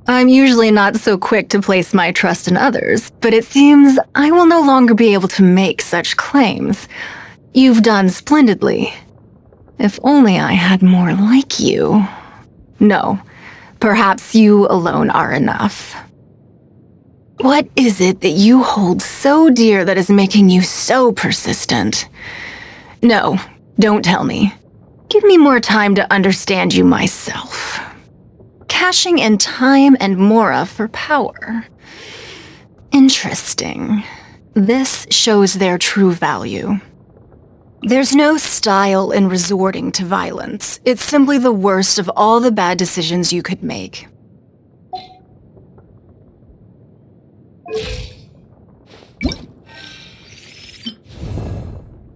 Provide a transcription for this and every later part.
I'm usually not so quick to place my trust in others, but it seems I will no longer be able to make such claims. You've done splendidly. If only I had more like you. No, perhaps you alone are enough. What is it that you hold so dear that is making you so persistent? No, don't tell me. Give me more time to understand you myself. Cashing in time and mora for power. Interesting. This shows their true value. There's no style in resorting to violence. It's simply the worst of all the bad decisions you could make.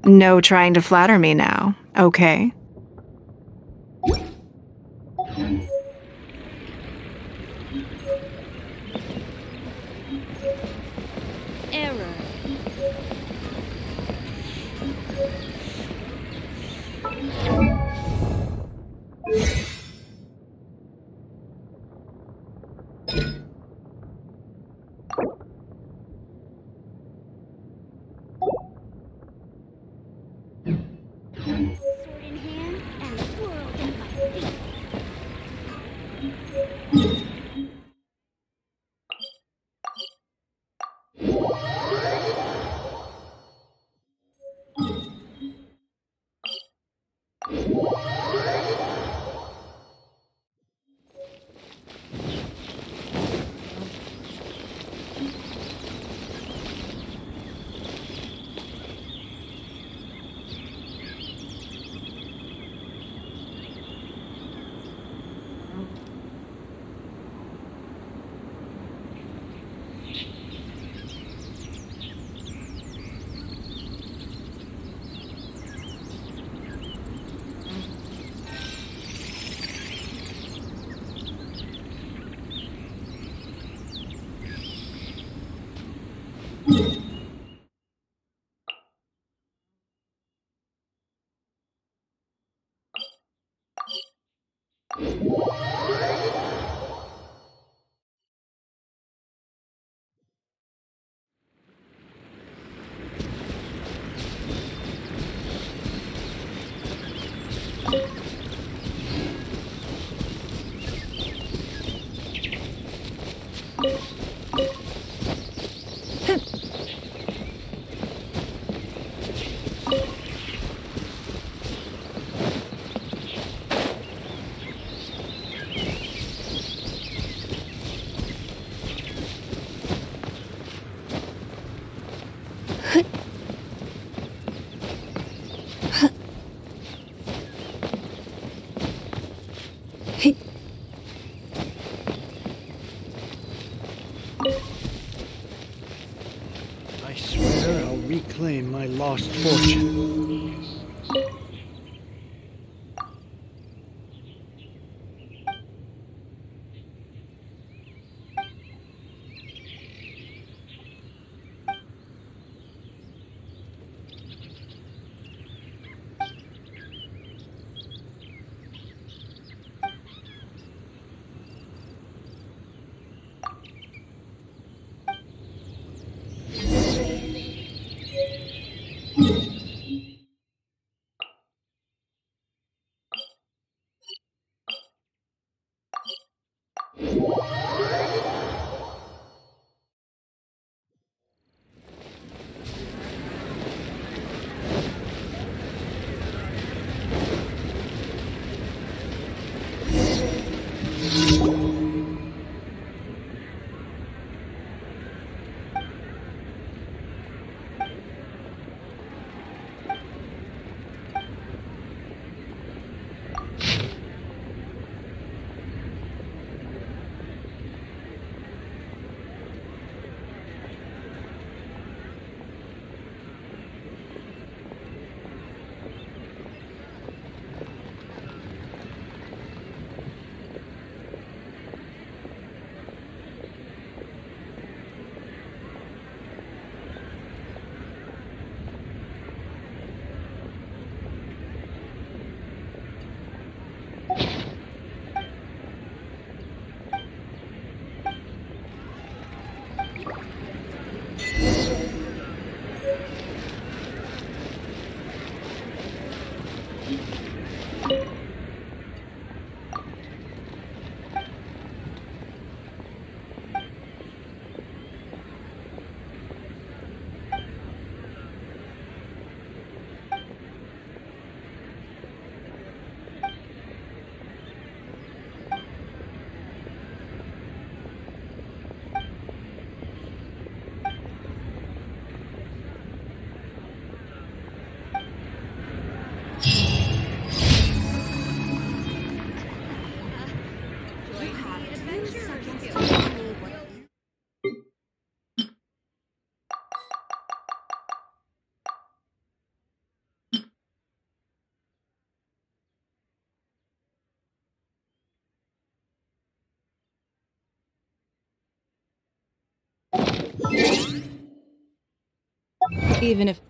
No trying to flatter me now, okay? Error. Sword in hand and the world at my feet. I swear I'll reclaim my lost fortune. Even if...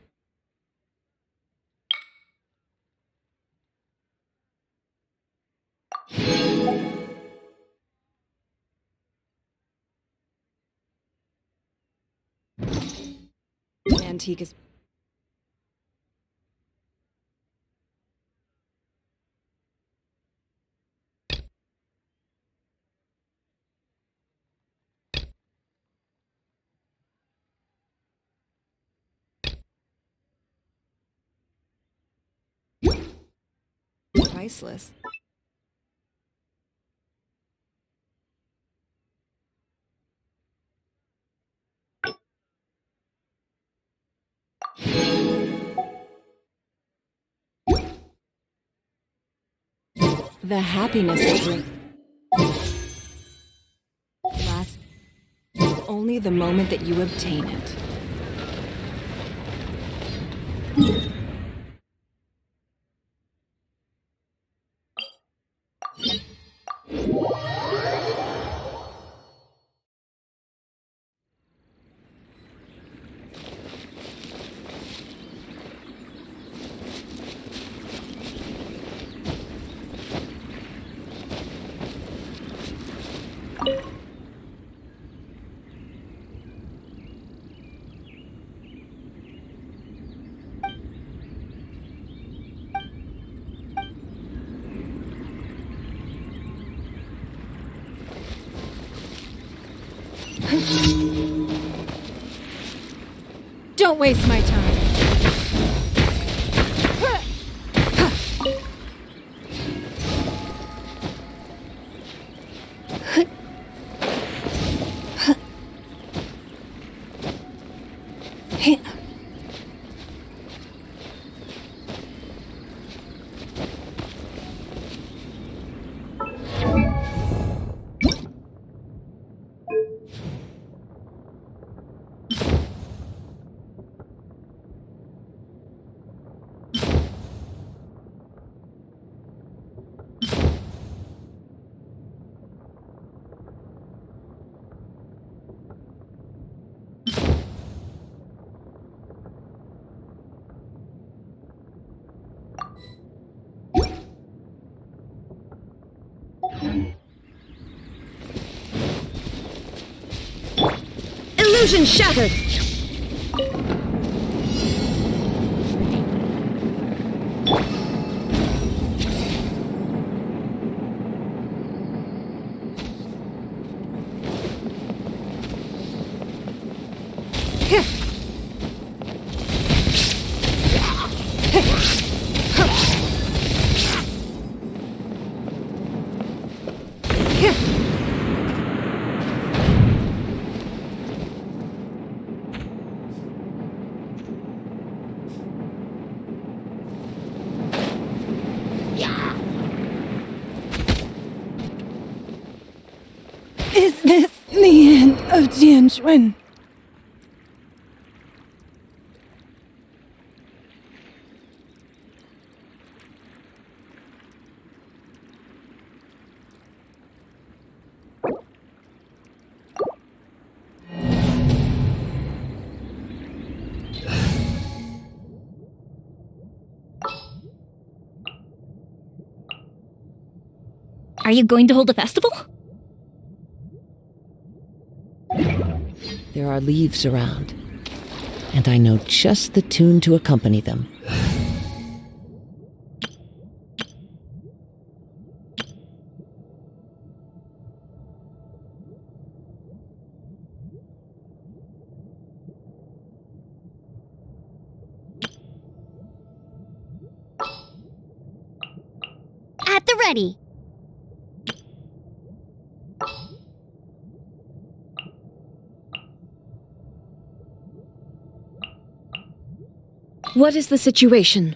Antique is... priceless. The happiness it brings lasts only the moment that you obtain it. Don't waste my time. Illusion shattered! Is this the end of Genshin? Are you going to hold a festival? There are leaves around, and I know just the tune to accompany them. At the ready. What is the situation?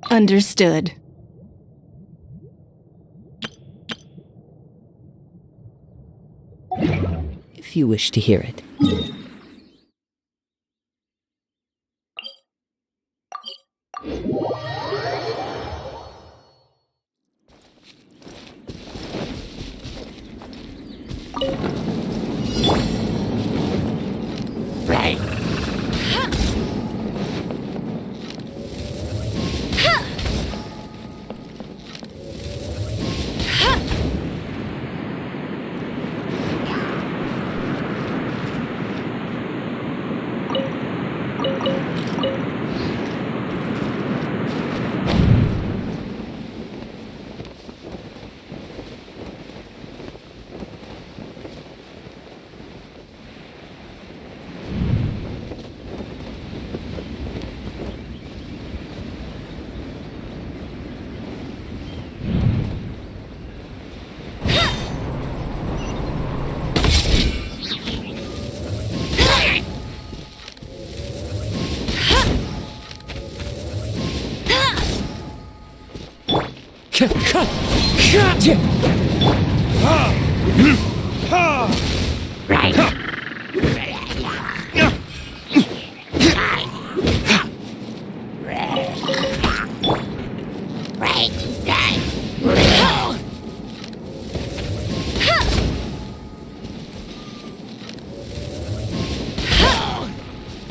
Understood. If you wish to hear it.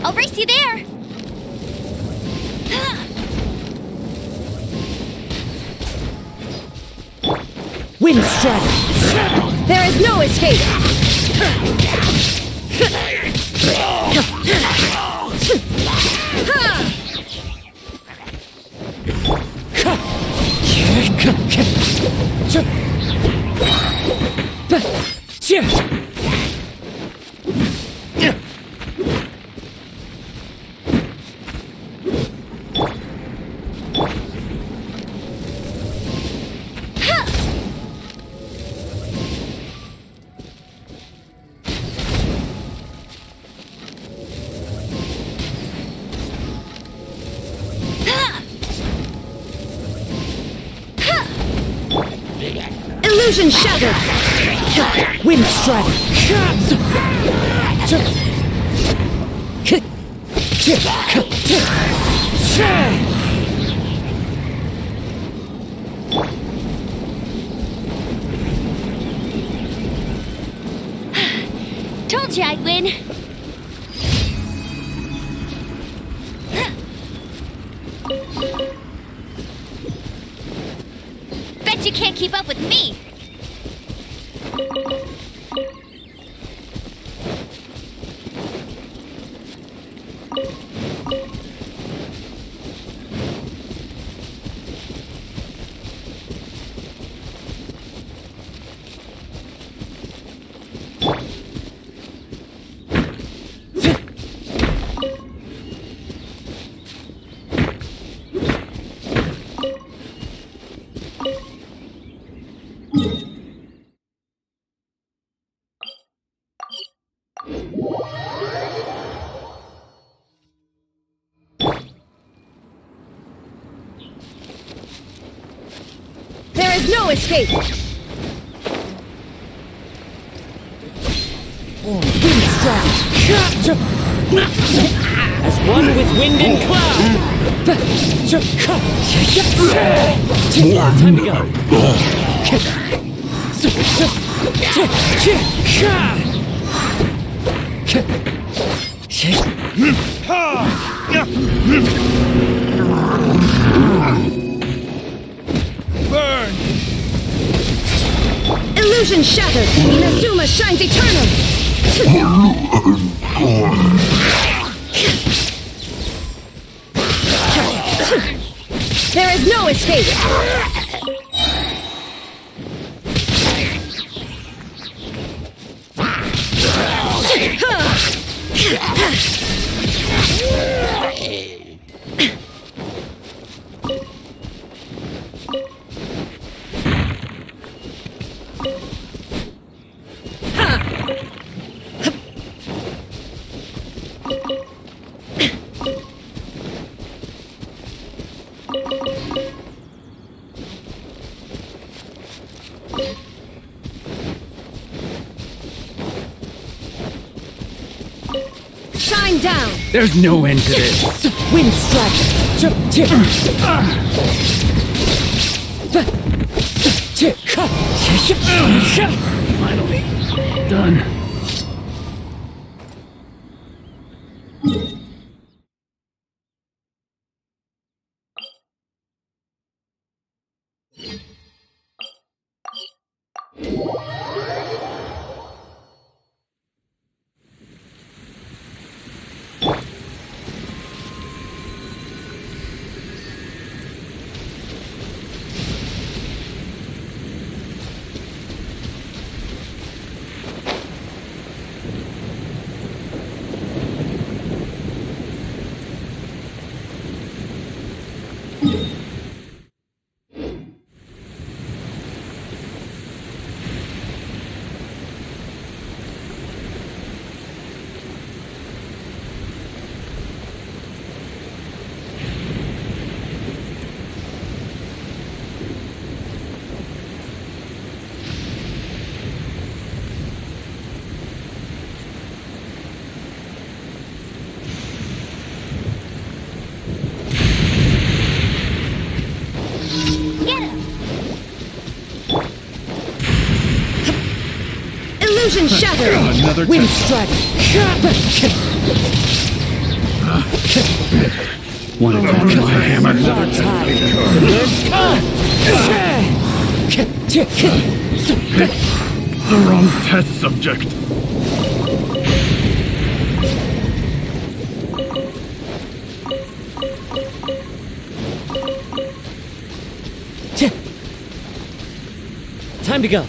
I'll race you there! Wind strike! There is no escape! Illusion shattered! Wind strike! Told you I'd win! Bet you can't keep up with me! There is no escape! Wind strike! As one with wind and cloud! Time to go! Burn! Illusion shattered! Inazuma shines eternal! There is no escape! There's no end to this. Wind strike! Finally. Done. Get him! Illusion shatter! Another Wind test. strike! One of them my hammer. The wrong test subject. Time to go.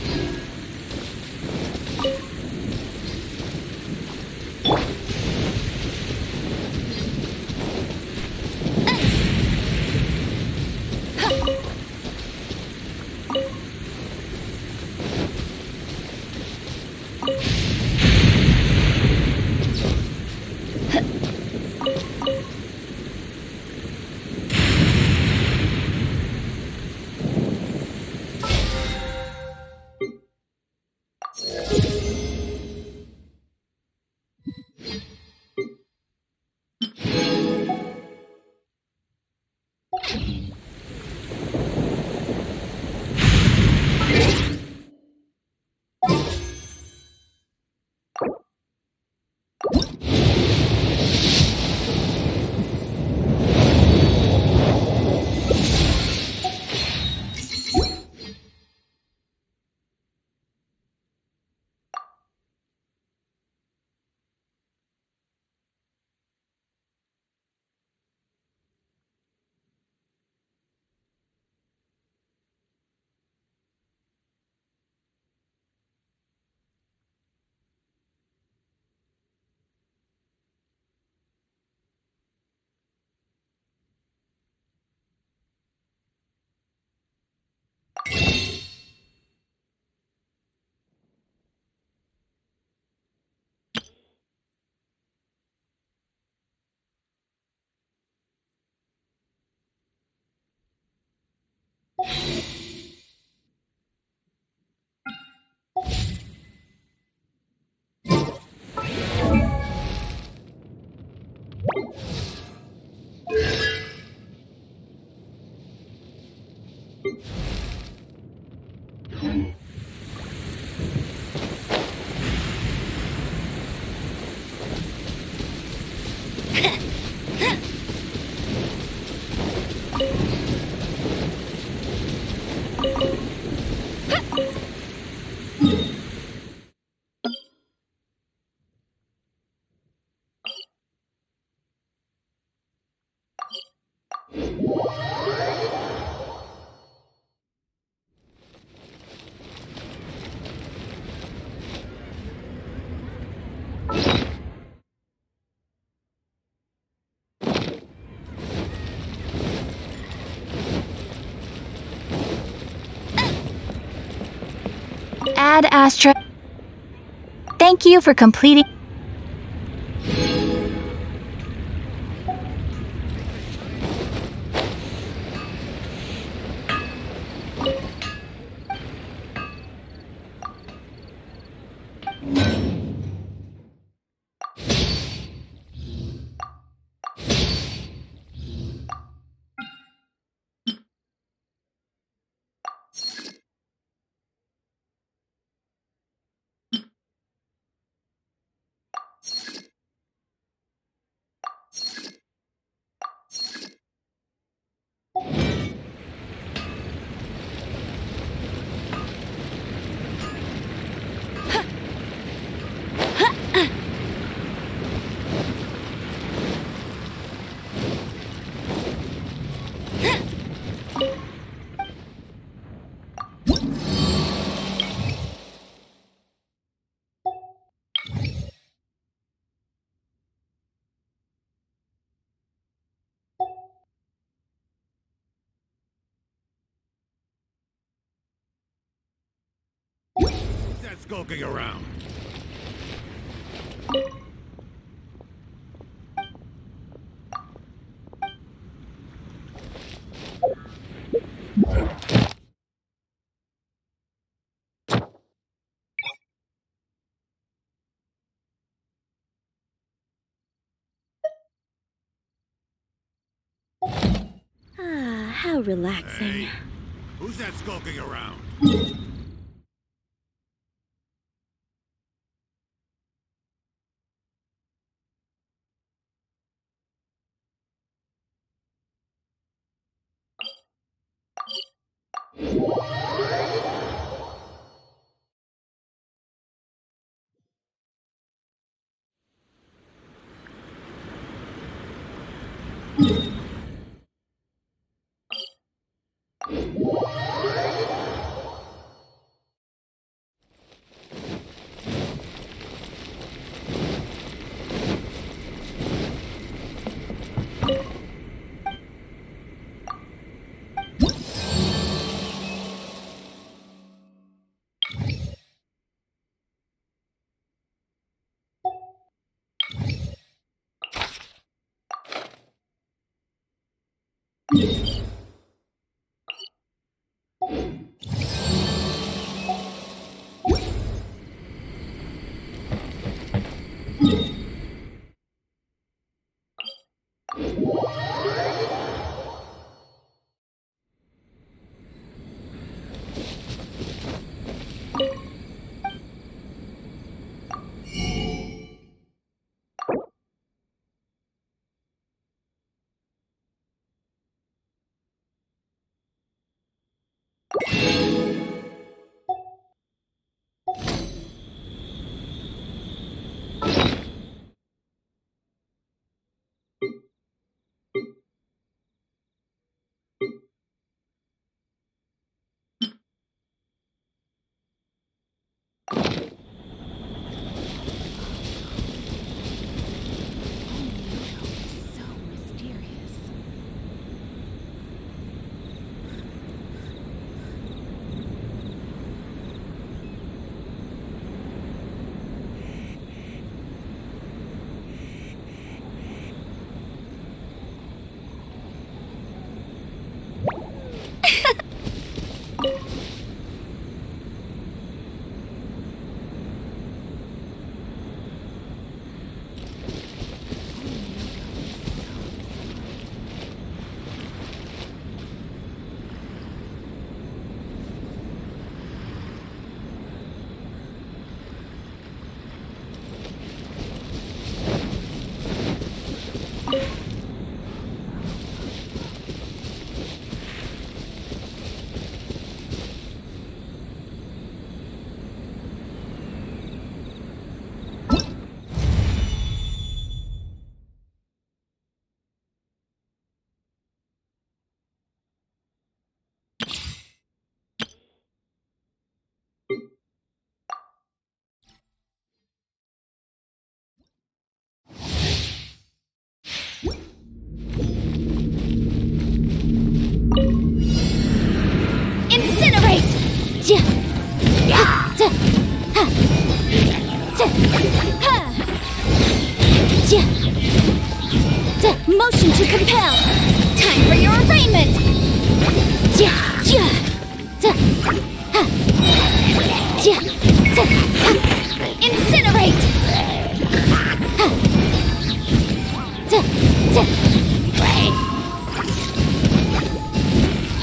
Ad Astra. Thank you for completing. Who's that skulking around? Ah, how relaxing. Hey, who's that skulking around? So mysterious. Incinerate! Ja! Ja! Ja! Ha! Ja! Ha! Ja! Ja! Motion to compel! Time for your arraignment! Ja! Ja! Ja! Ha! Ja! Ja! Ha! Incinerate! Ha! Ja! Ja!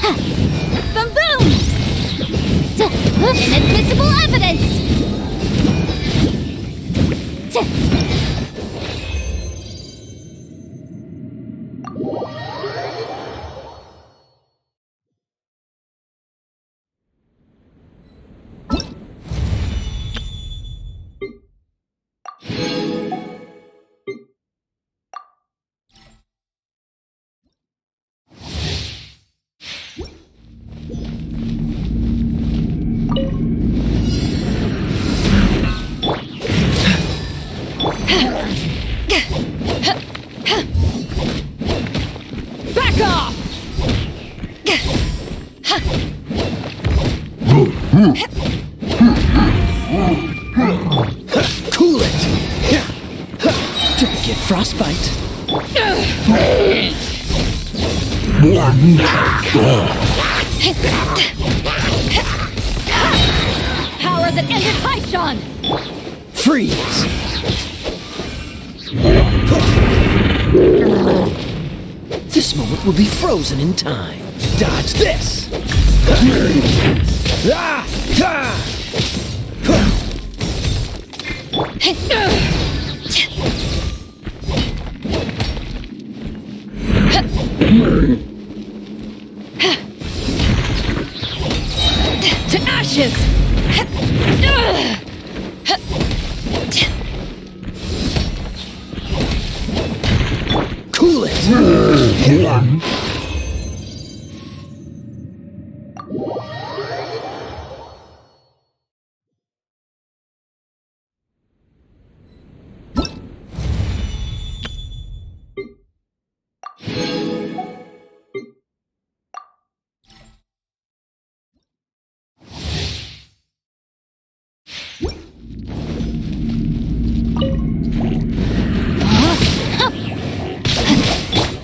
Ha! Boom boom! Inadmissible evidence! frostbite. Power that ended Paishan! Freeze! This moment will be frozen in time. Dodge this! Ah! Ah! To ashes! Cool it!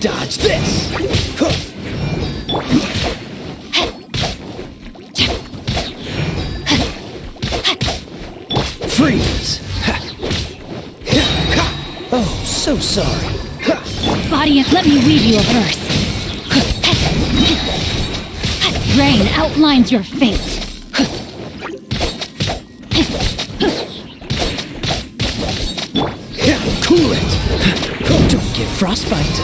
Dodge this! Freeze! Oh, so sorry. Body, let me weave you a verse. Rain outlines your fate. Cool it! Don't get frostbite.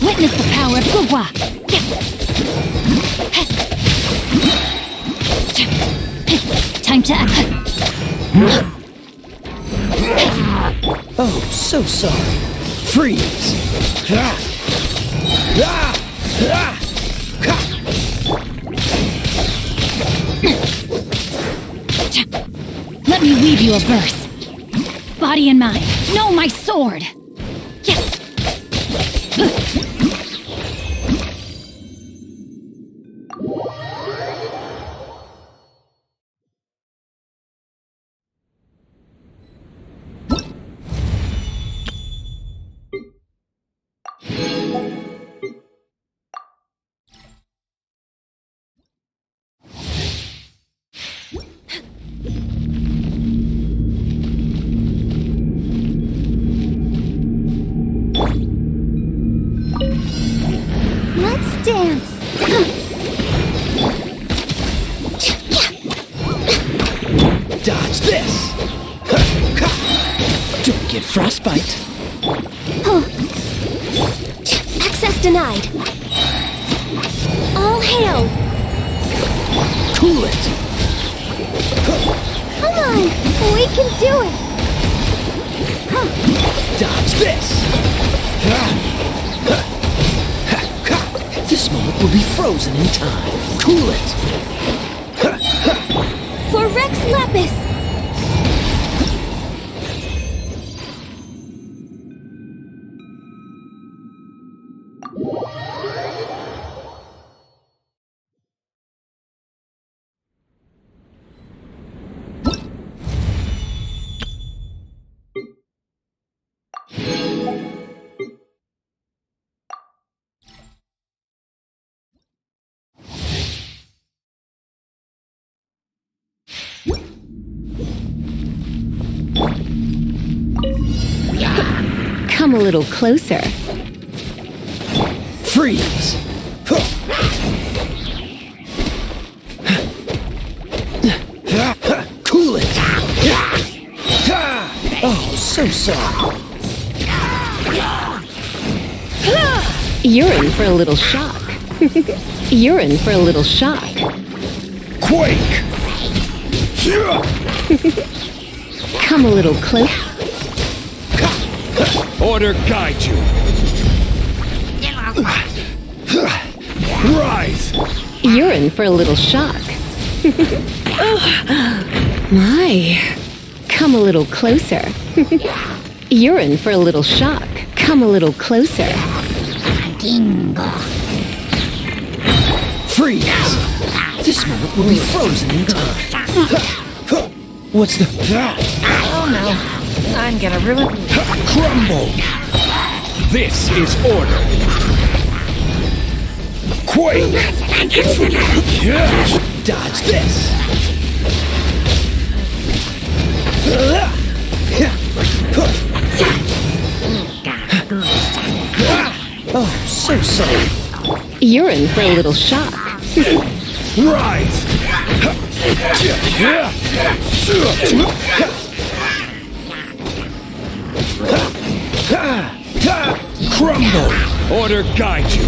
Witness the power of Gugwa. Time to act. Oh, so sorry. Freeze! Let me weave you a verse. Body and mind, know my sword. Let's dance. Dodge this! Don't get frostbite. Access denied. All hail. Cool it! Come on, we can do it. Dodge this! This moment will be frozen in time. Cool it! For Rex Lapis. Come a little closer. Freeze! Cool it! Oh, so sorry. You're in for a little shock. You're in for a little shock. Quake! Come a little closer. Order guide you. Rise! You're in for a little shock. My. Come a little closer. You're in for a little shock. Come a little closer. Freeze! This moment will be frozen in time. What's the... Oh no. I'm gonna ruin... Crumble! This is order! Quake! Dodge this! Oh, so sorry. You're in for a little shock. Right! Crumble! Order guide you!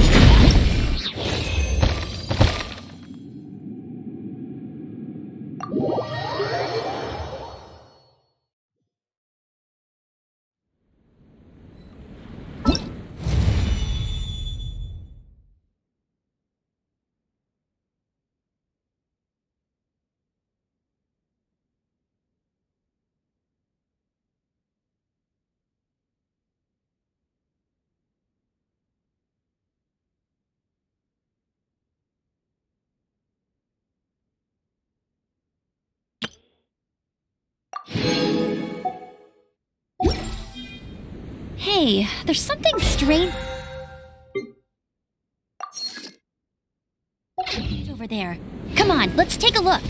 Hey, there's something strange over there. Come on, let's take a look.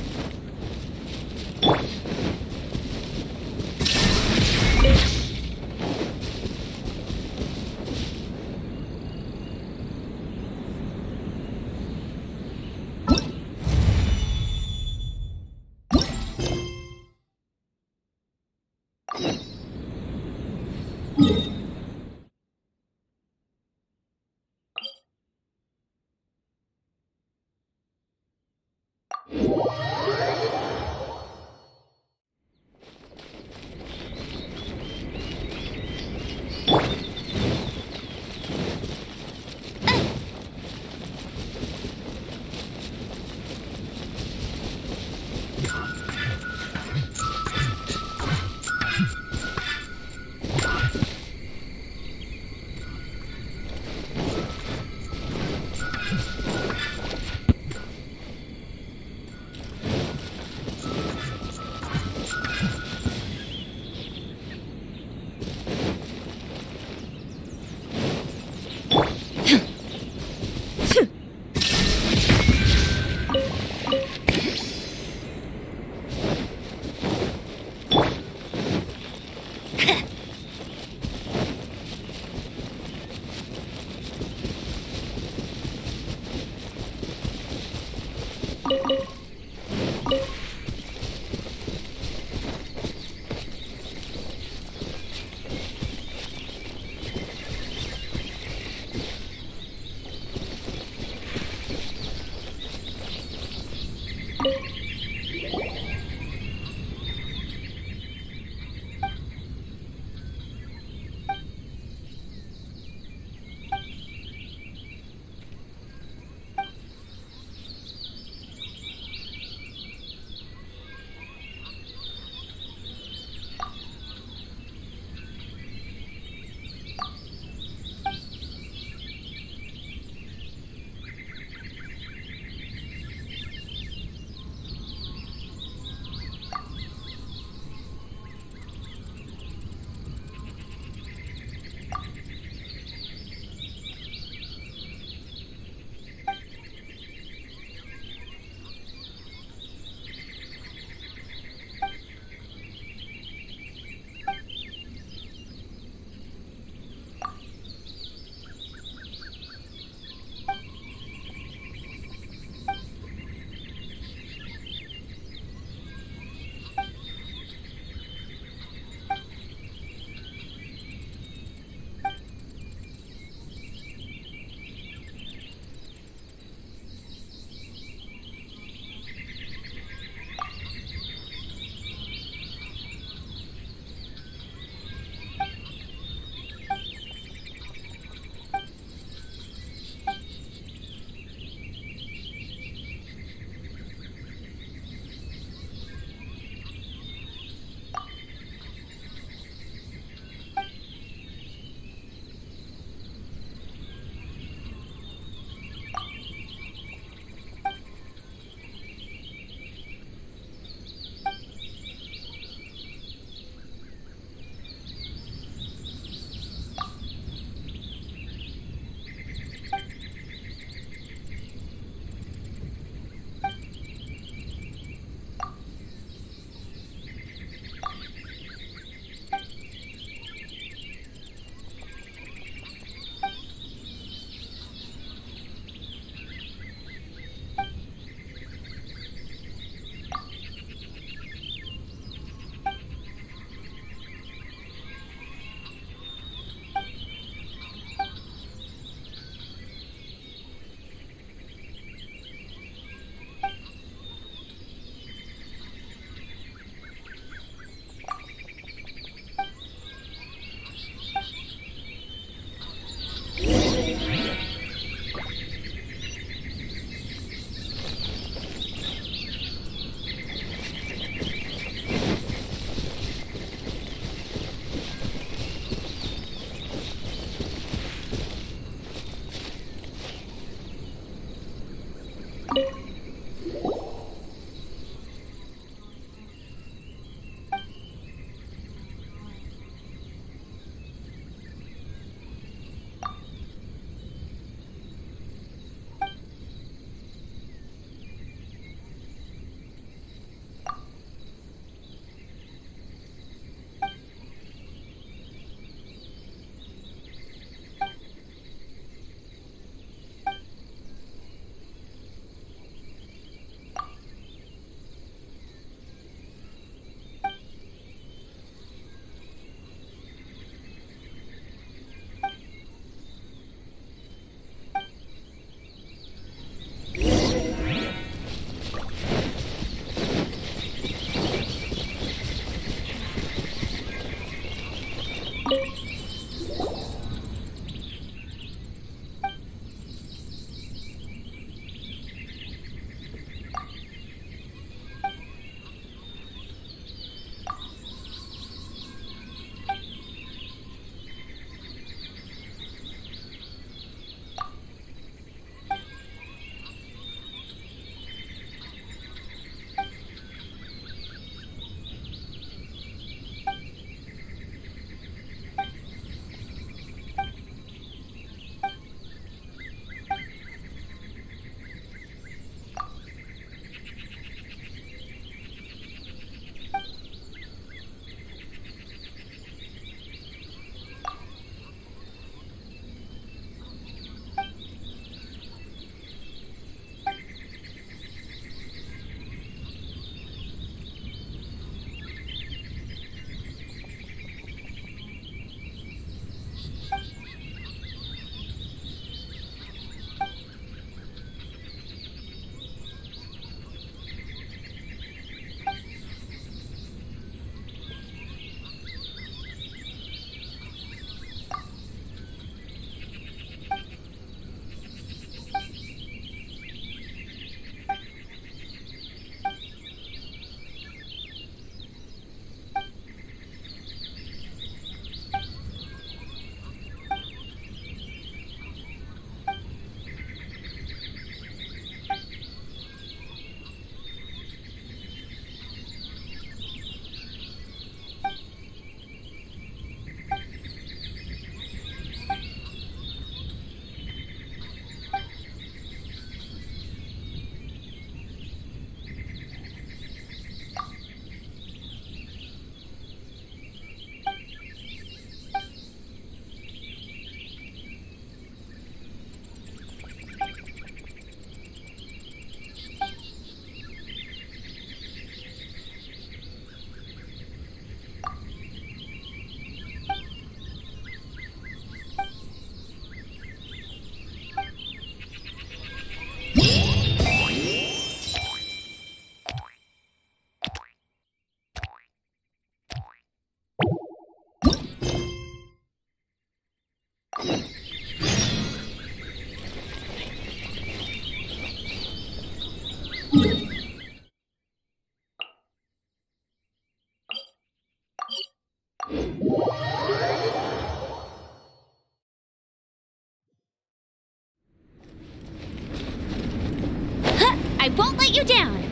I won't let you down!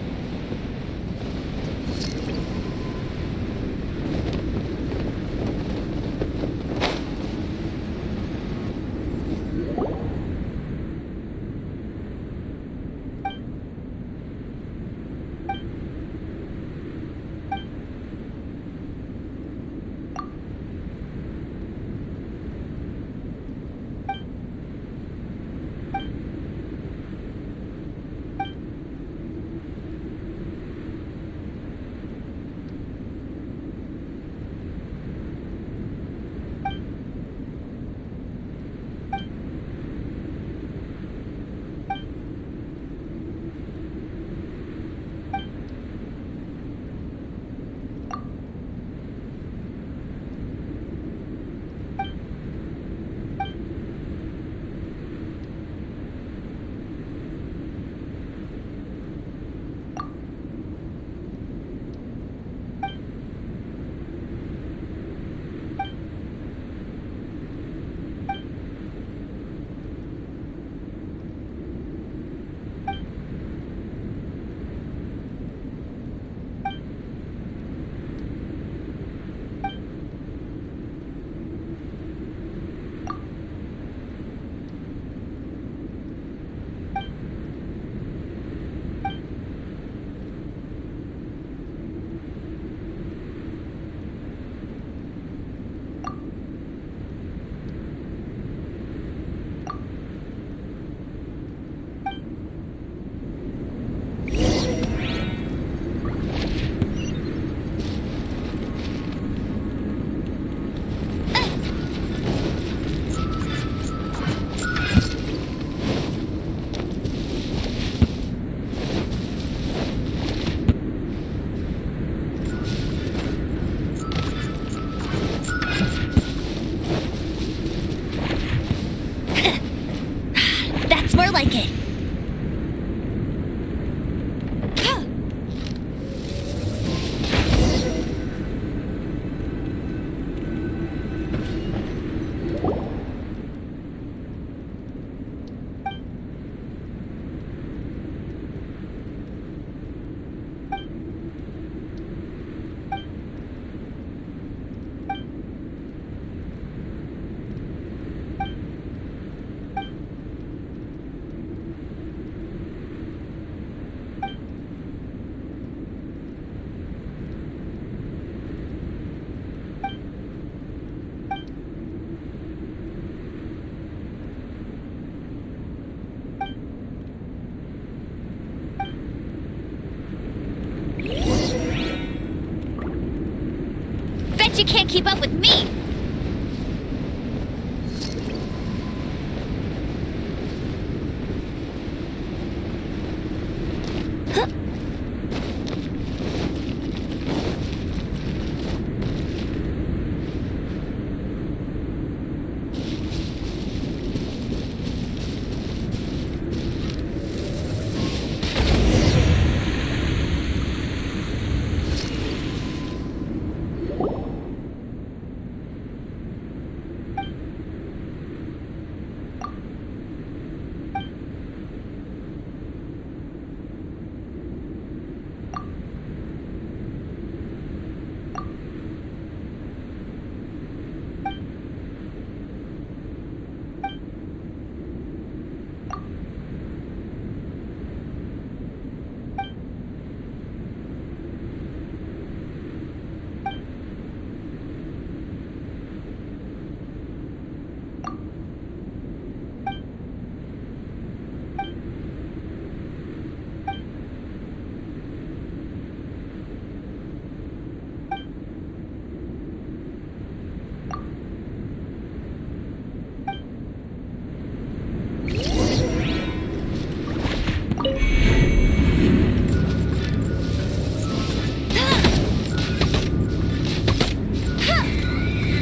She can't keep up with me!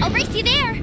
I'll race you there!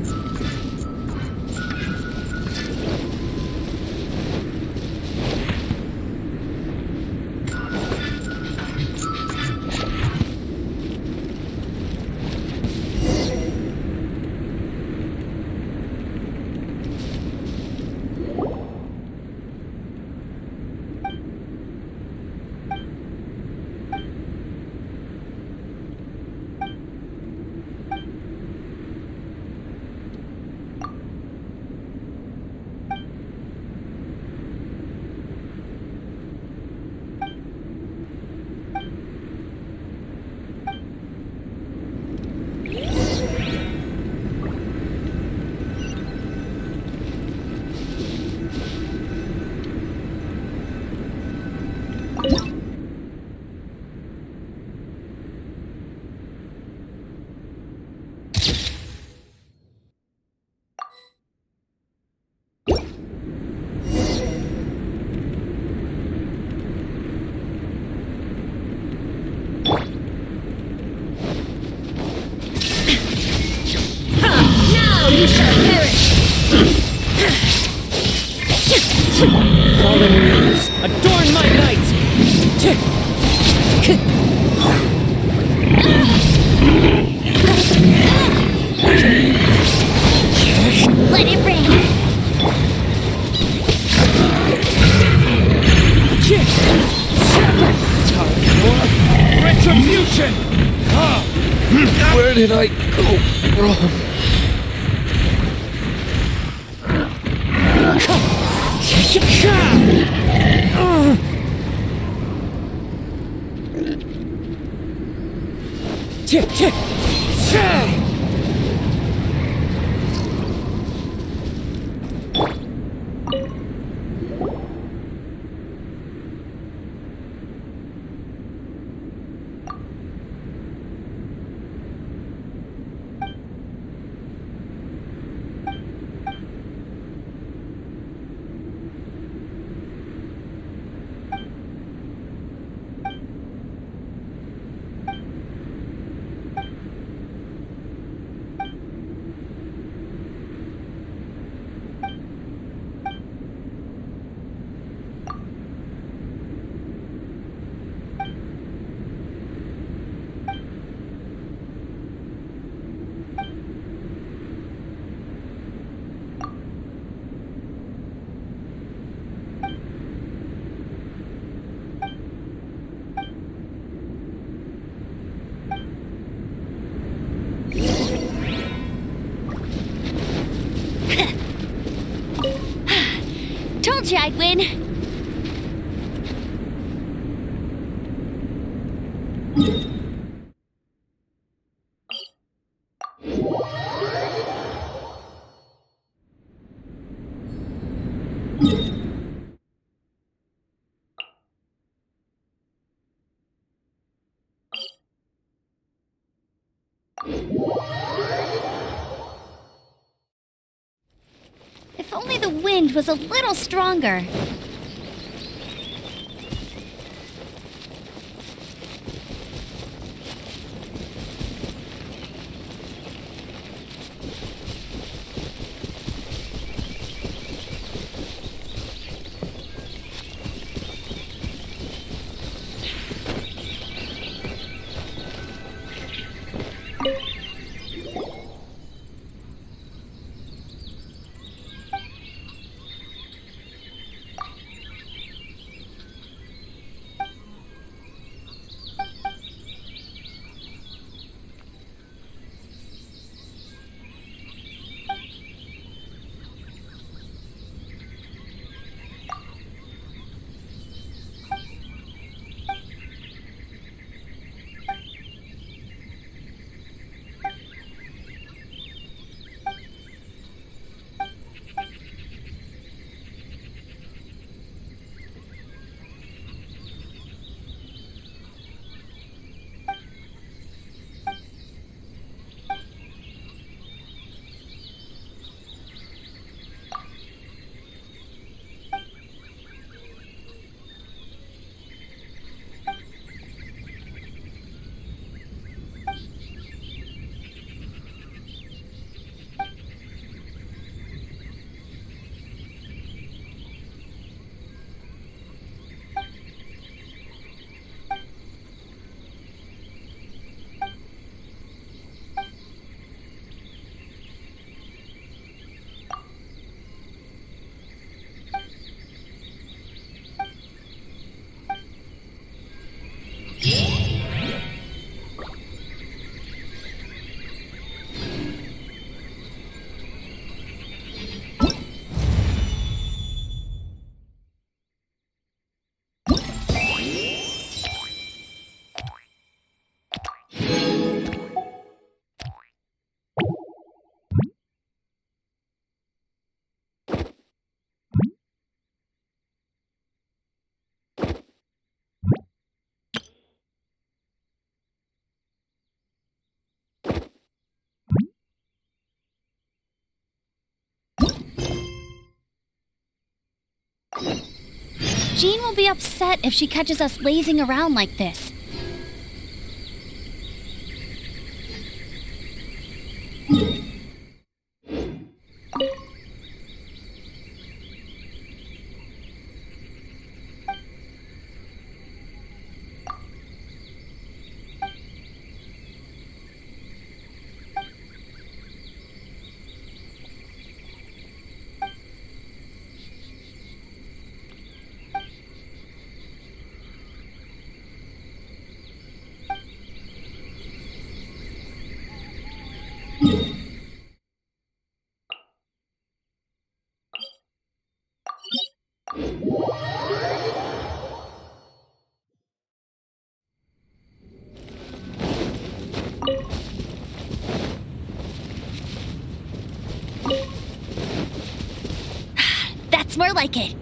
Fallen leaves, adorn my night! Let it rain! Retribution! Where did I go wrong? Told you I'd win! If only the wind was a little stronger. Jean will be upset if she catches us lazing around like this. That's more like it.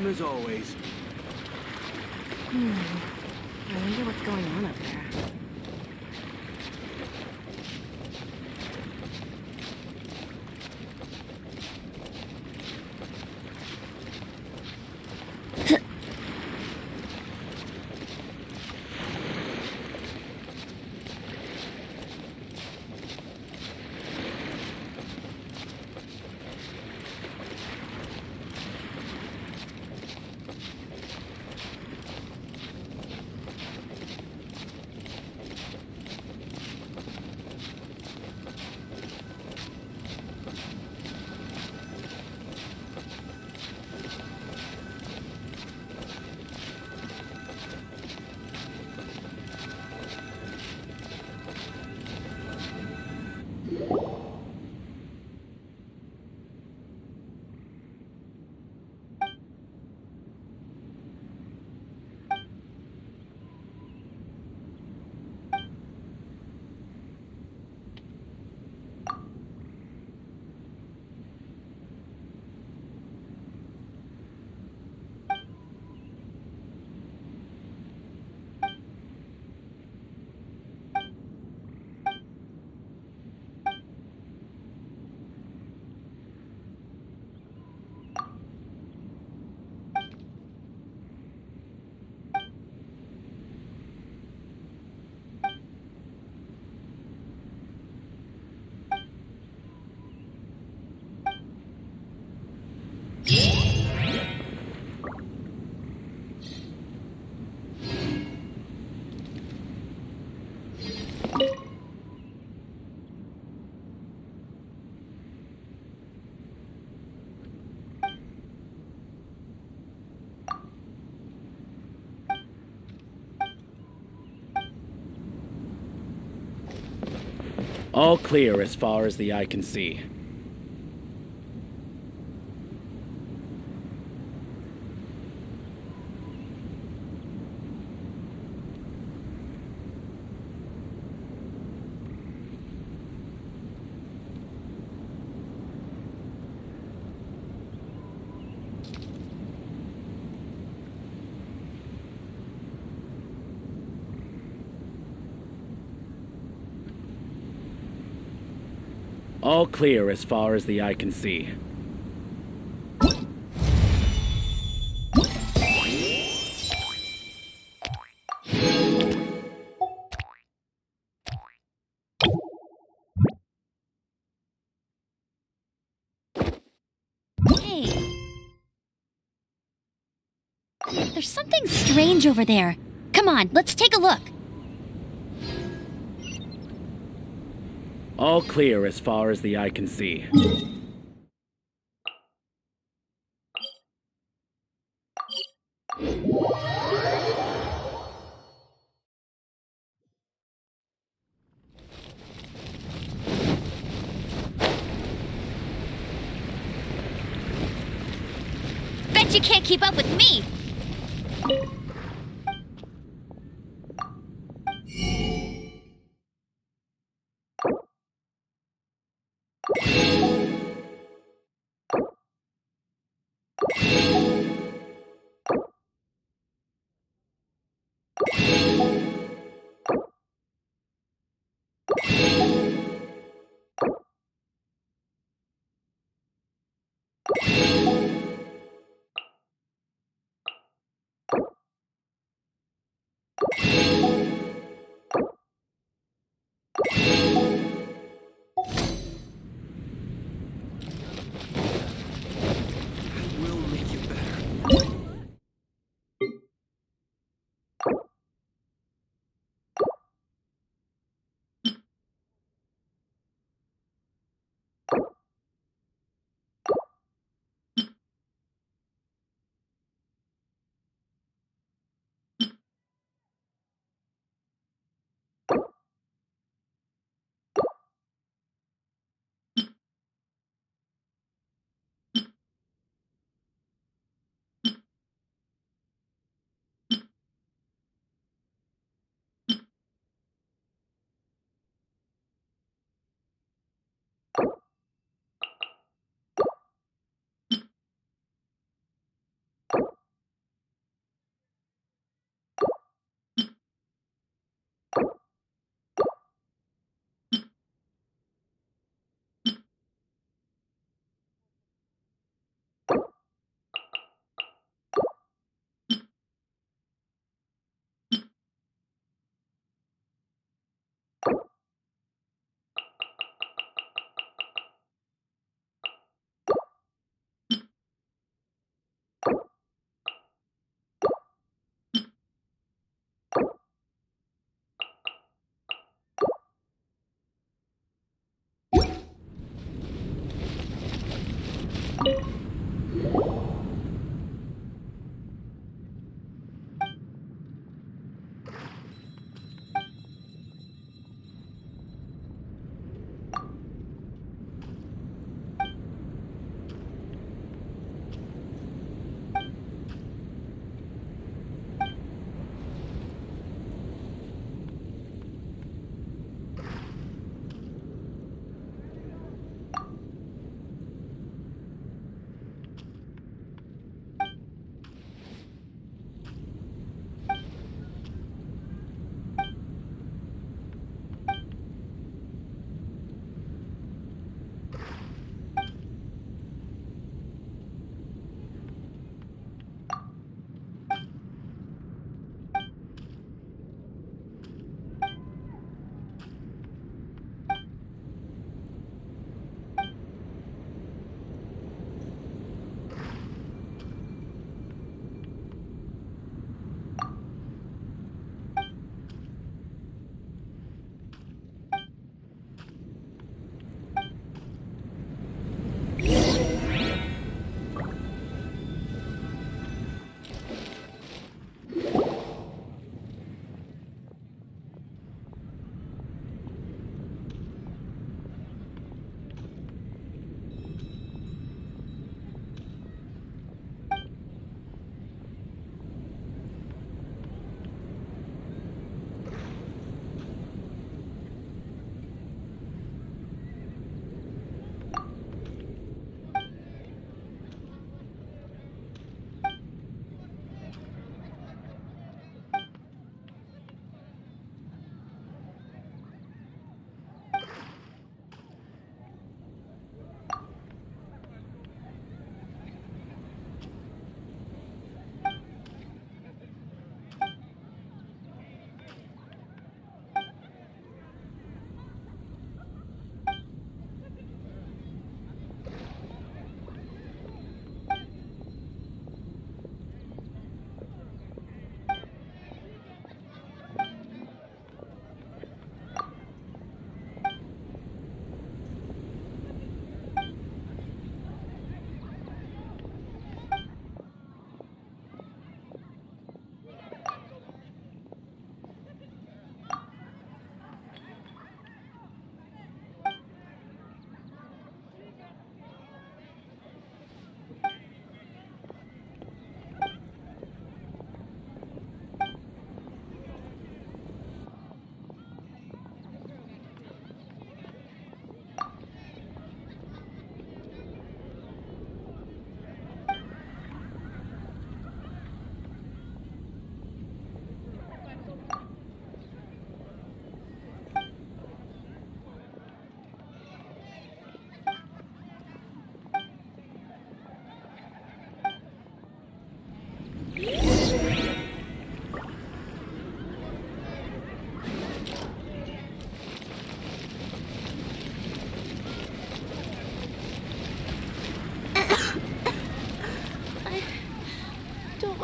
As always. I wonder what's going on up there. All clear as far as the eye can see. All clear as far as the eye can see. Hey. There's something strange over there. Come on, let's take a look. All clear as far as the eye can see. Bet you can't keep up with me! Will make you better.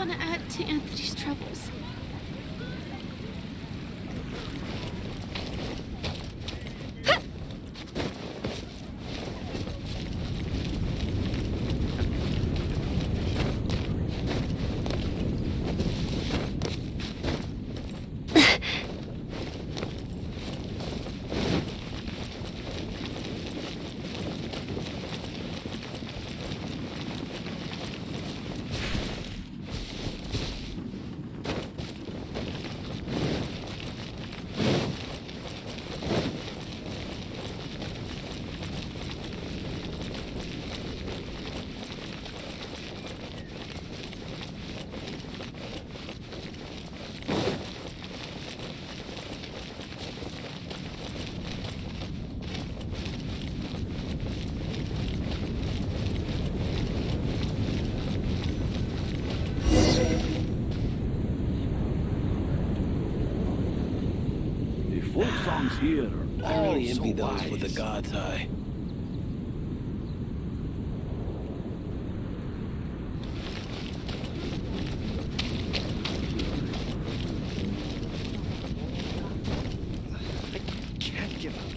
want to add to Anthony's troubles. Folk songs here are I really all envy so those wise. with the God's eye. I can't give up.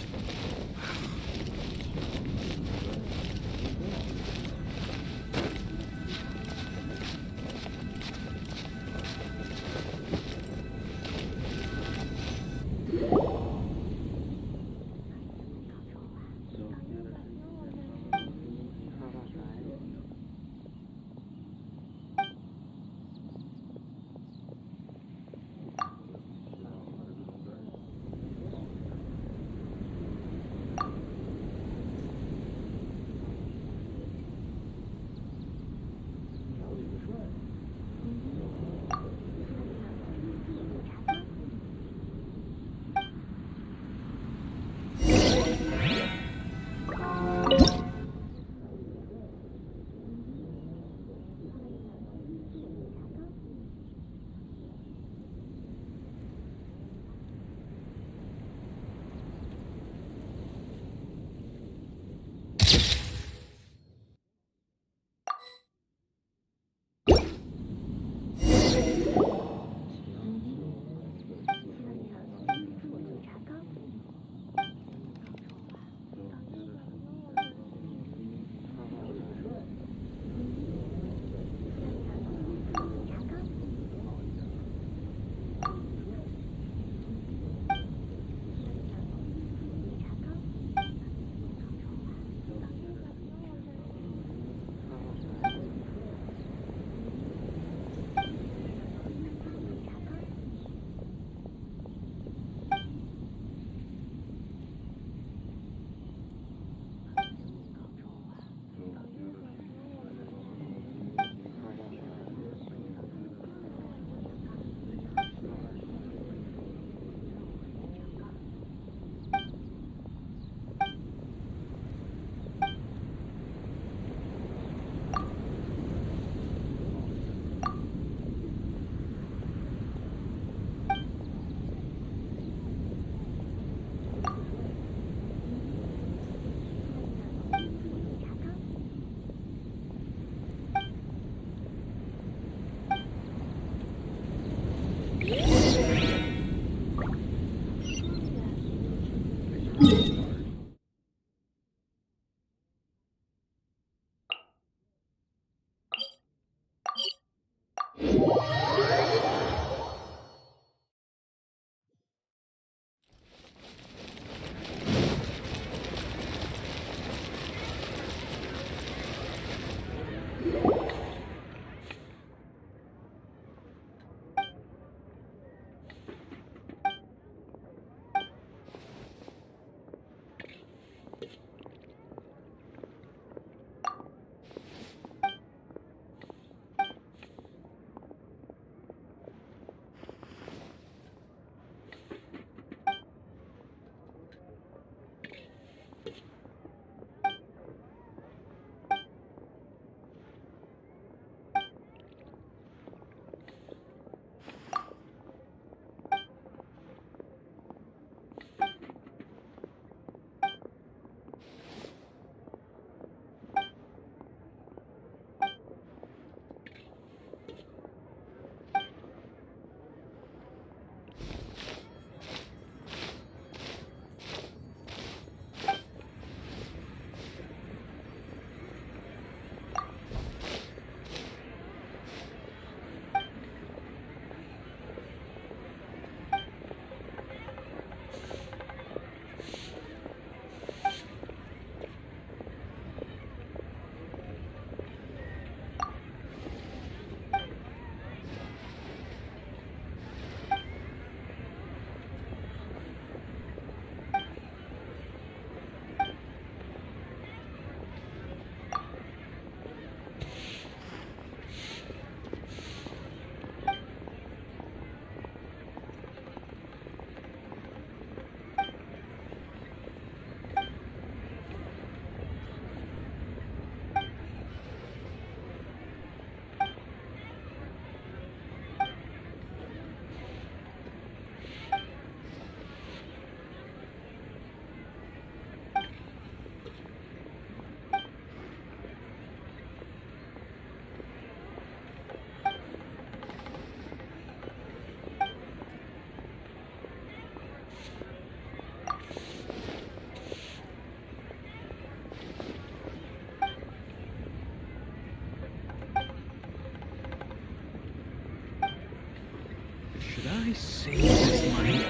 I save this money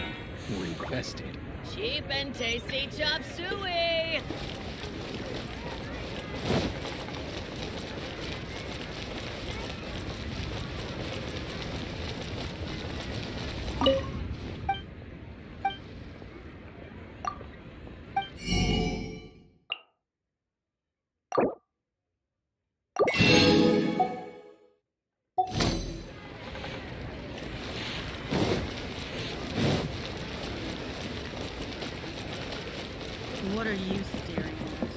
or invest it? Cheap and tasty chop suey! What are you staring at?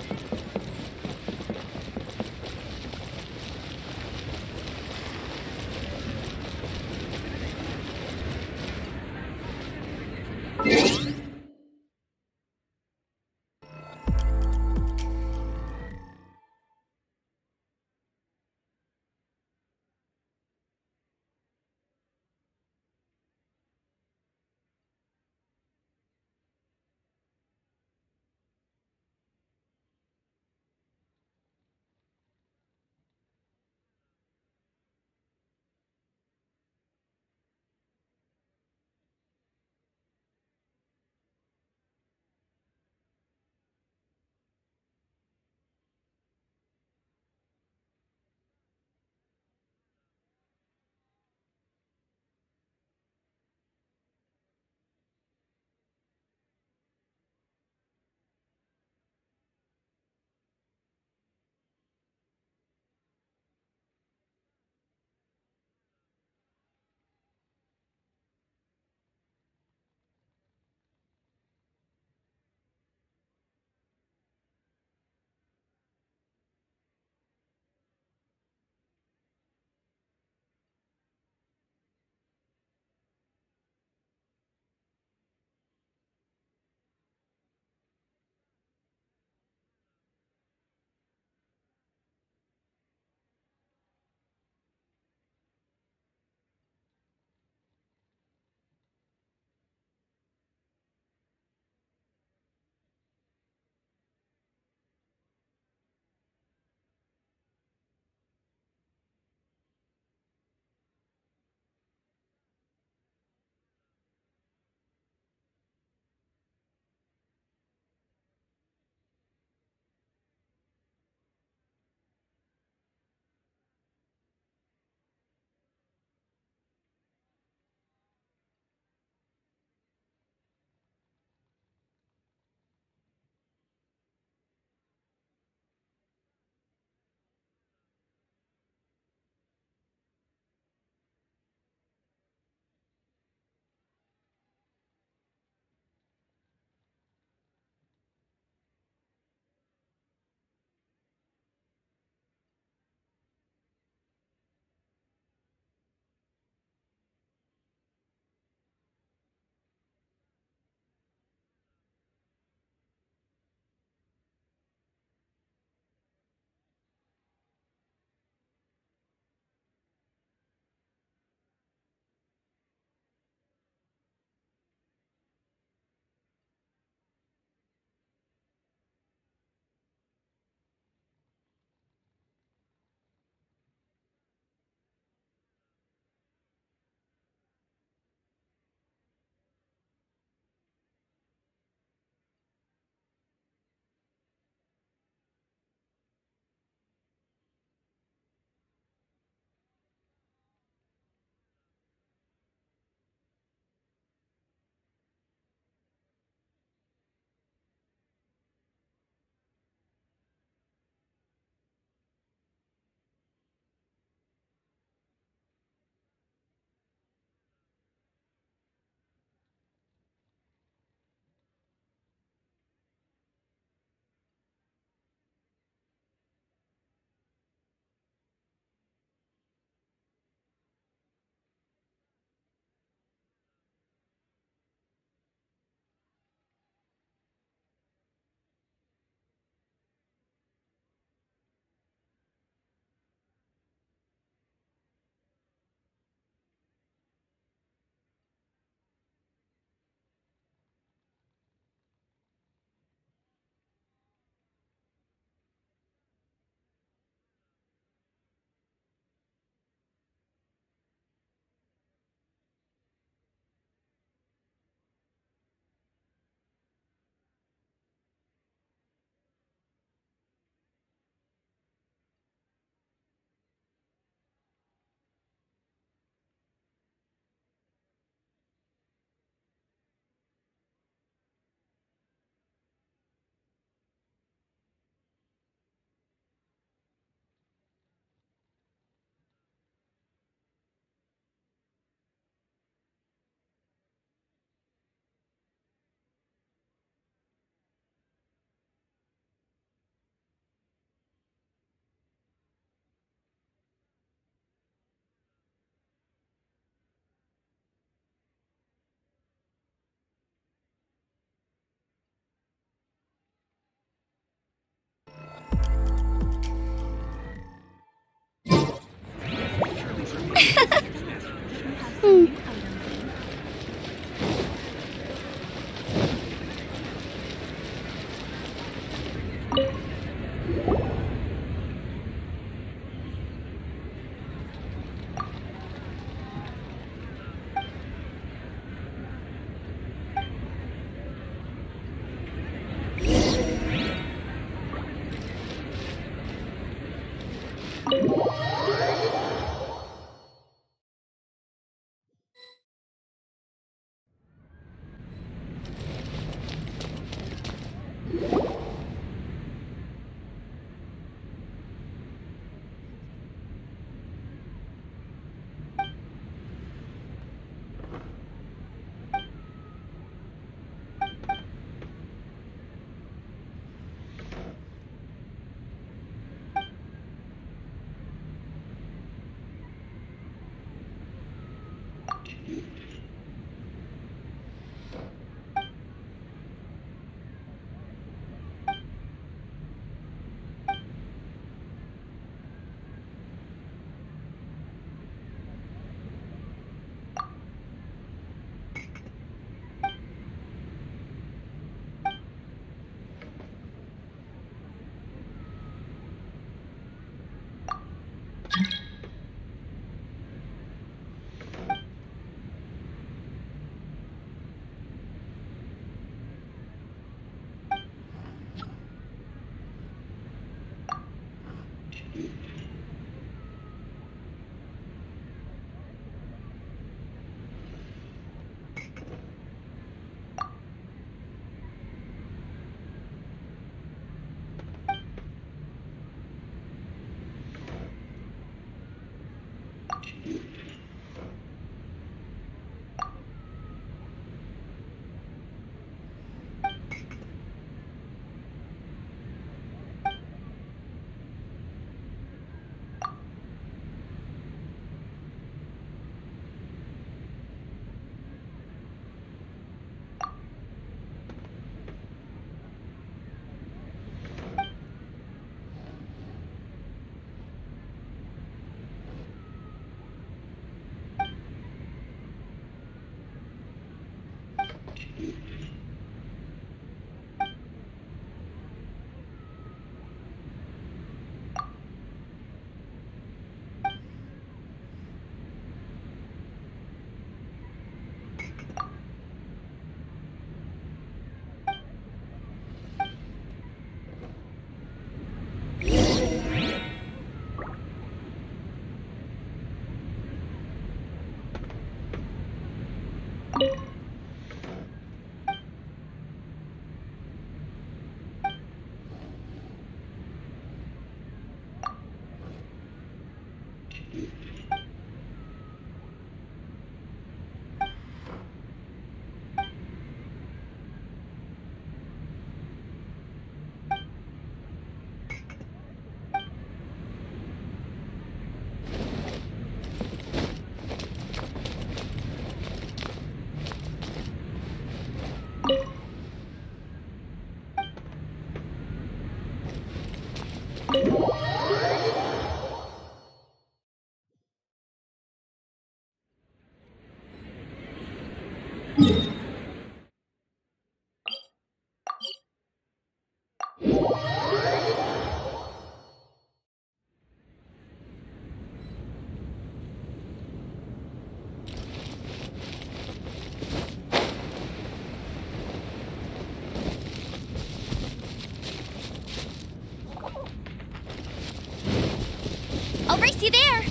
I'll race you there!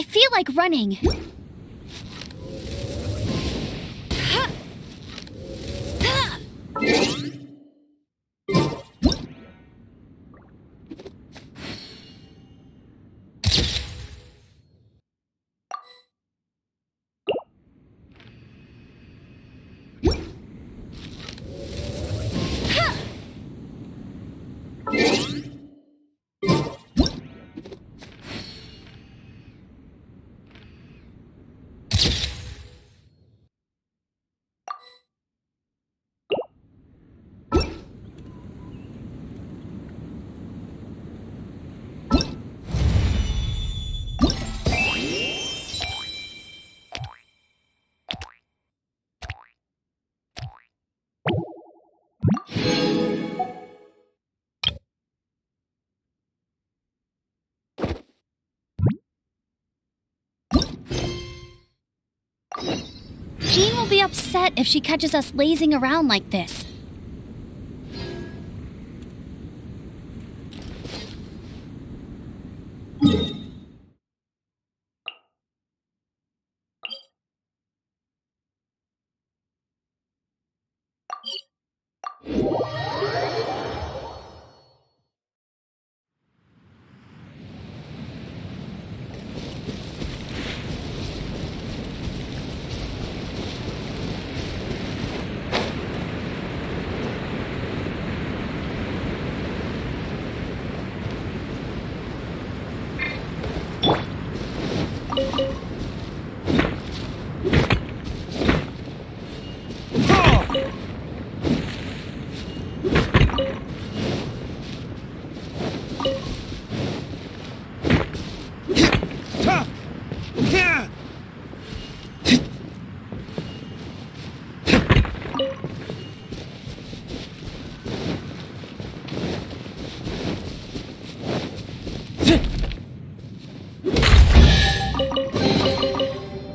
I feel like running. Jean will be upset if she catches us lazing around like this.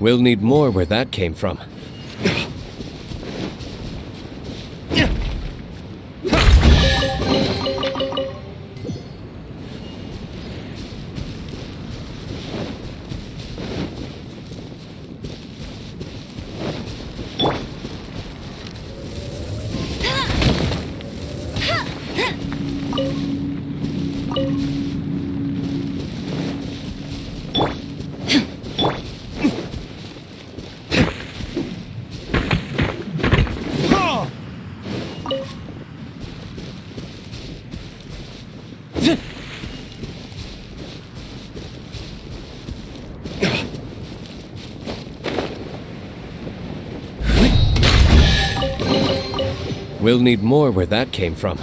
We'll need more where that came from. We'll need more where that came from.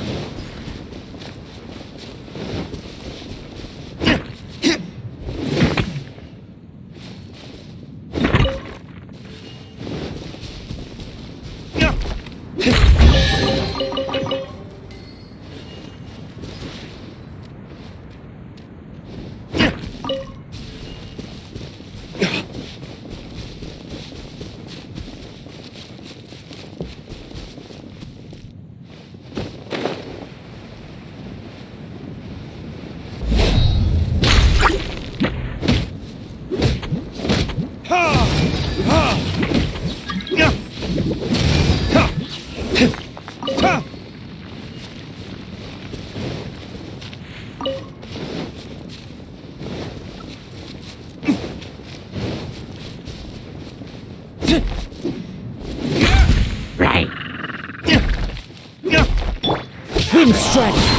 Wind strike!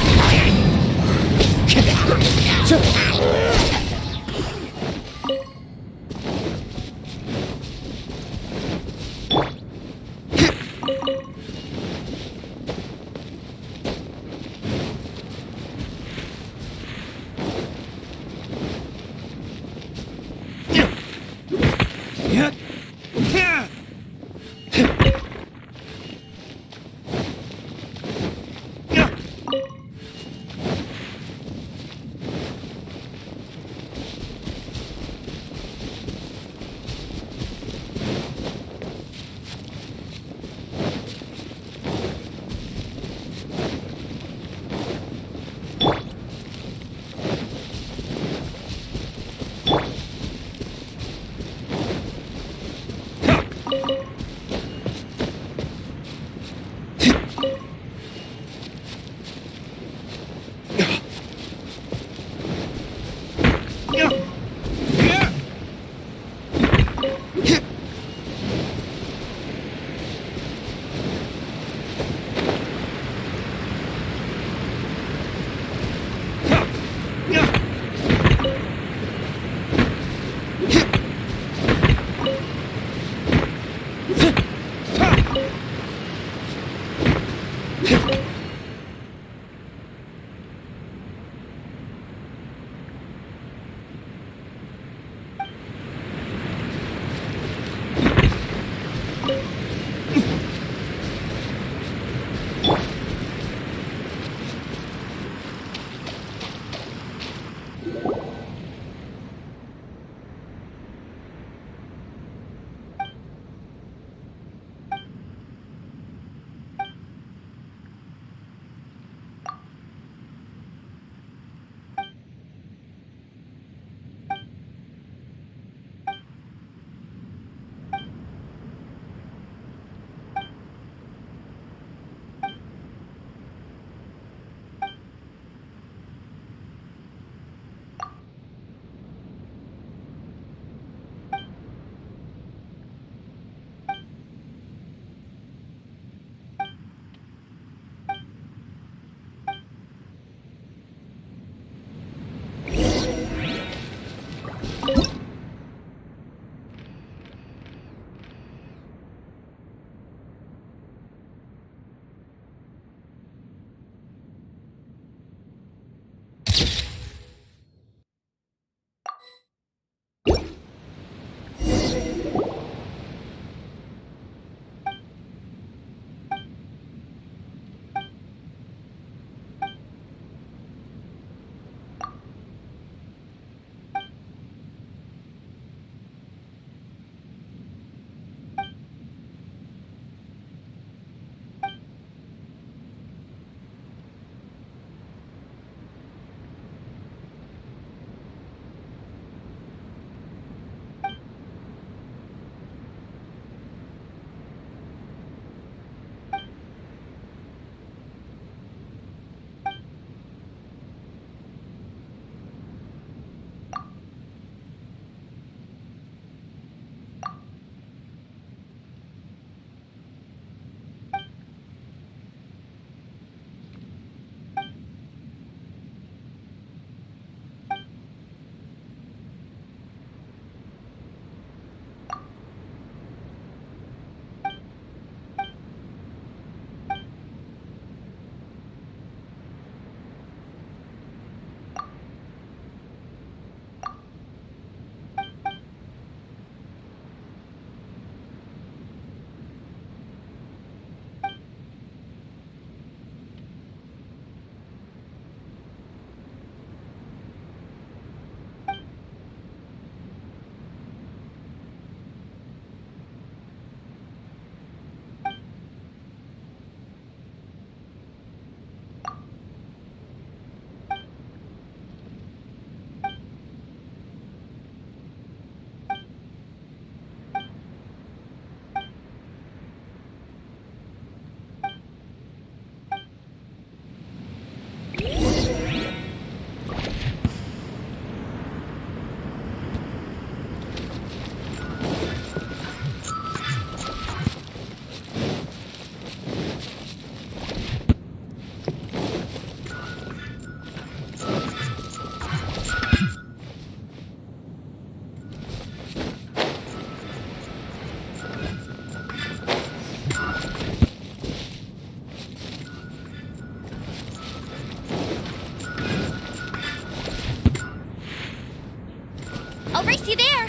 I'll race you there!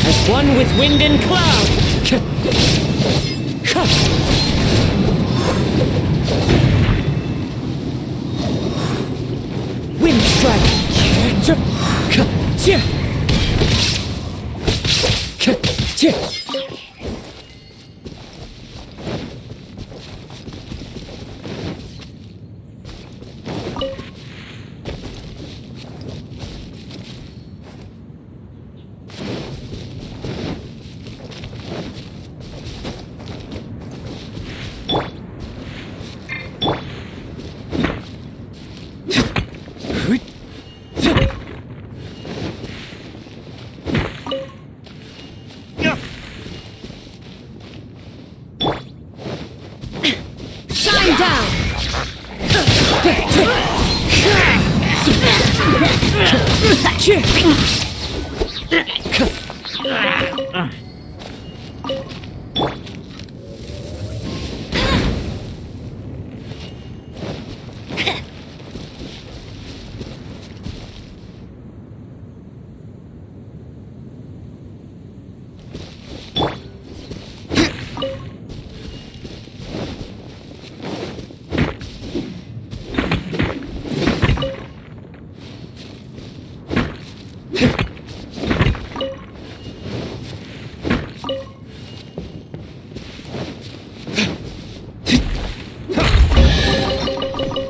As one with wind and cloud! Wind strike!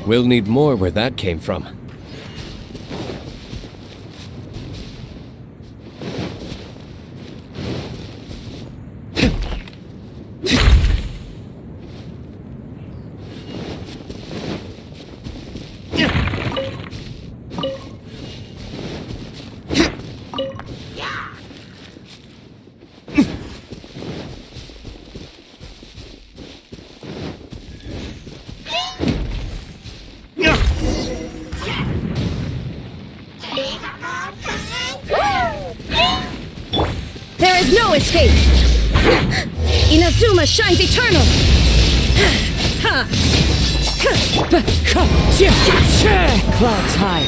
We'll need more where that came from. There is no escape! Inazuma shines eternal! Clouds high.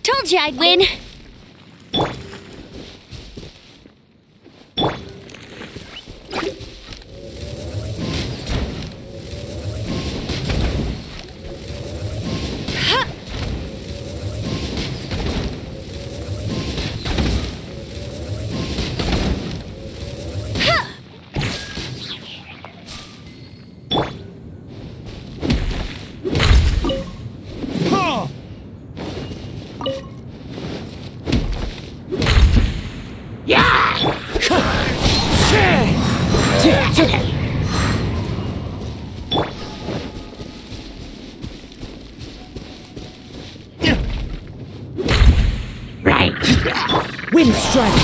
Told you I'd win! Wind strike!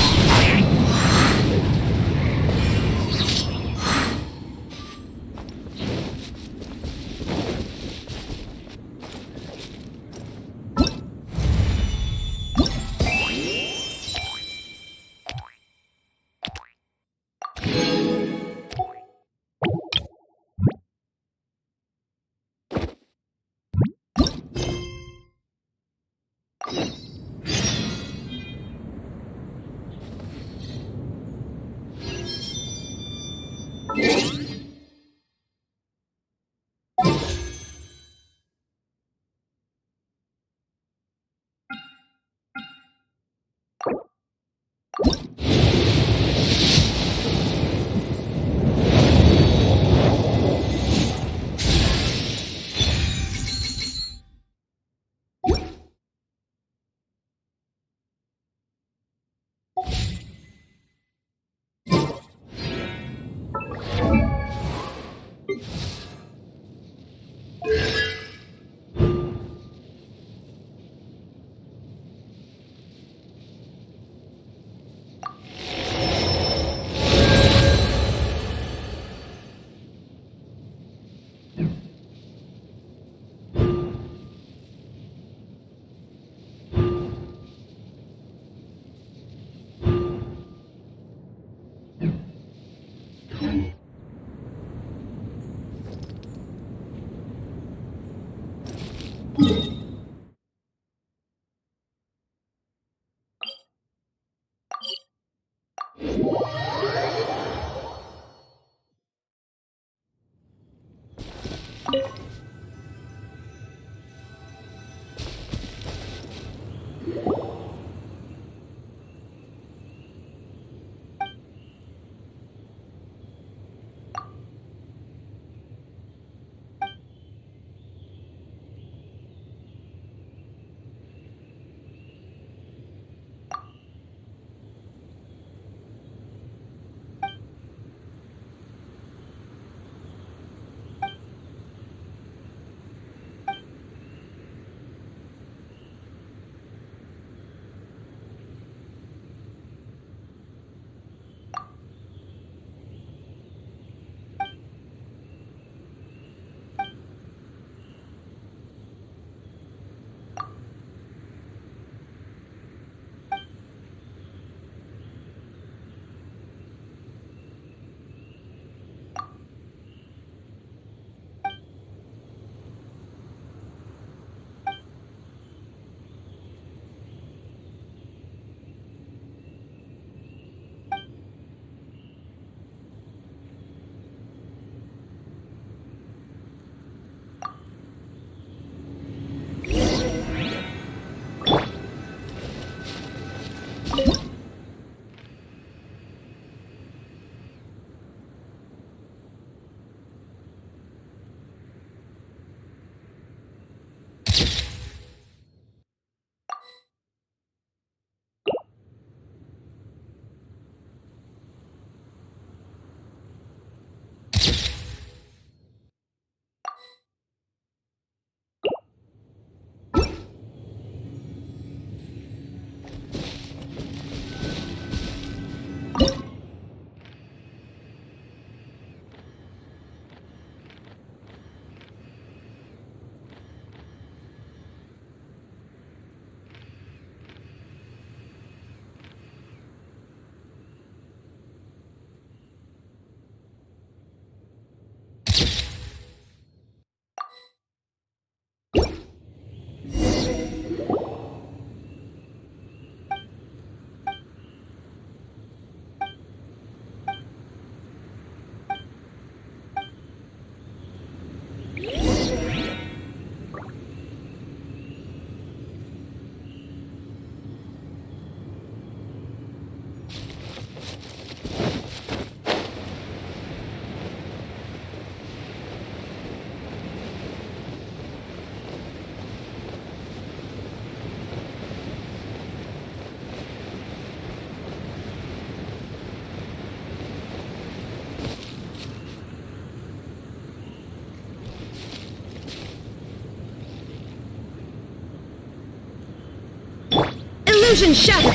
Illusion shattered!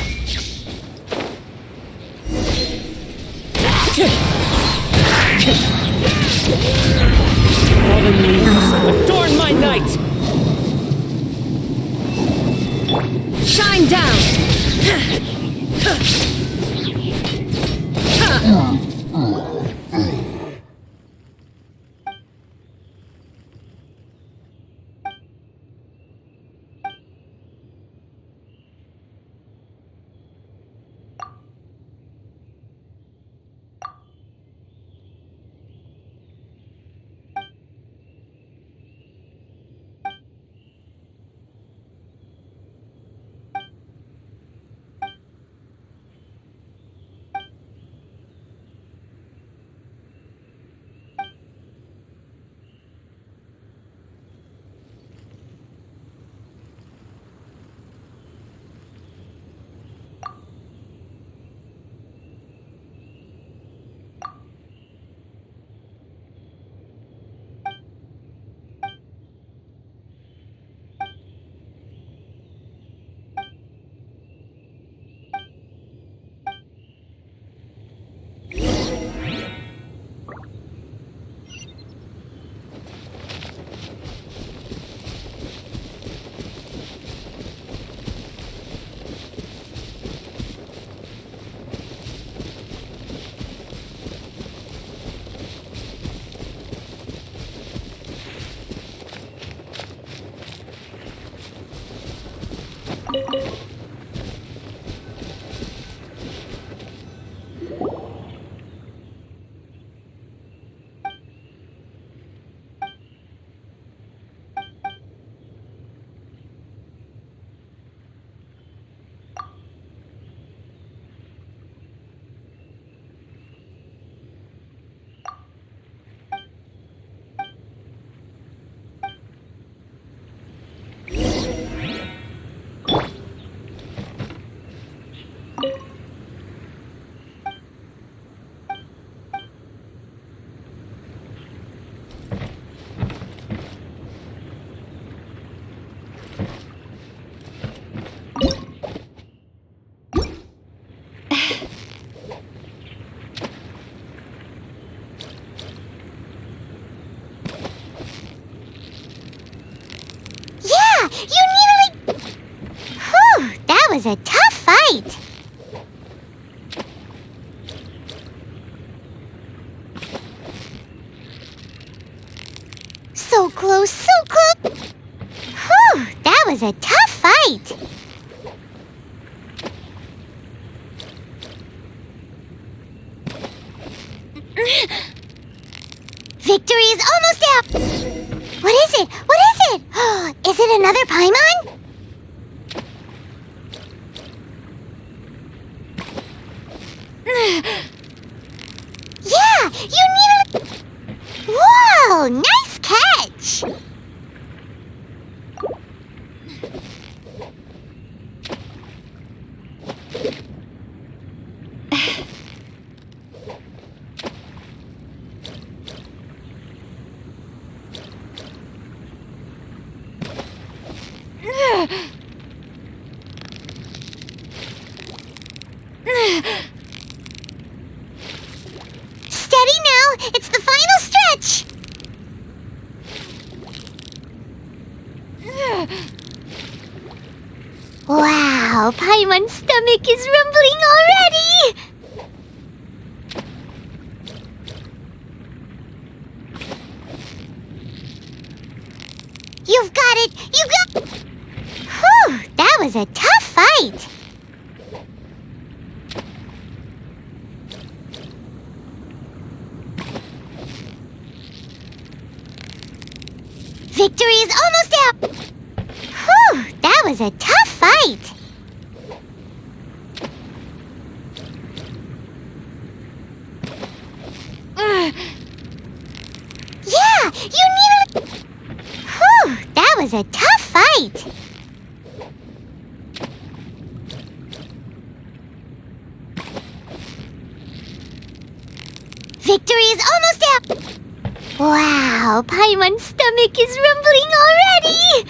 Fallen leaves, adorn my night! Shine down! was a tough fight. So close, so close. Whew, that was a tough fight. Victory is almost out. What is it? What is it? Is it another Paimon? Yeah, you need a... Whoa, nice catch. Steady now, it's the final stretch. Wow, Paimon's stomach is rumbling already. You've got it! You got... Whew, that was a tough fight. Victory is almost out. Whew, that was a tough fight. Yeah, you need a... Whew, that was a tough fight. Victory is almost out. Wow, Paimon's stomach is rumbling already.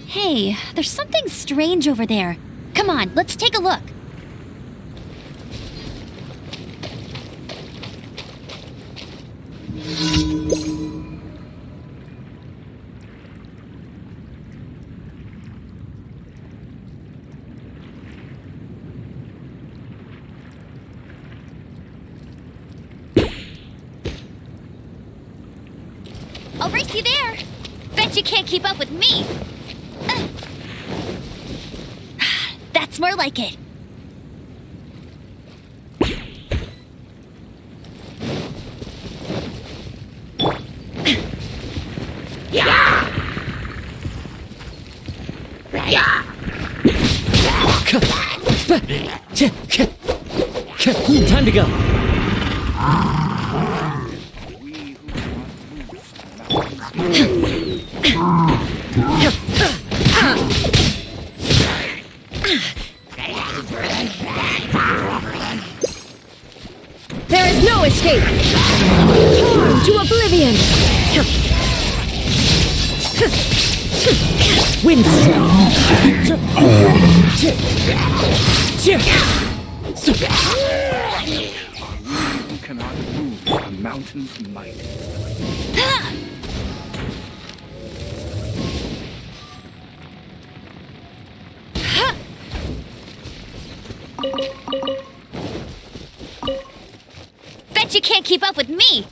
Hey, there's something strange over there. Come on, let's take a look. I'll race you there. Bet you can't keep up with me. That's more like it. Time to go. escape! Torn to oblivion! Wind You cannot move a mountain's might. Bet you can't keep up with me!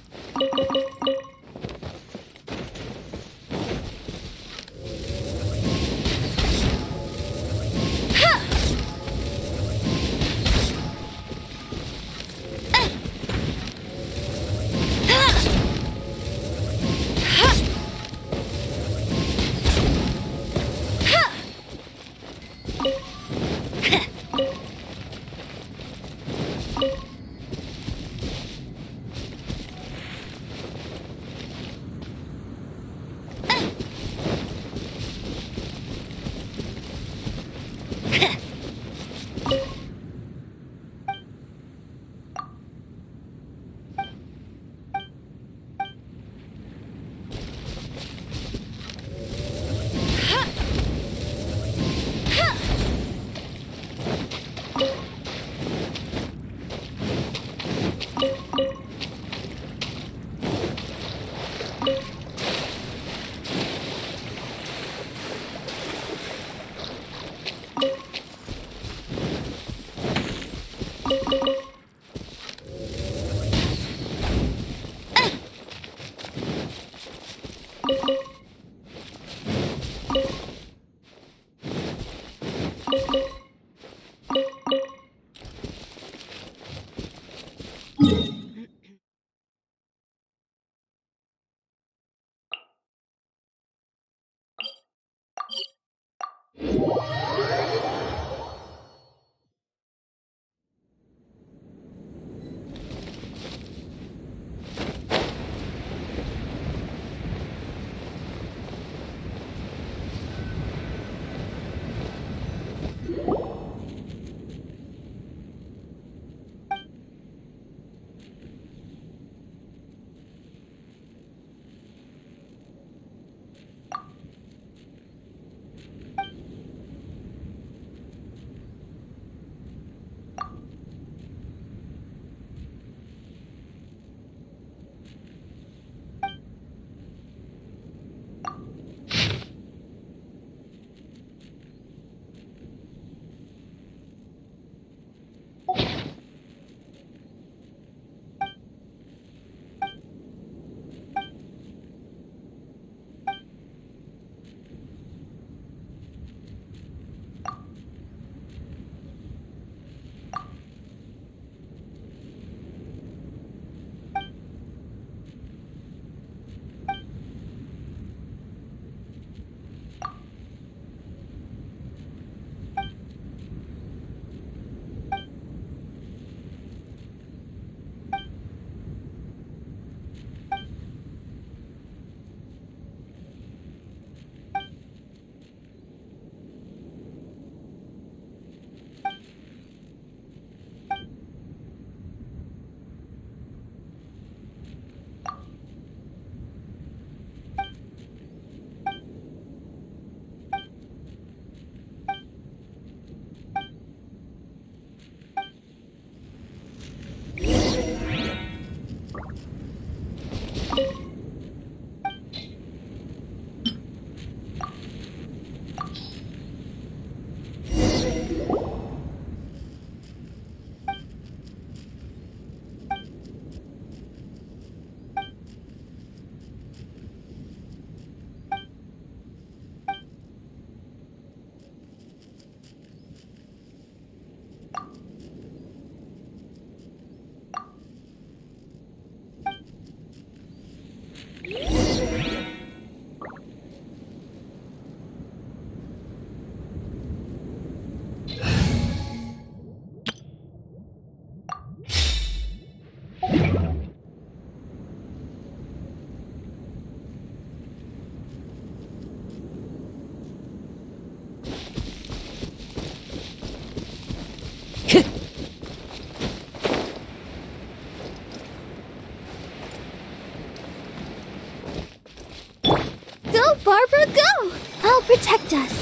Barbara, go! I'll protect us.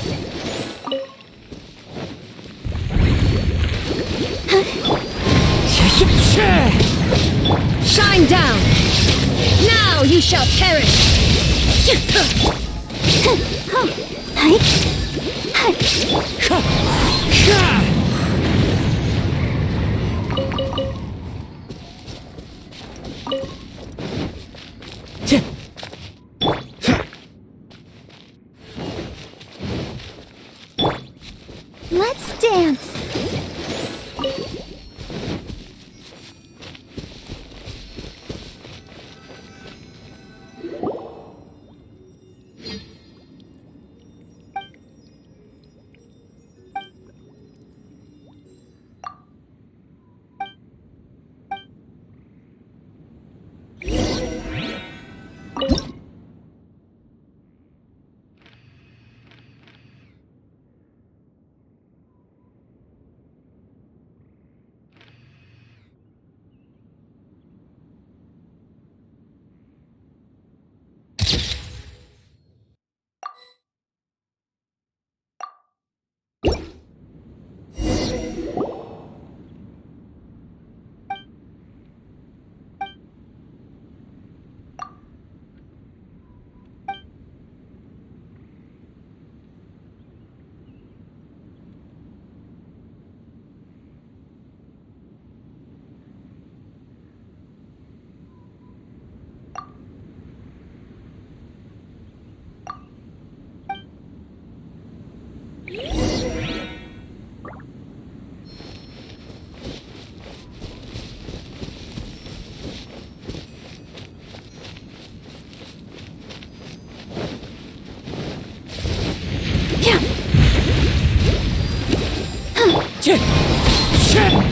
Shine down! Now you shall perish! Let's dance.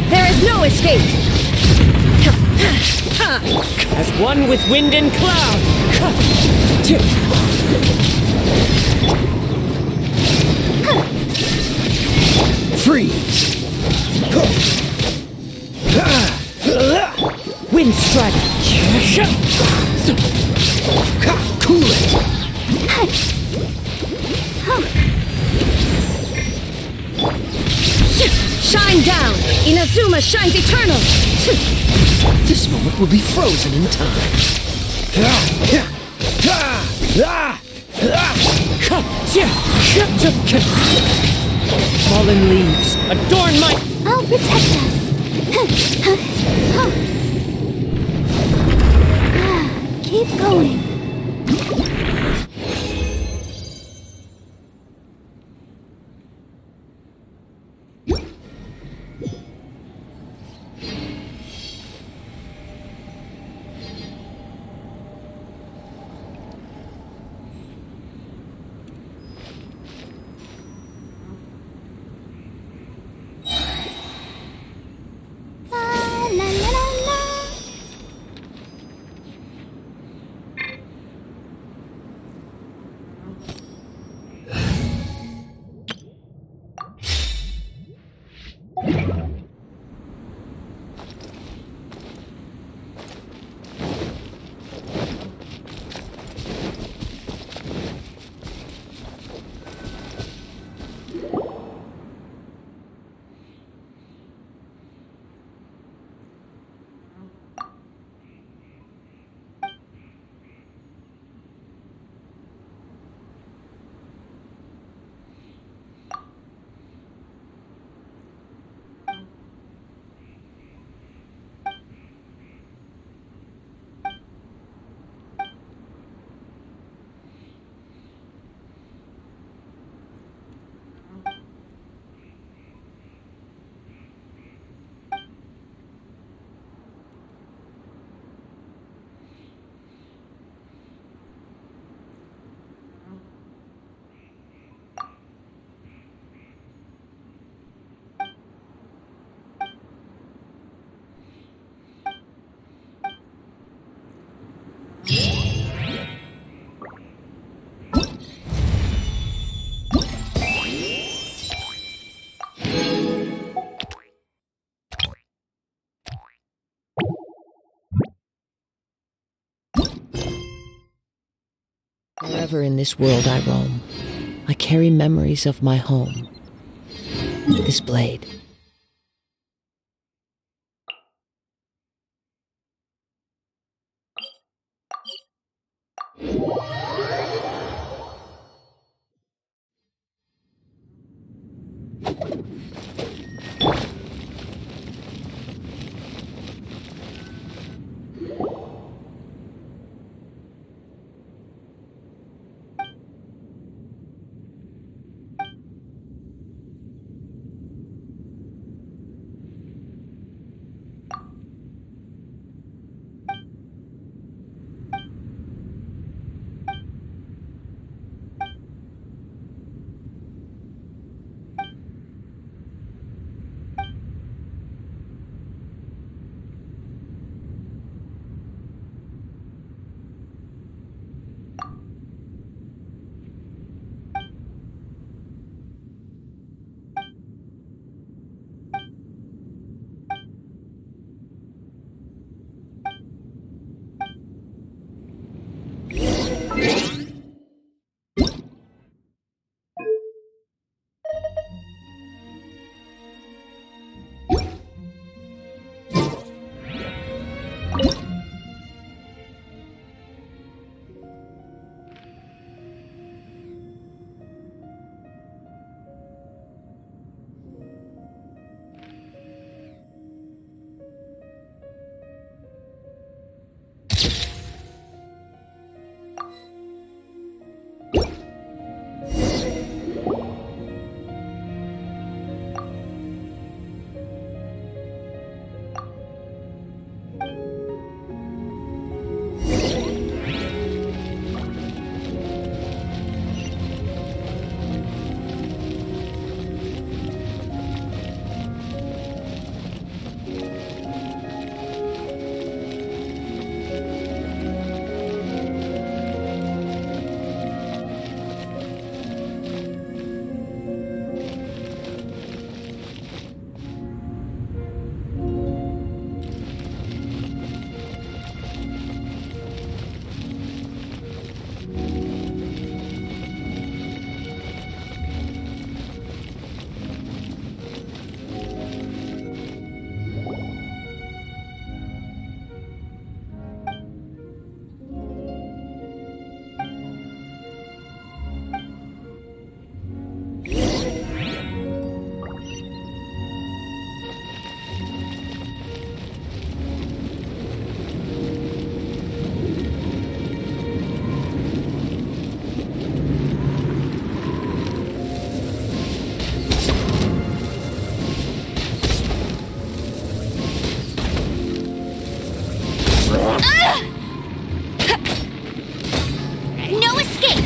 There is no escape! As one with wind and cloud! Freeze! Wind strike! Cool it! Shine down! Inazuma shines eternal! This moment will be frozen in time. Fallen leaves, adorn my... I'll protect us. Keep going. La la la la. Wherever in this world I roam, I carry memories of my home. This blade. No escape!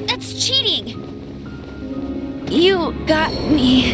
That's cheating! You got me.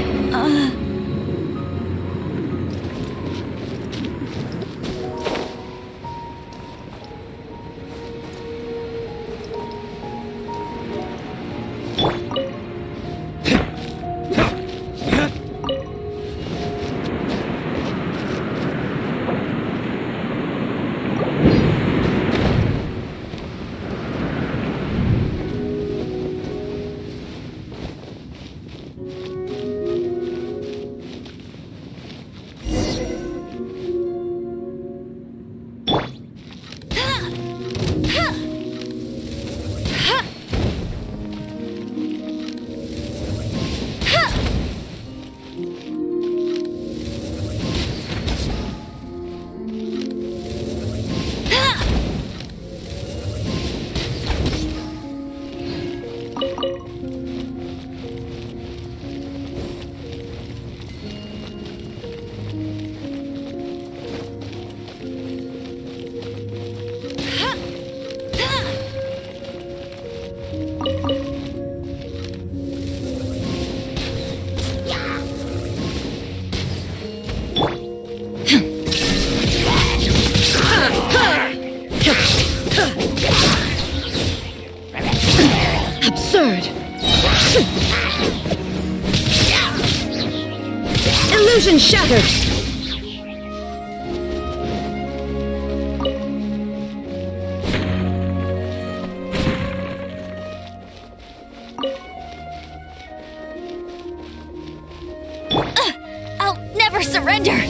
Absurd! Illusion shattered! I'll never surrender!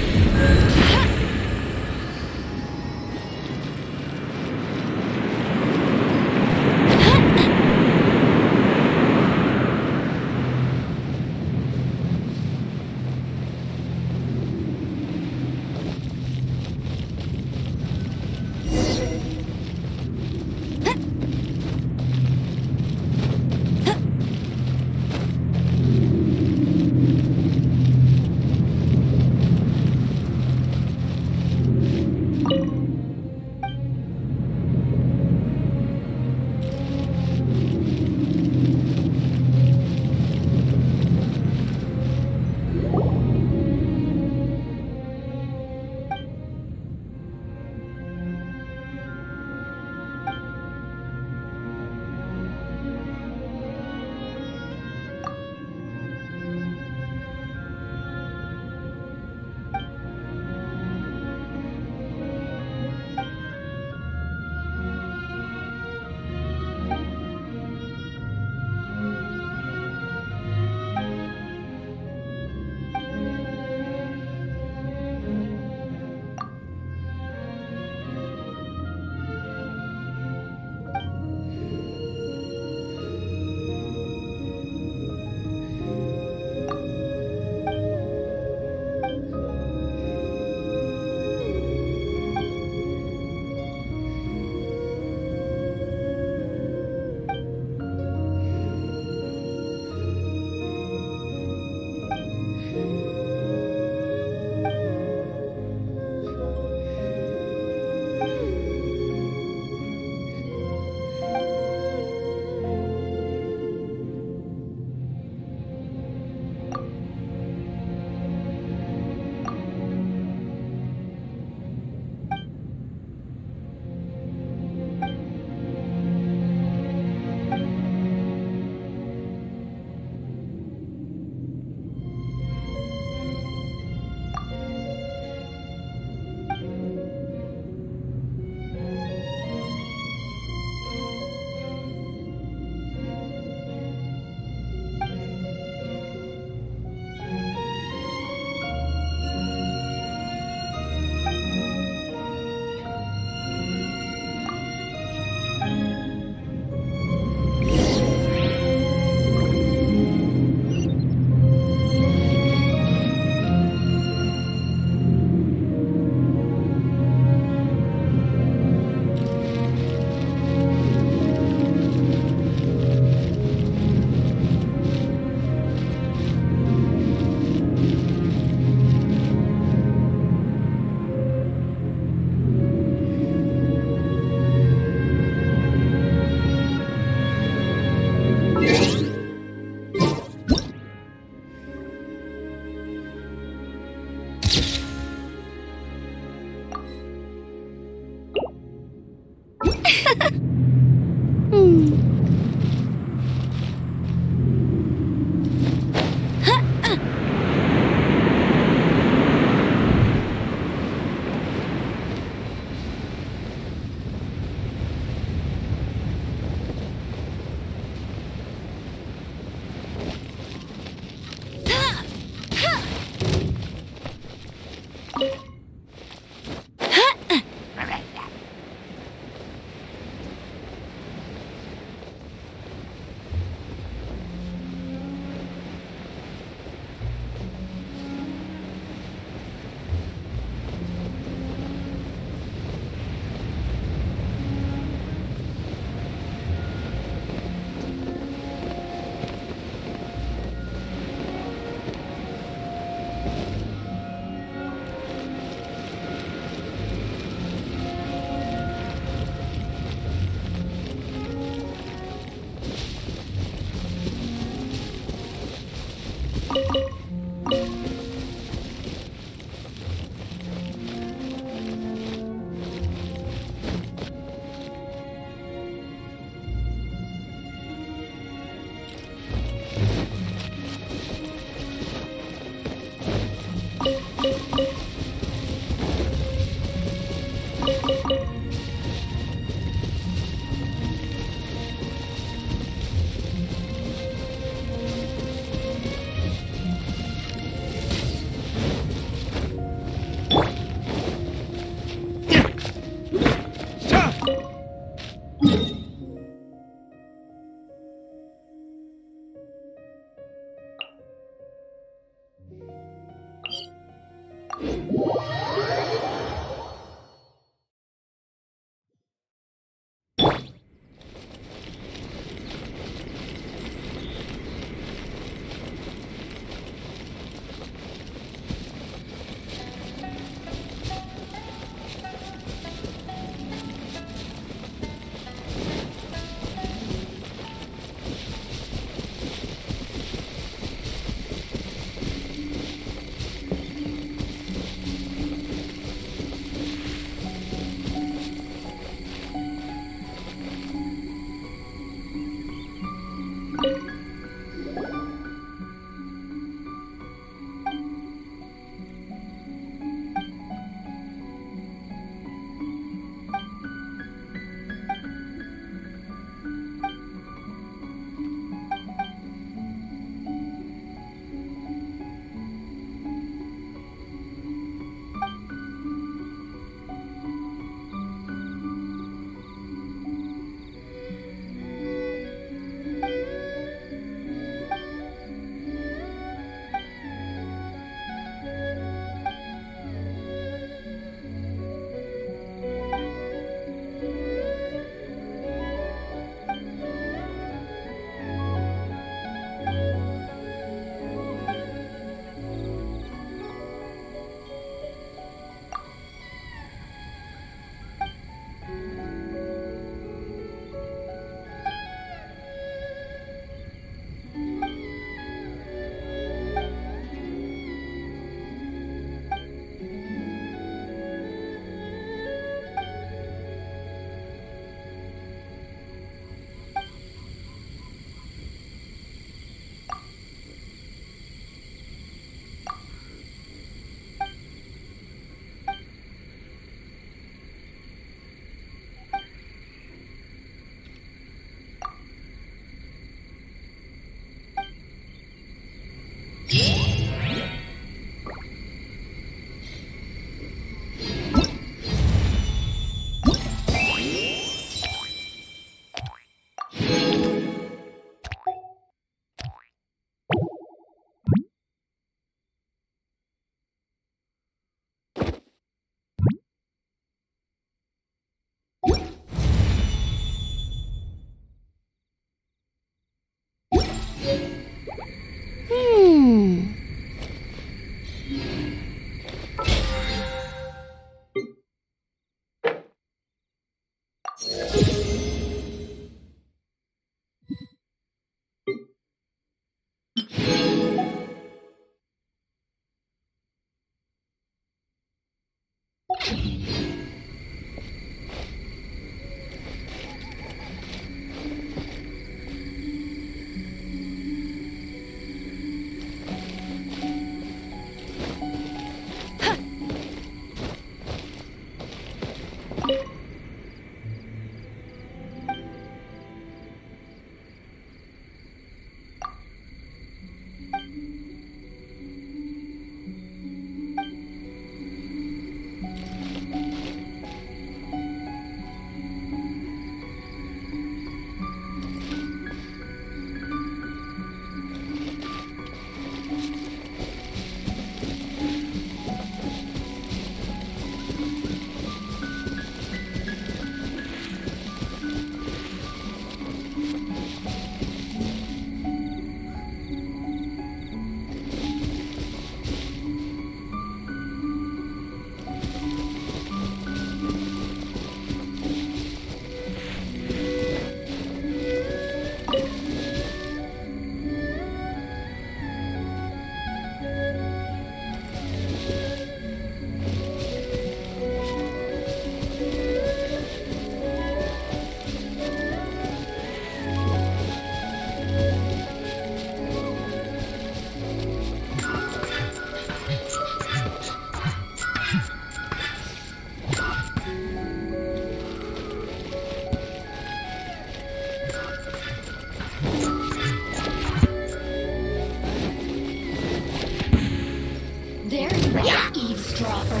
eavesdropper.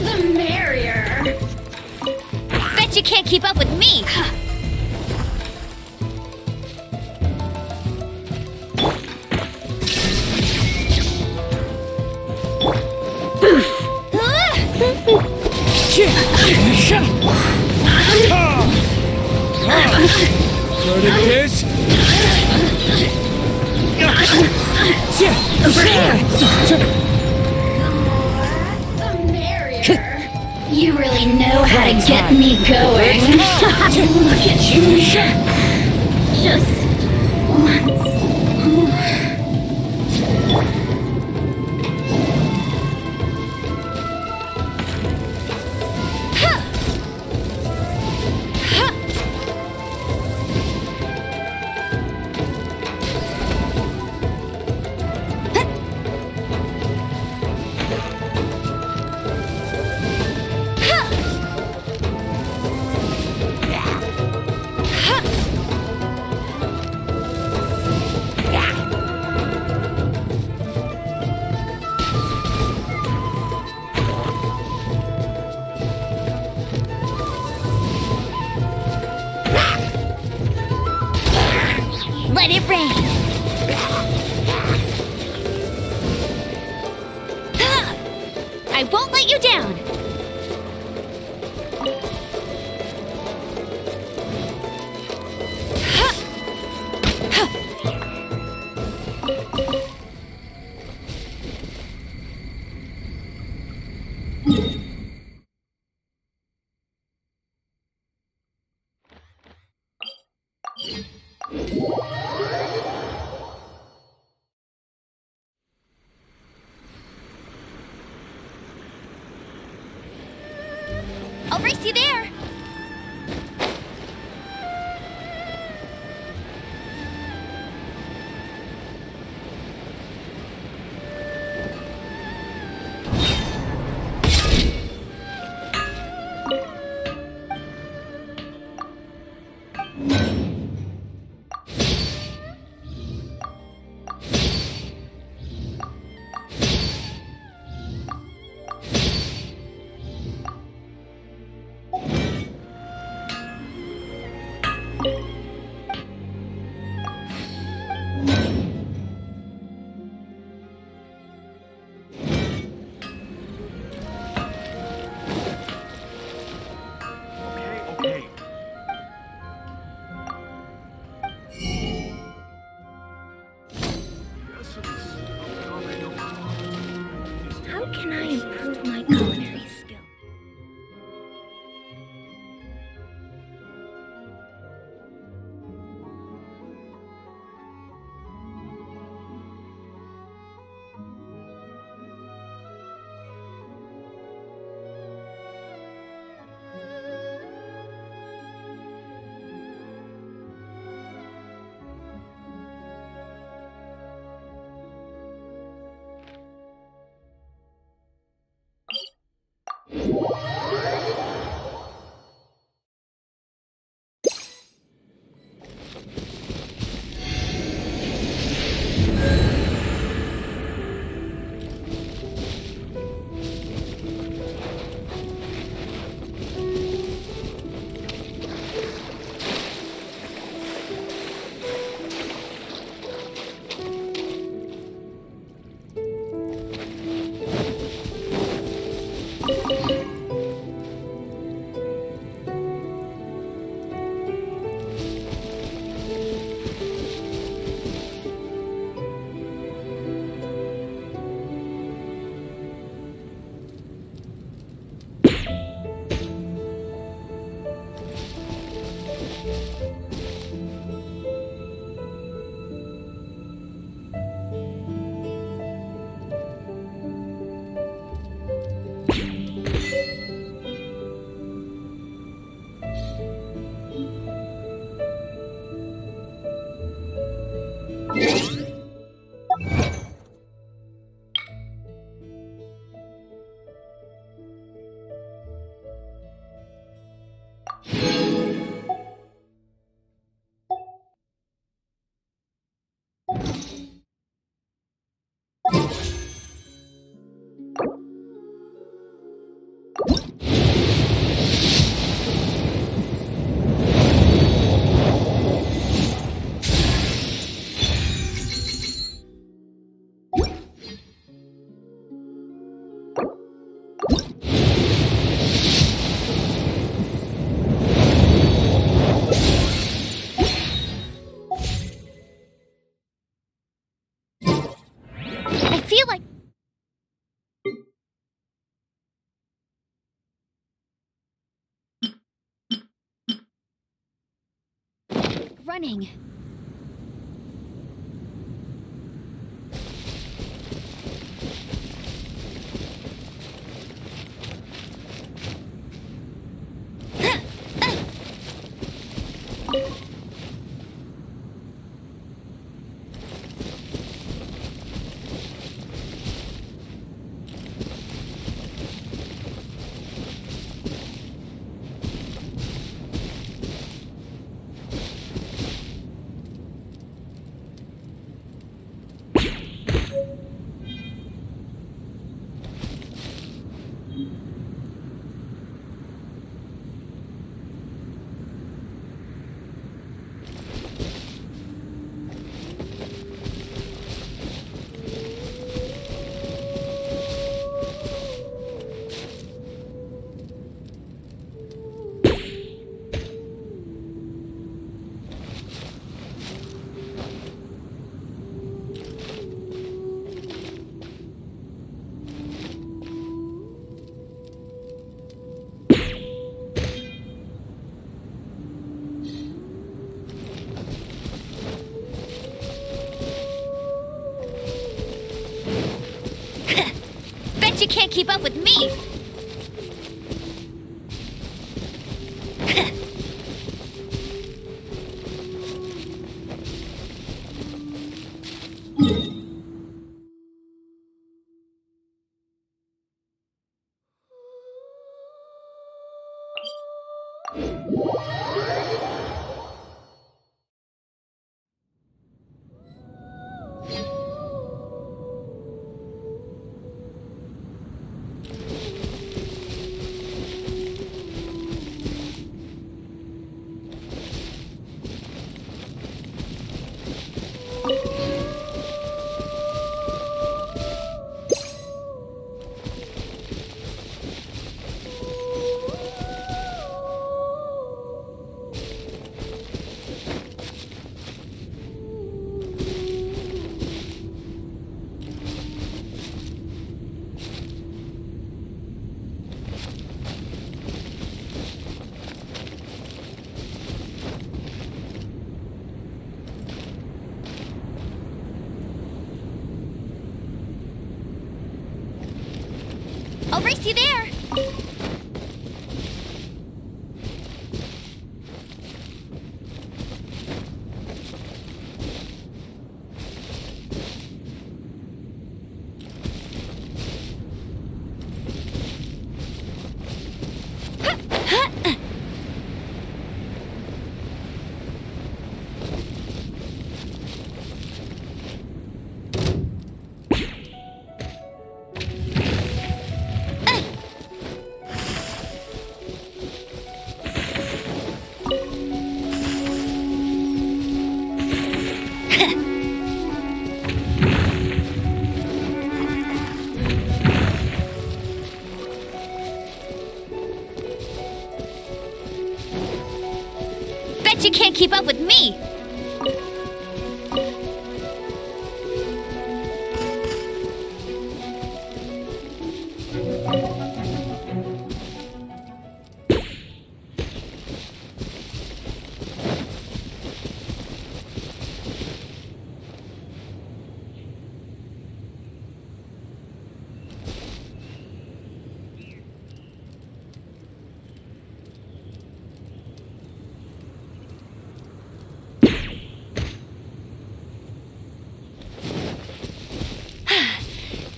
The merrier. Bet you can't keep up with me. Floating kiss? The merrier. You really know how to get me going. Look at you. Just once more. Let it rain. I won't let you down. I'll race you there. Okay. How can I improve my culinary skill? feel like... running. Bet you can't keep up with me! I'll race you there! Bet you can't keep up with me!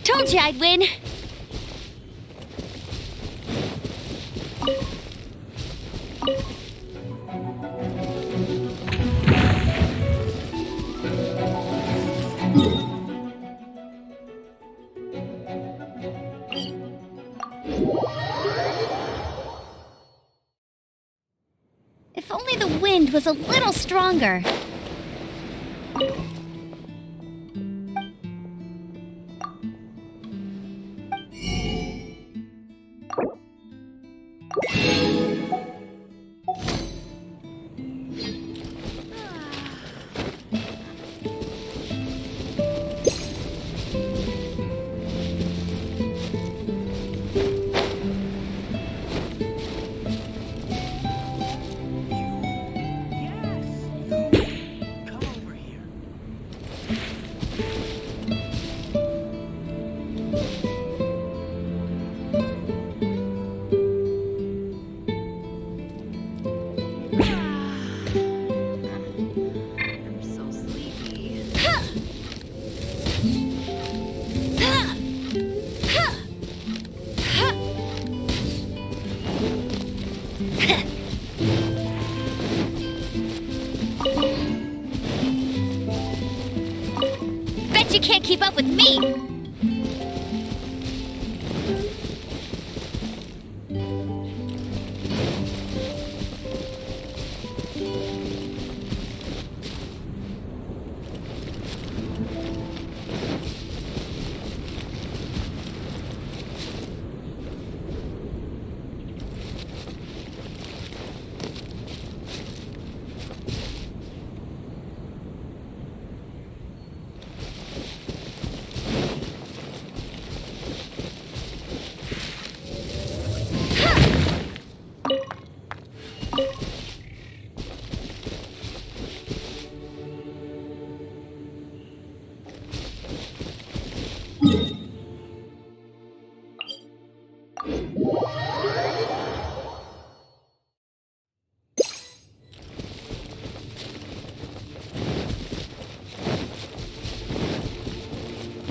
Told you I'd win. If only the wind was a little stronger. you can't keep up with me!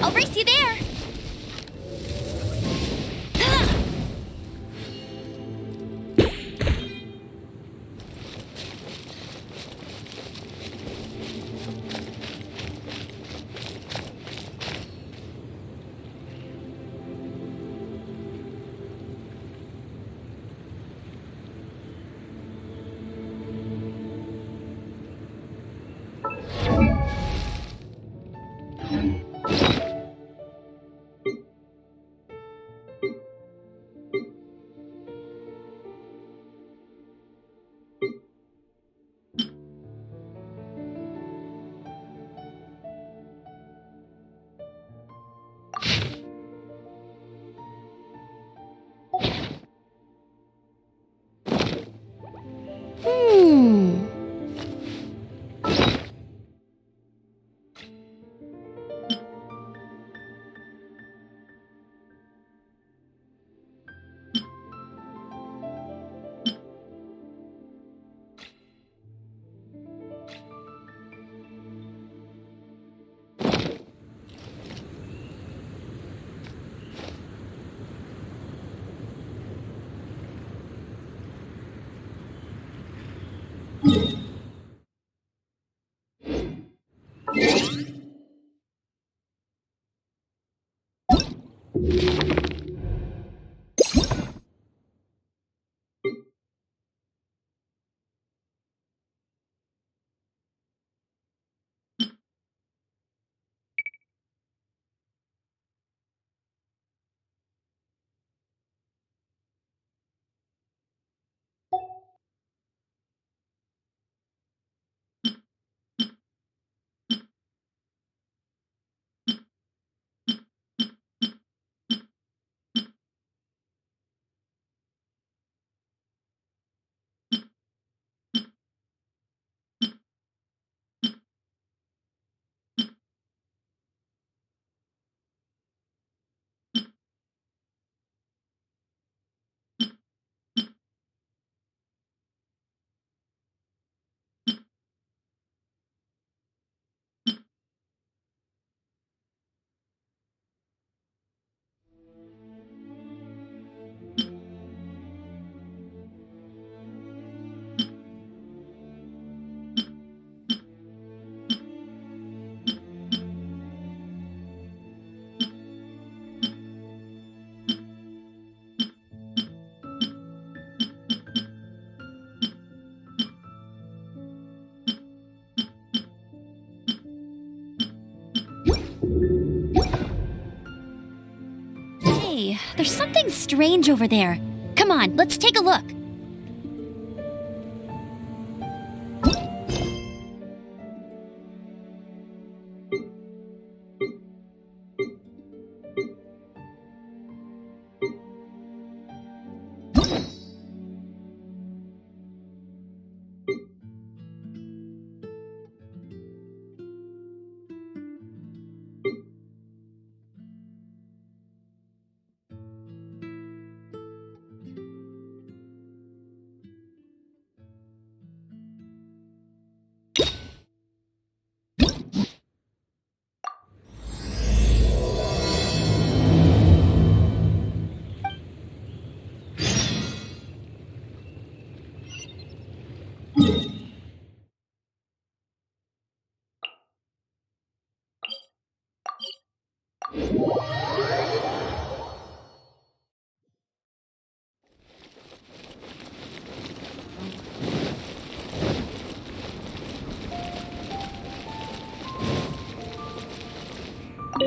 I'll race you there! Hey, there's something strange over there. Come on, let's take a look. Huh?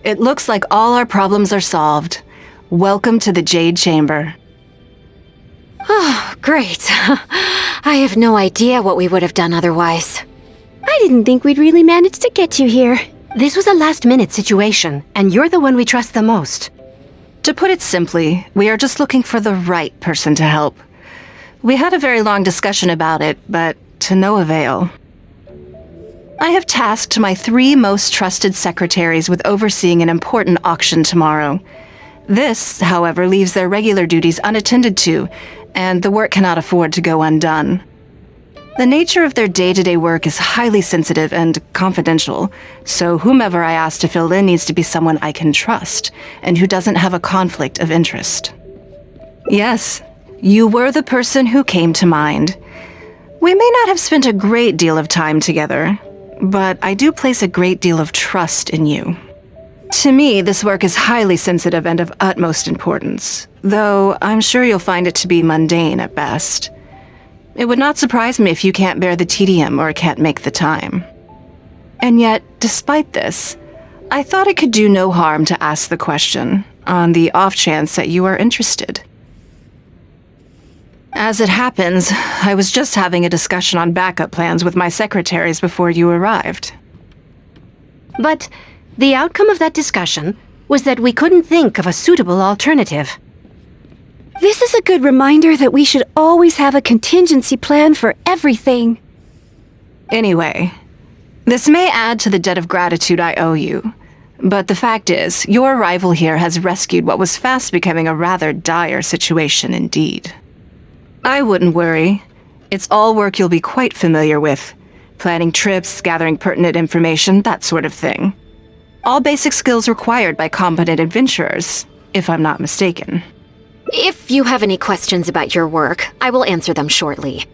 It looks like all our problems are solved. Welcome to the Jade Chamber. Oh, great. I have no idea what we would have done otherwise. I didn't think we'd really manage to get you here. This was a last-minute situation, and you're the one we trust the most. To put it simply, we are just looking for the right person to help. We had a very long discussion about it, but to no avail. I have tasked my 3 most trusted secretaries with overseeing an important auction tomorrow. This, however, leaves their regular duties unattended to, and the work cannot afford to go undone. The nature of their day-to-day work is highly sensitive and confidential, so whomever I ask to fill in needs to be someone I can trust, and who doesn't have a conflict of interest. Yes, you were the person who came to mind. We may not have spent a great deal of time together, but I do place a great deal of trust in you. To me, this work is highly sensitive and of utmost importance, though I'm sure you'll find it to be mundane at best. It would not surprise me if you can't bear the tedium or can't make the time. And yet, despite this, I thought it could do no harm to ask the question, on the off chance that you are interested. As it happens, I was just having a discussion on backup plans with my secretaries before you arrived. But the outcome of that discussion was that we couldn't think of a suitable alternative. This is a good reminder that we should always have a contingency plan for everything. Anyway, this may add to the debt of gratitude I owe you, but the fact is, your arrival here has rescued what was fast becoming a rather dire situation indeed. I wouldn't worry. It's all work you'll be quite familiar with. Planning trips, gathering pertinent information, that sort of thing. All basic skills required by competent adventurers, if I'm not mistaken. If you have any questions about your work, I will answer them shortly.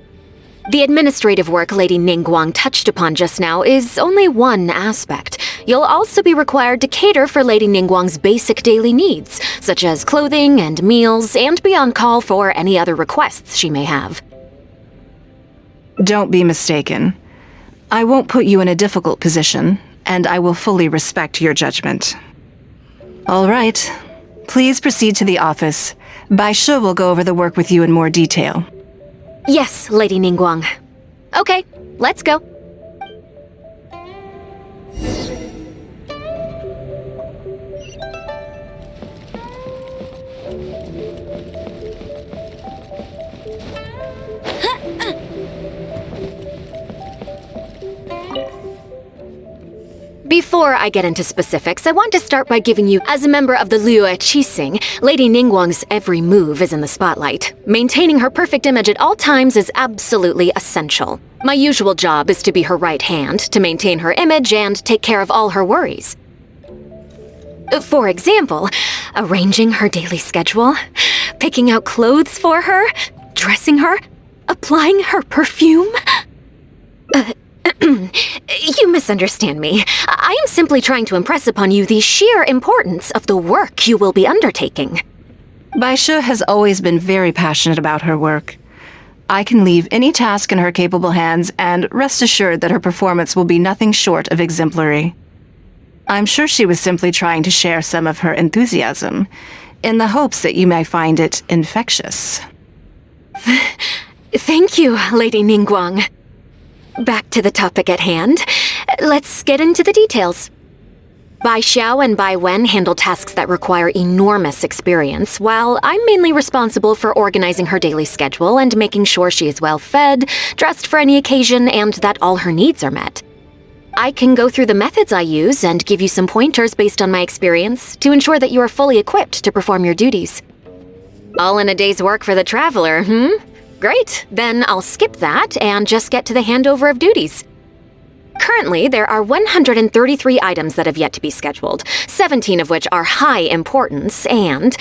The administrative work Lady Ningguang touched upon just now is only one aspect. You'll also be required to cater for Lady Ningguang's basic daily needs, such as clothing and meals, and be on call for any other requests she may have. Don't be mistaken. I won't put you in a difficult position, and I will fully respect your judgment. All right. Please proceed to the office. Bai Shi will go over the work with you in more detail. Yes, Lady Ningguang. Okay, let's go. Before I get into specifics, I want to start by giving you, as a member of the Liyue Qixing, Lady Ningguang's every move is in the spotlight. Maintaining her perfect image at all times is absolutely essential. My usual job is to be her right hand, to maintain her image and take care of all her worries. For example, arranging her daily schedule, picking out clothes for her, dressing her, applying her perfume. You misunderstand me. I am simply trying to impress upon you the sheer importance of the work you will be undertaking. Bai Shi has always been very passionate about her work. I can leave any task in her capable hands and rest assured that her performance will be nothing short of exemplary. I'm sure she was simply trying to share some of her enthusiasm, in the hopes that you may find it infectious. Thank you, Lady Ningguang. Back to the topic at hand. Let's get into the details. Bai Xiao and Bai Wen handle tasks that require enormous experience, while I'm mainly responsible for organizing her daily schedule and making sure she is well fed, dressed for any occasion, and that all her needs are met. I can go through the methods I use and give you some pointers based on my experience to ensure that you are fully equipped to perform your duties. All in a day's work for the traveler, Great, then I'll skip that and just get to the handover of duties. Currently, there are 133 items that have yet to be scheduled, 17 of which are high importance, and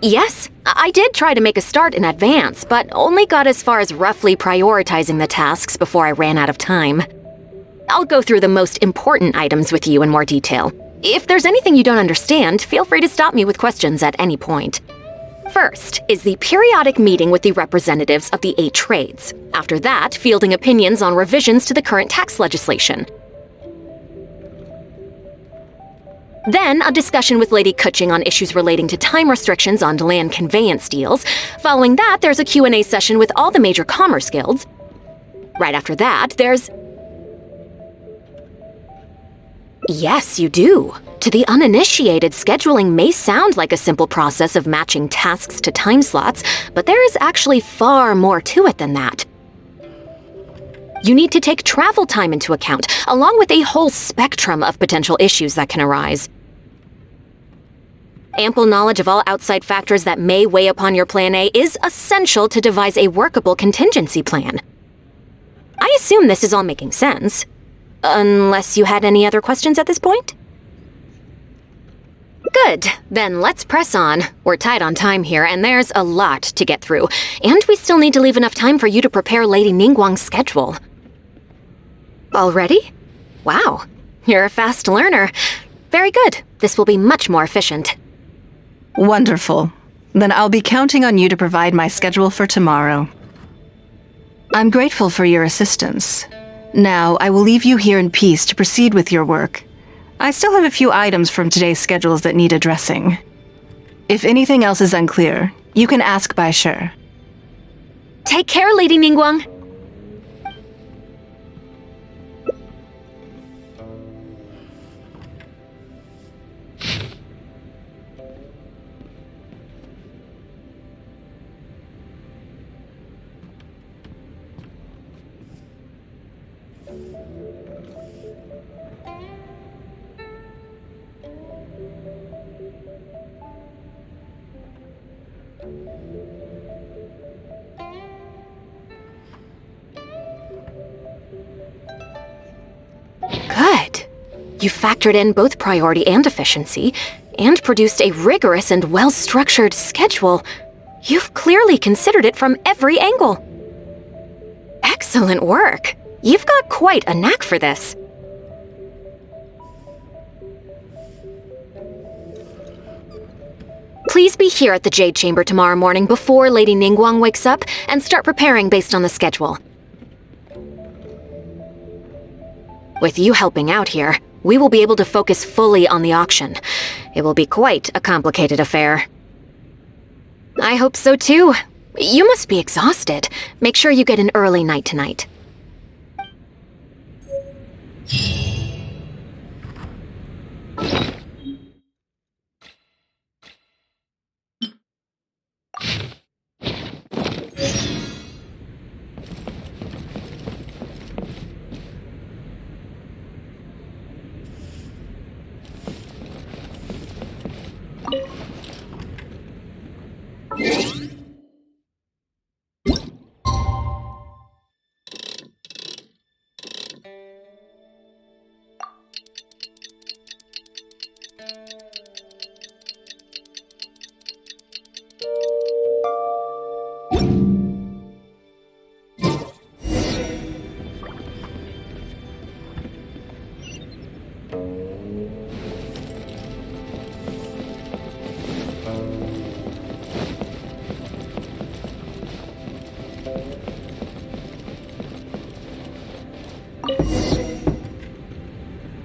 Yes, I did try to make a start in advance, but only got as far as roughly prioritizing the tasks before I ran out of time. I'll go through the most important items with you in more detail. If there's anything you don't understand, feel free to stop me with questions at any point. First is the periodic meeting with the representatives of the 8 trades. After that, fielding opinions on revisions to the current tax legislation. Then, a discussion with Lady Kuching on issues relating to time restrictions on land conveyance deals. Following that, there's a Q&A session with all the major commerce guilds. Right after that, there's... Yes, you do. To the uninitiated, scheduling may sound like a simple process of matching tasks to time slots, but there is actually far more to it than that. You need to take travel time into account, along with a whole spectrum of potential issues that can arise. Ample knowledge of all outside factors that may weigh upon your Plan A is essential to devise a workable contingency plan. I assume this is all making sense. Unless you had any other questions at this point? Good. Then let's press on. We're tight on time here, and there's a lot to get through. And we still need to leave enough time for you to prepare Lady Ningguang's schedule. Already? Wow. You're a fast learner. Very good. This will be much more efficient. Wonderful. Then I'll be counting on you to provide my schedule for tomorrow. I'm grateful for your assistance. Now, I will leave you here in peace to proceed with your work. I still have a few items from today's schedules that need addressing. If anything else is unclear, you can ask Bai Shi. Take care, Lady Ningguang. Good. You factored in both priority and efficiency, and produced a rigorous and well-structured schedule. You've clearly considered it from every angle. Excellent work. You've got quite a knack for this. Please be here at the Jade Chamber tomorrow morning before Lady Ningguang wakes up and start preparing based on the schedule. With you helping out here, we will be able to focus fully on the auction. It will be quite a complicated affair. I hope so too. You must be exhausted. Make sure you get an early night tonight.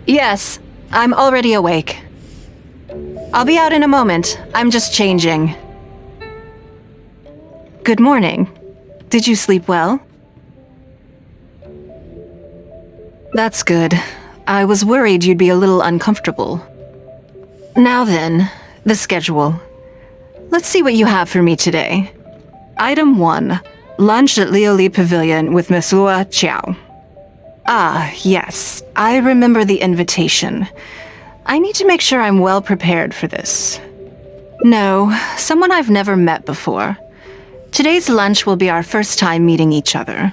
Yes, I'm already awake. I'll be out in a moment. I'm just changing. Good morning. Did you sleep well? That's good. I was worried you'd be a little uncomfortable. Now then, the schedule. Let's see what you have for me today. Item 1. Lunch at Lioli Pavilion with Miss Lua Chiao. Ah, yes. I remember the invitation. I need to make sure I'm well prepared for this. No, someone I've never met before. Today's lunch will be our first time meeting each other.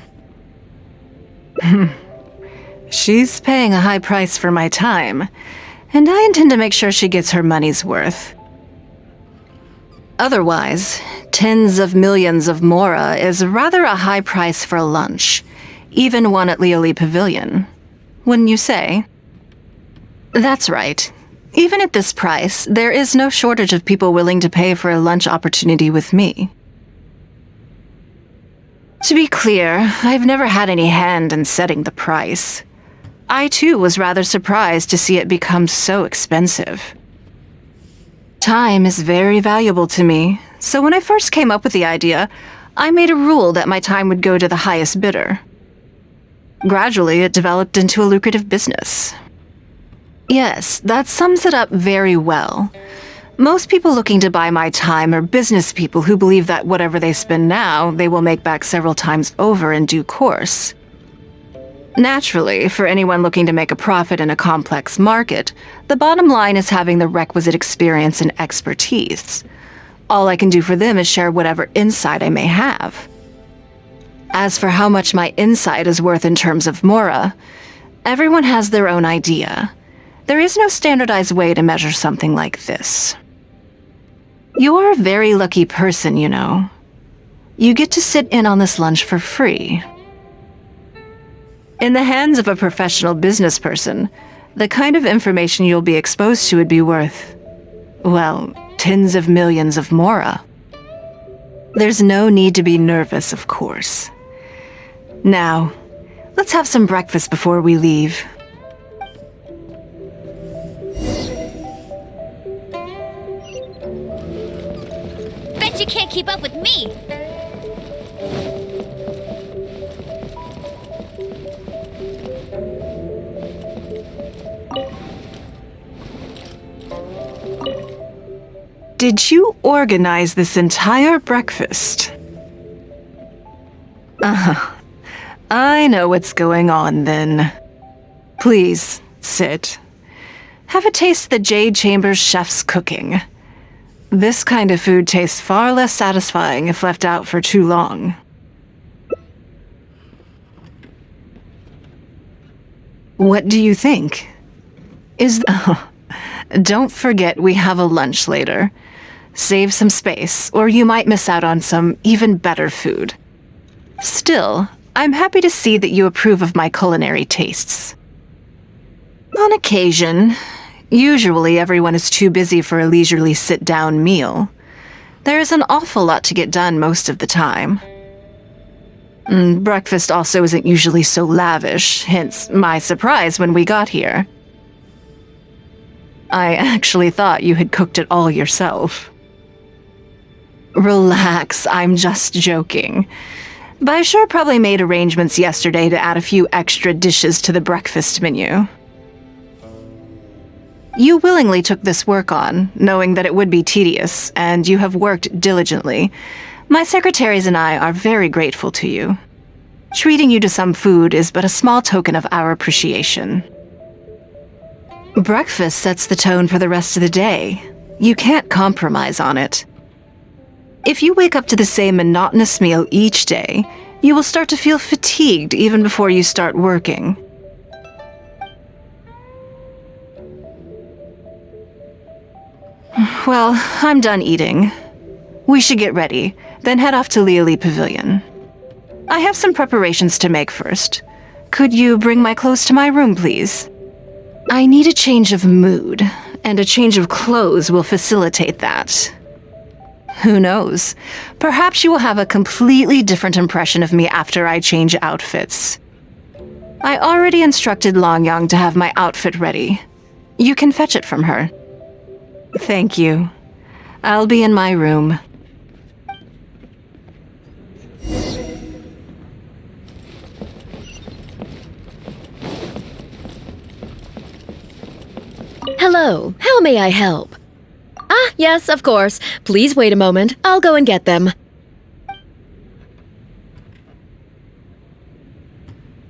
She's paying a high price for my time, and I intend to make sure she gets her money's worth. Otherwise, tens of millions of mora is rather a high price for lunch, even one at Lioli Pavilion. Wouldn't you say? That's right. Even at this price, there is no shortage of people willing to pay for a lunch opportunity with me. To be clear, I've never had any hand in setting the price. I too was rather surprised to see it become so expensive. Time is very valuable to me, so when I first came up with the idea, I made a rule that my time would go to the highest bidder. Gradually, it developed into a lucrative business. Yes, that sums it up very well. Most people looking to buy my time are business people who believe that whatever they spend now, they will make back several times over in due course. Naturally, for anyone looking to make a profit in a complex market, the bottom line is having the requisite experience and expertise. All I can do for them is share whatever insight I may have. As for how much my insight is worth in terms of mora, everyone has their own idea. There is no standardized way to measure something like this. You're a very lucky person, you know. You get to sit in on this lunch for free. In the hands of a professional business person, the kind of information you'll be exposed to would be worth, well, tens of millions of mora. There's no need to be nervous, of course. Now, let's have some breakfast before we leave. Bet you can't keep up with me! Did you organize this entire breakfast? I know what's going on then. Please, sit. Have a taste of the Jade Chambers chef's cooking. This kind of food tastes far less satisfying if left out for too long. What do you think? Don't forget we have a lunch later. Save some space, or you might miss out on some even better food. Still, I'm happy to see that you approve of my culinary tastes. On occasion, usually everyone is too busy for a leisurely sit-down meal. There is an awful lot to get done most of the time. Breakfast also isn't usually so lavish, hence my surprise when we got here. I actually thought you had cooked it all yourself. Relax, I'm just joking. Baishar probably made arrangements yesterday to add a few extra dishes to the breakfast menu. You willingly took this work on, knowing that it would be tedious, and you have worked diligently. My secretaries and I are very grateful to you. Treating you to some food is but a small token of our appreciation. Breakfast sets the tone for the rest of the day. You can't compromise on it. If you wake up to the same monotonous meal each day, you will start to feel fatigued even before you start working. Well, I'm done eating. We should get ready, then head off to Lioli Pavilion. I have some preparations to make first. Could you bring my clothes to my room, please? I need a change of mood, and a change of clothes will facilitate that. Who knows? Perhaps you will have a completely different impression of me after I change outfits. I already instructed Longyang to have my outfit ready. You can fetch it from her. Thank you. I'll be in my room. Hello, how may I help? Ah, yes, of course. Please wait a moment. I'll go and get them.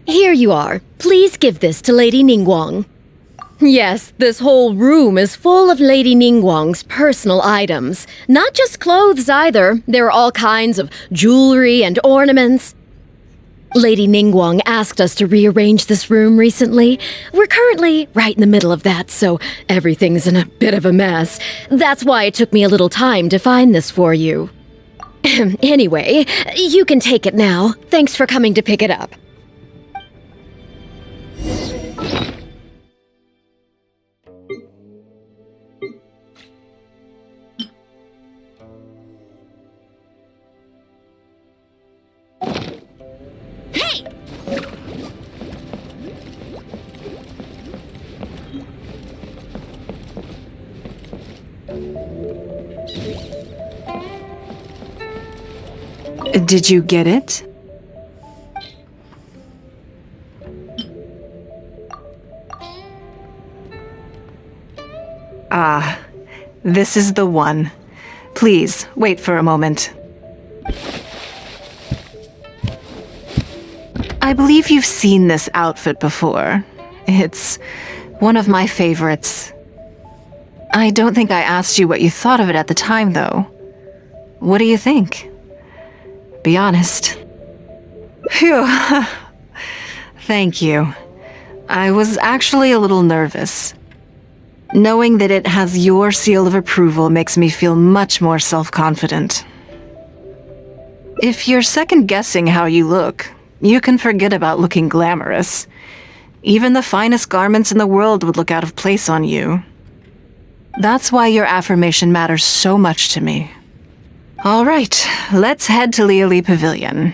Here you are. Please give this to Lady Ningguang. Yes, this whole room is full of Lady Ningguang's personal items. Not just clothes either. There are all kinds of jewelry and ornaments. Lady Ningguang asked us to rearrange this room recently. We're currently right in the middle of that, so everything's in a bit of a mess. That's why it took me a little time to find this for you. Anyway, you can take it now. Thanks for coming to pick it up. Did you get it? Ah, this is the one. Please, wait for a moment. I believe you've seen this outfit before. It's one of my favorites. I don't think I asked you what you thought of it at the time, though. What do you think? Be honest. Phew. Thank you. I was actually a little nervous. Knowing that it has your seal of approval makes me feel much more self-confident. If you're second-guessing how you look, you can forget about looking glamorous. Even the finest garments in the world would look out of place on you. That's why your affirmation matters so much to me. All right, let's head to Liali Pavilion.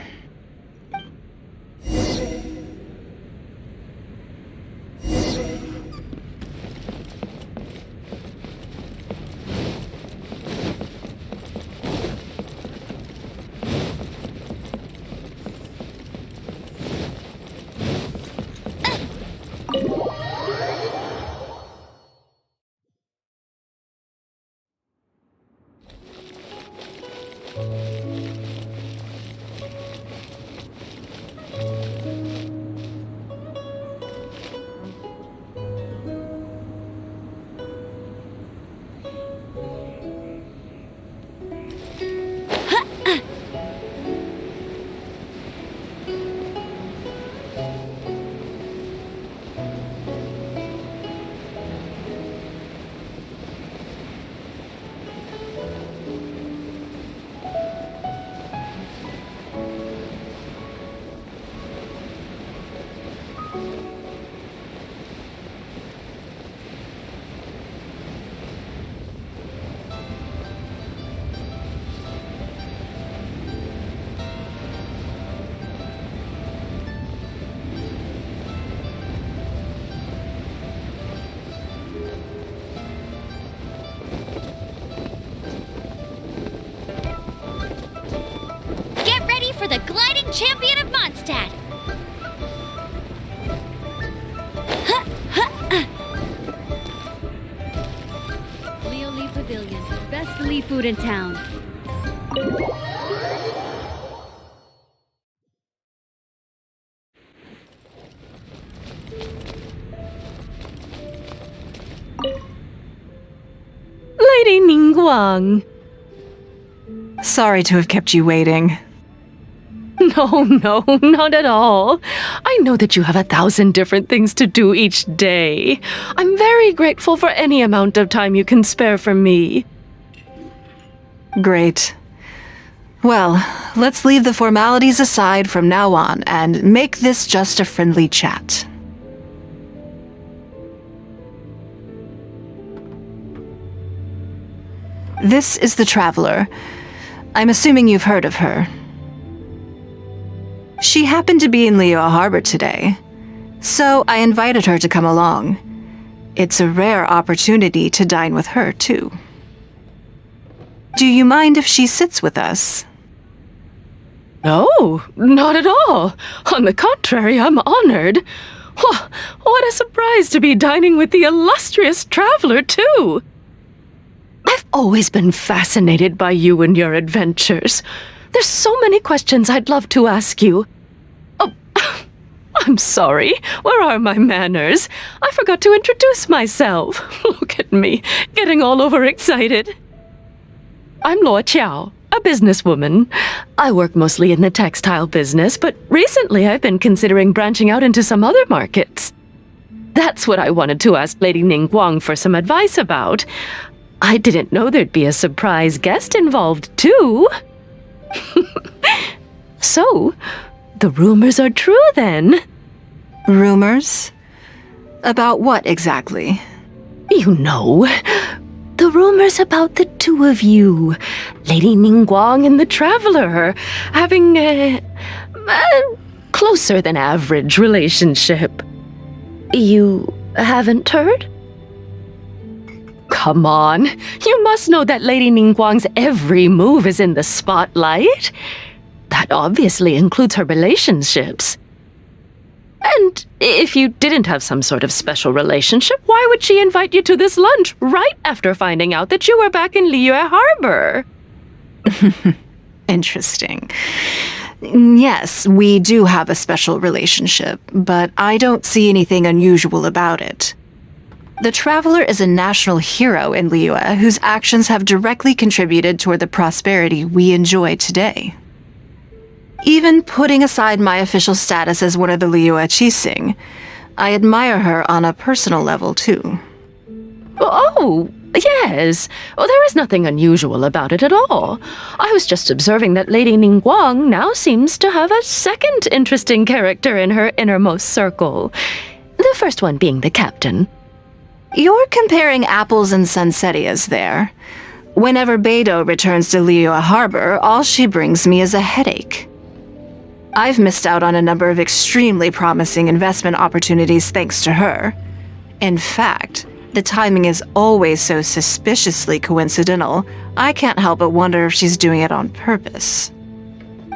For the gliding champion of Mondstadt! Liali Pavilion, best Lee food in town. Lady Ningguang. Sorry to have kept you waiting. No, not at all. I know that you have 1,000 different things to do each day. I'm very grateful for any amount of time you can spare for me. Great. Well, let's leave the formalities aside from now on and make this just a friendly chat. This is the Traveler. I'm assuming you've heard of her. She happened to be in Liyue Harbor today, so I invited her to come along. It's a rare opportunity to dine with her, too. Do you mind if she sits with us? No, not at all. On the contrary, I'm honored. What a surprise to be dining with the illustrious Traveler, too. I've always been fascinated by you and your adventures. There's so many questions I'd love to ask you. Oh, I'm sorry. Where are my manners? I forgot to introduce myself. Look at me, getting all overexcited. I'm Luo Qiao. a businesswoman. I work mostly in the textile business, but recently I've been considering branching out into some other markets. That's what I wanted to ask Lady Ningguang for some advice about. I didn't know there'd be a surprise guest involved, too. So, the rumors are true then. Rumors? About what exactly? You know, the rumors about the two of you, Lady Ningguang and the Traveler, having a closer than average relationship. You haven't heard? Come on, you must know that Lady Ningguang's every move is in the spotlight. That obviously includes her relationships. And if you didn't have some sort of special relationship, why would she invite you to this lunch right after finding out that you were back in Liyue Harbor? Interesting. Yes, we do have a special relationship, but I don't see anything unusual about it. The Traveler is a national hero in Liyue whose actions have directly contributed toward the prosperity we enjoy today. Even putting aside my official status as one of the Liyue Qixing, I admire her on a personal level too. Oh, yes. Well, there is nothing unusual about it at all. I was just observing that Lady Ningguang now seems to have a second interesting character in her innermost circle. The first one being the captain. You're comparing apples and sunsettias there. Whenever Beidou returns to Liyue Harbor, all she brings me is a headache. I've missed out on a number of extremely promising investment opportunities thanks to her. In fact, the timing is always so suspiciously coincidental, I can't help but wonder if she's doing it on purpose.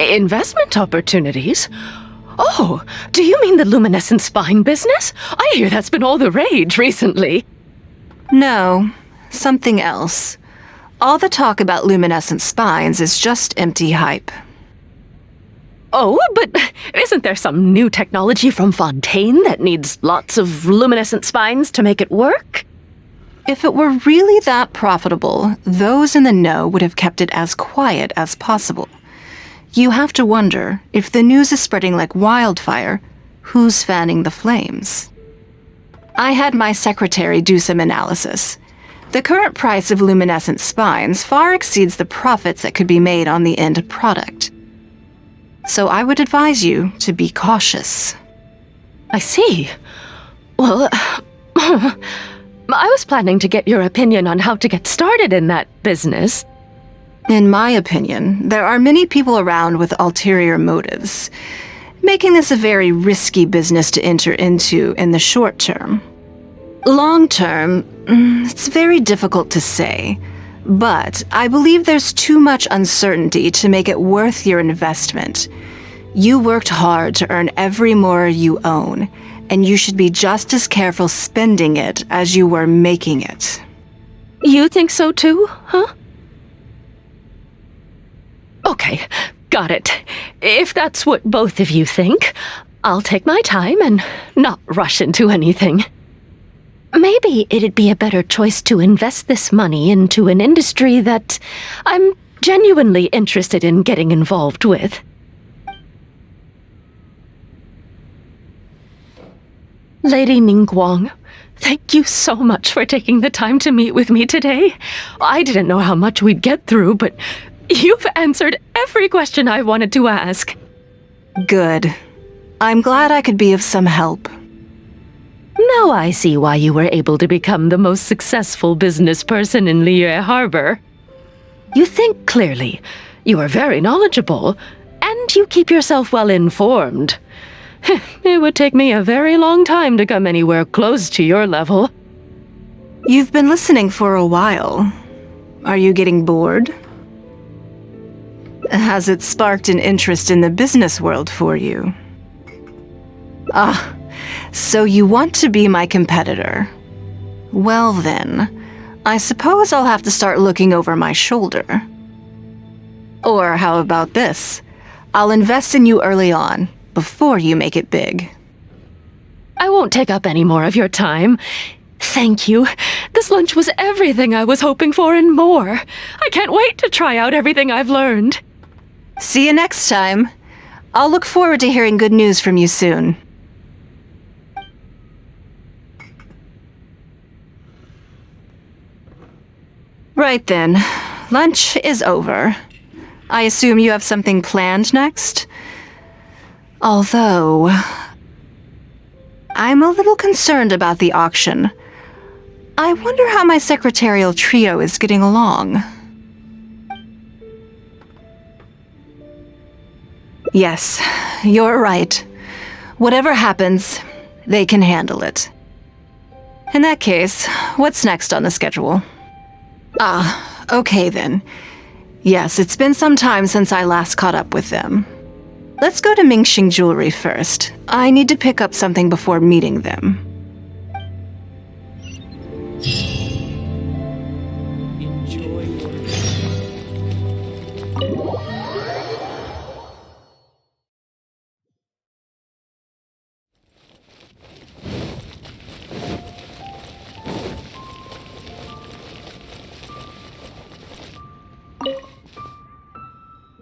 Investment opportunities? Oh, do you mean the luminescent spine business? I hear that's been all the rage recently. No, something else. All the talk about luminescent spines is just empty hype. Oh, but isn't there some new technology from Fontaine that needs lots of luminescent spines to make it work? If it were really that profitable, those in the know would have kept it as quiet as possible. You have to wonder, if the news is spreading like wildfire, who's fanning the flames? I had my secretary do some analysis. The current price of luminescent spines far exceeds the profits that could be made on the end product. So I would advise you to be cautious. I see. Well, I was planning to get your opinion on how to get started in that business. In my opinion, there are many people around with ulterior motives, making this a very risky business to enter into in the short term. Long term, it's very difficult to say, but I believe there's too much uncertainty to make it worth your investment. You worked hard to earn every more you own, and you should be just as careful spending it as you were making it. You think so too, huh? Okay, got it. If that's what both of you think, I'll take my time and not rush into anything. Maybe it'd be a better choice to invest this money into an industry that I'm genuinely interested in getting involved with. Lady Ningguang, thank you so much for taking the time to meet with me today. I didn't know how much we'd get through, but you've answered every question I wanted to ask. Good. I'm glad I could be of some help. Now I see why you were able to become the most successful business person in Liyue Harbor. You think clearly, you are very knowledgeable, and you keep yourself well informed. It would take me a very long time to come anywhere close to your level. You've been listening for a while. Are you getting bored? Has it sparked an interest in the business world for you? Ah, so you want to be my competitor. Well then, I suppose I'll have to start looking over my shoulder. Or how about this? I'll invest in you early on, before you make it big. I won't take up any more of your time. Thank you. This lunch was everything I was hoping for and more. I can't wait to try out everything I've learned. See you next time. I'll look forward to hearing good news from you soon. Right then. Lunch is over. I assume you have something planned next? Although, I'm a little concerned about the auction. I wonder how my secretarial trio is getting along. Yes, you're right. Whatever happens, they can handle it. In that case, what's next on the schedule? Ah, okay then. Yes, it's been some time since I last caught up with them. Let's go to Mingxing Jewelry first. I need to pick up something before meeting them.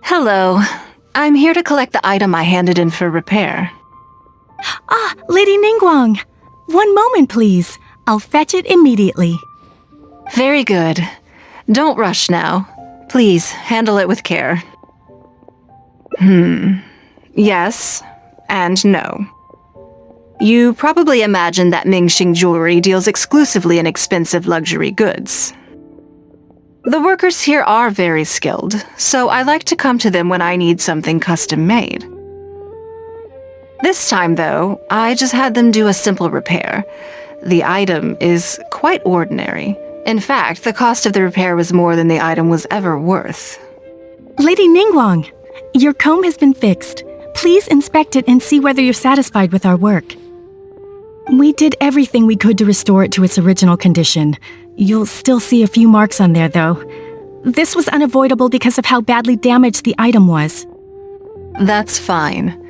Hello. I'm here to collect the item I handed in for repair. Ah, Lady Ningguang. One moment, please. I'll fetch it immediately. Very good. Don't rush now. Please, handle it with care. Yes and no. You probably imagine that Mingxing Jewelry deals exclusively in expensive luxury goods. The workers here are very skilled, so I like to come to them when I need something custom-made. This time, though, I just had them do a simple repair. The item is quite ordinary. In fact, the cost of the repair was more than the item was ever worth. Lady Ningguang, your comb has been fixed. Please inspect it and see whether you're satisfied with our work. We did everything we could to restore it to its original condition. You'll still see a few marks on there, though. This was unavoidable because of how badly damaged the item was. That's fine.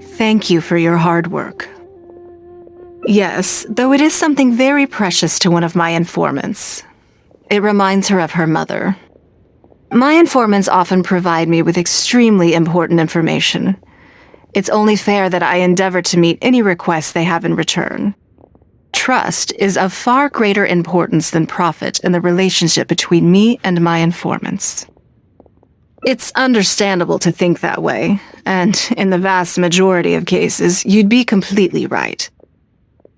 Thank you for your hard work. Yes, though it is something very precious to one of my informants. It reminds her of her mother. My informants often provide me with extremely important information. It's only fair that I endeavor to meet any requests they have in return. Trust is of far greater importance than profit in the relationship between me and my informants. It's understandable to think that way, and in the vast majority of cases, you'd be completely right.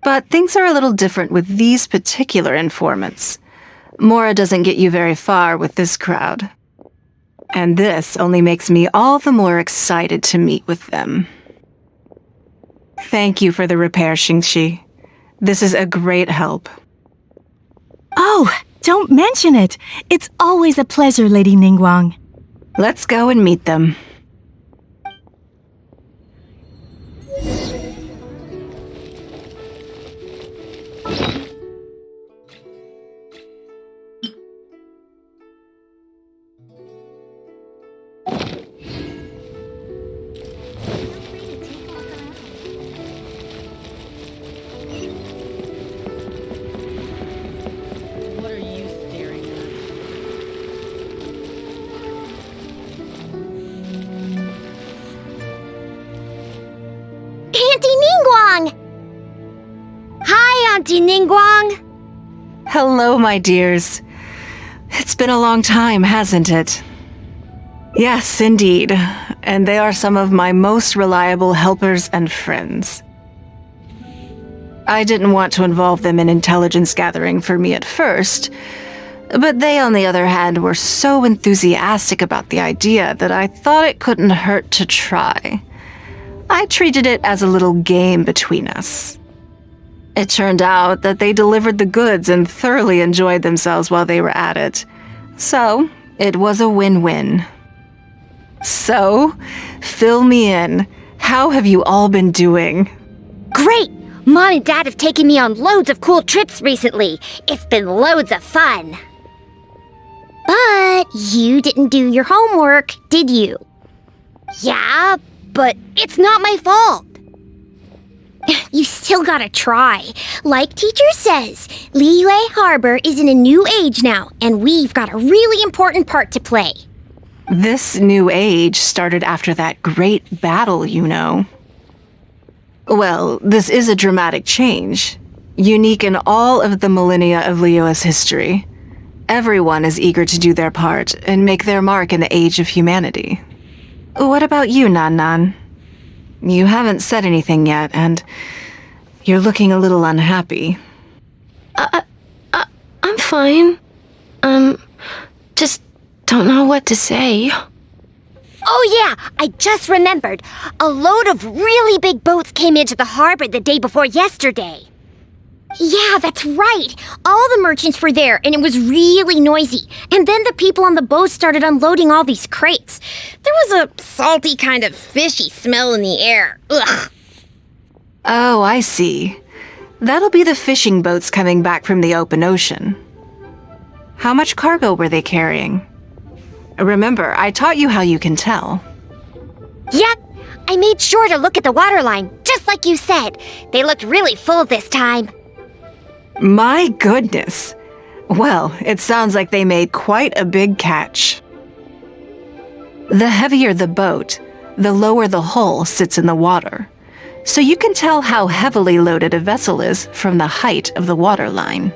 But things are a little different with these particular informants. Mora doesn't get you very far with this crowd. And this only makes me all the more excited to meet with them. Thank you for the repair, Xingxi. This is a great help. Oh, don't mention it. It's always a pleasure, Lady Ningguang. Let's go and meet them. What are you staring at? Auntie Ningguang! Hi, Auntie Ningguang! Hello, my dears. It's been a long time, hasn't it? Yes, indeed. And they are some of my most reliable helpers and friends. I didn't want to involve them in intelligence gathering for me at first, but they, on the other hand, were so enthusiastic about the idea that I thought it couldn't hurt to try. I treated it as a little game between us. It turned out that they delivered the goods and thoroughly enjoyed themselves while they were at it. So, it was a win-win. So, fill me in. How have you all been doing? Great! Mom and Dad have taken me on loads of cool trips recently. It's been loads of fun. But you didn't do your homework, did you? Yeah, but it's not my fault. You still gotta try. Like teacher says, Liyue Harbor is in a new age now, and we've got a really important part to play. This new age started after that great battle, you know. Well, this is a dramatic change, unique in all of the millennia of Liyue's history. Everyone is eager to do their part and make their mark in the age of humanity. What about you, Nan Nan? You haven't said anything yet, and you're looking a little unhappy. I'm fine. Just don't know what to say. Oh yeah, I just remembered. A load of really big boats came into the harbor the day before yesterday. Yeah, that's right. All the merchants were there, and it was really noisy. And then the people on the boat started unloading all these crates. There was a salty kind of fishy smell in the air. Ugh. Oh, I see. That'll be the fishing boats coming back from the open ocean. How much cargo were they carrying? Remember, I taught you how you can tell. Yep, I made sure to look at the waterline, just like you said. They looked really full this time. My goodness. Well, it sounds like they made quite a big catch. The heavier the boat, the lower the hull sits in the water. So you can tell how heavily loaded a vessel is from the height of the waterline.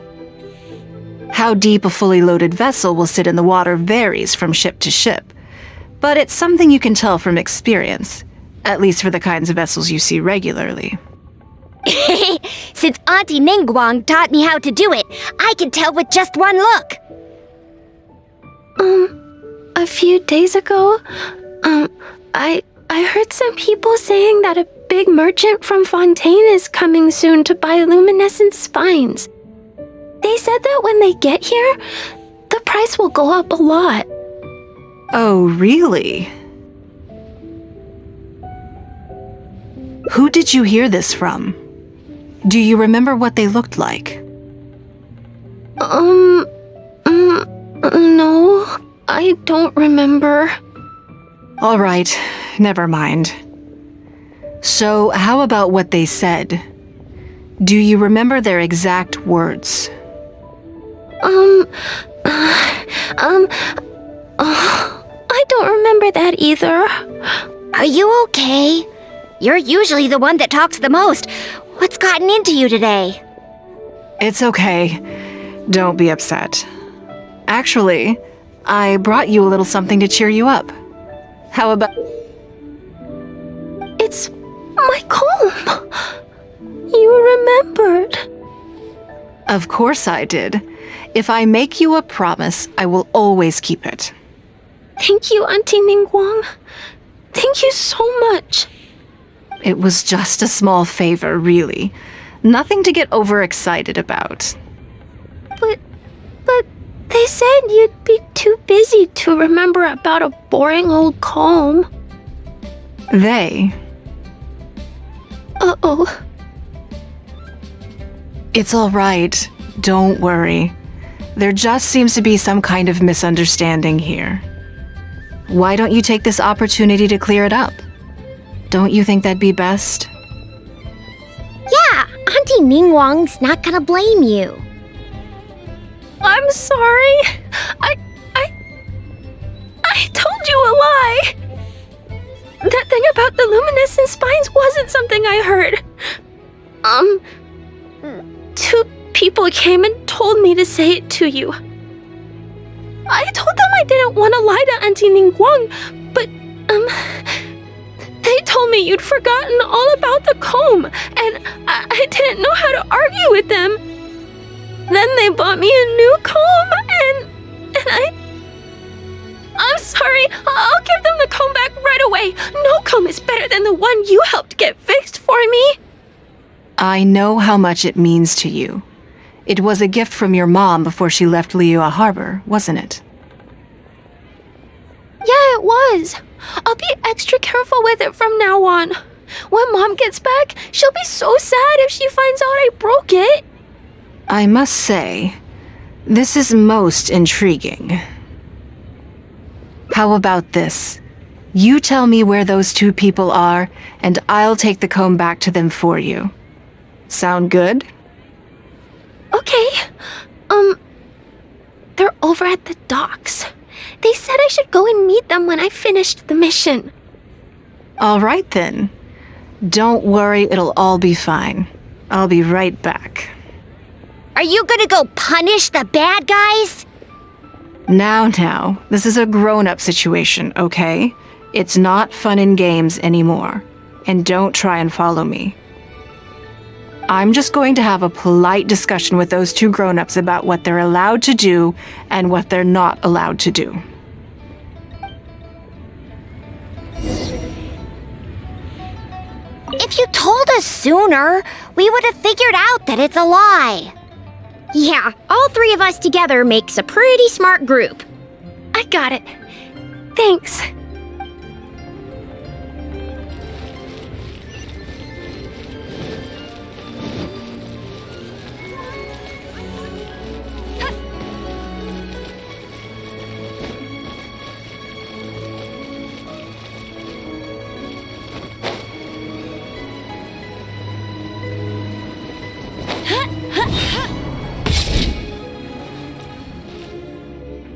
How deep a fully loaded vessel will sit in the water varies from ship to ship, but it's something you can tell from experience, at least for the kinds of vessels you see regularly. Since Auntie Ningguang taught me how to do it, I can tell with just one look. A few days ago, I heard some people saying that a big merchant from Fontaine is coming soon to buy luminescent spines. They said that when they get here, the price will go up a lot. Oh, really? Who did you hear this from? Do you remember what they looked like? No, I don't remember. All right, never mind. So, how about what they said? Do you remember their exact words? I don't remember that either. Are you okay? You're usually the one that talks the most. What's gotten into you today? It's okay. Don't be upset. Actually, I brought you a little something to cheer you up. How about... It's my comb. You remembered. Of course I did. If I make you a promise, I will always keep it. Thank you, Auntie Ningguang. Thank you so much. It was just a small favor, really. Nothing to get overexcited about. But they said you'd be too busy to remember about a boring old comb. They? Uh-oh. It's all right. Don't worry. There just seems to be some kind of misunderstanding here. Why don't you take this opportunity to clear it up? Don't you think that'd be best? Yeah, Auntie Ningguang's not gonna blame you. I'm sorry. I told you a lie. That thing about the luminescent spines wasn't something I heard. Two people came and told me to say it to you. I told them I didn't want to lie to Auntie Ningguang, but, they told me you'd forgotten all about the comb, and I didn't know how to argue with them. Then they bought me a new comb, and I'm sorry, I'll give them the comb back right away. No comb is better than the one you helped get fixed for me. I know how much it means to you. It was a gift from your mom before she left Liyue Harbor, wasn't it? Yeah, it was. I'll be extra careful with it from now on. When Mom gets back, she'll be so sad if she finds out I broke it. I must say, this is most intriguing. How about this? You tell me where those two people are, and I'll take the comb back to them for you. Sound good? Okay. They're over at the docks. They said I should go and meet them when I finished the mission. All right then. Don't worry, it'll all be fine. I'll be right back. Are you gonna go punish the bad guys? Now, this is a grown-up situation, okay? It's not fun and games anymore. And don't try and follow me. I'm just going to have a polite discussion with those two grown-ups about what they're allowed to do and what they're not allowed to do. If you told us sooner, we would have figured out that it's a lie. Yeah, all three of us together makes a pretty smart group. I got it. Thanks.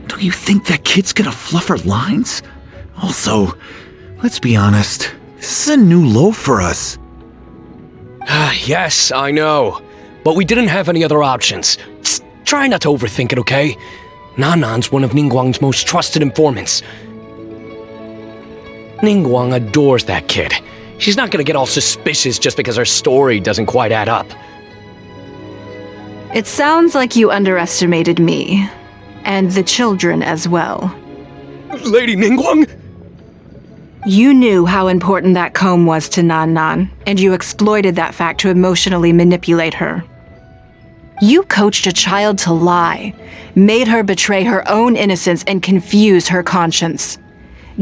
Do you think that kid's gonna fluff her lines? Also, let's be honest, this is a new low for us. Yes, I know. But we didn't have any other options. Just try not to overthink it, okay? Nanan's one of Ningguang's most trusted informants. Ningguang adores that kid. She's not gonna get all suspicious just because her story doesn't quite add up. It sounds like you underestimated me. And the children as well. Lady Ningguang? You knew how important that comb was to Nan, and you exploited that fact to emotionally manipulate her. You coached a child to lie, made her betray her own innocence and confuse her conscience.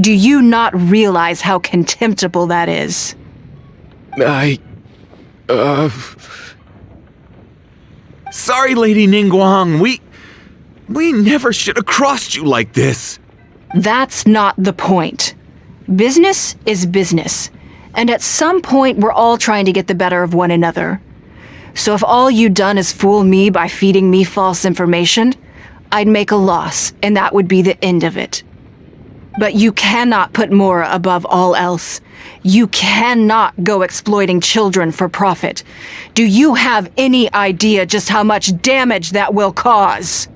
Do you not realize how contemptible that is? Sorry, Lady Ningguang, we never should have crossed you like this. That's not the point. Business is business. And at some point, we're all trying to get the better of one another. So if all you'd done is fool me by feeding me false information, I'd make a loss, and that would be the end of it. But you cannot put Mora above all else. You cannot go exploiting children for profit. Do you have any idea just how much damage that will cause?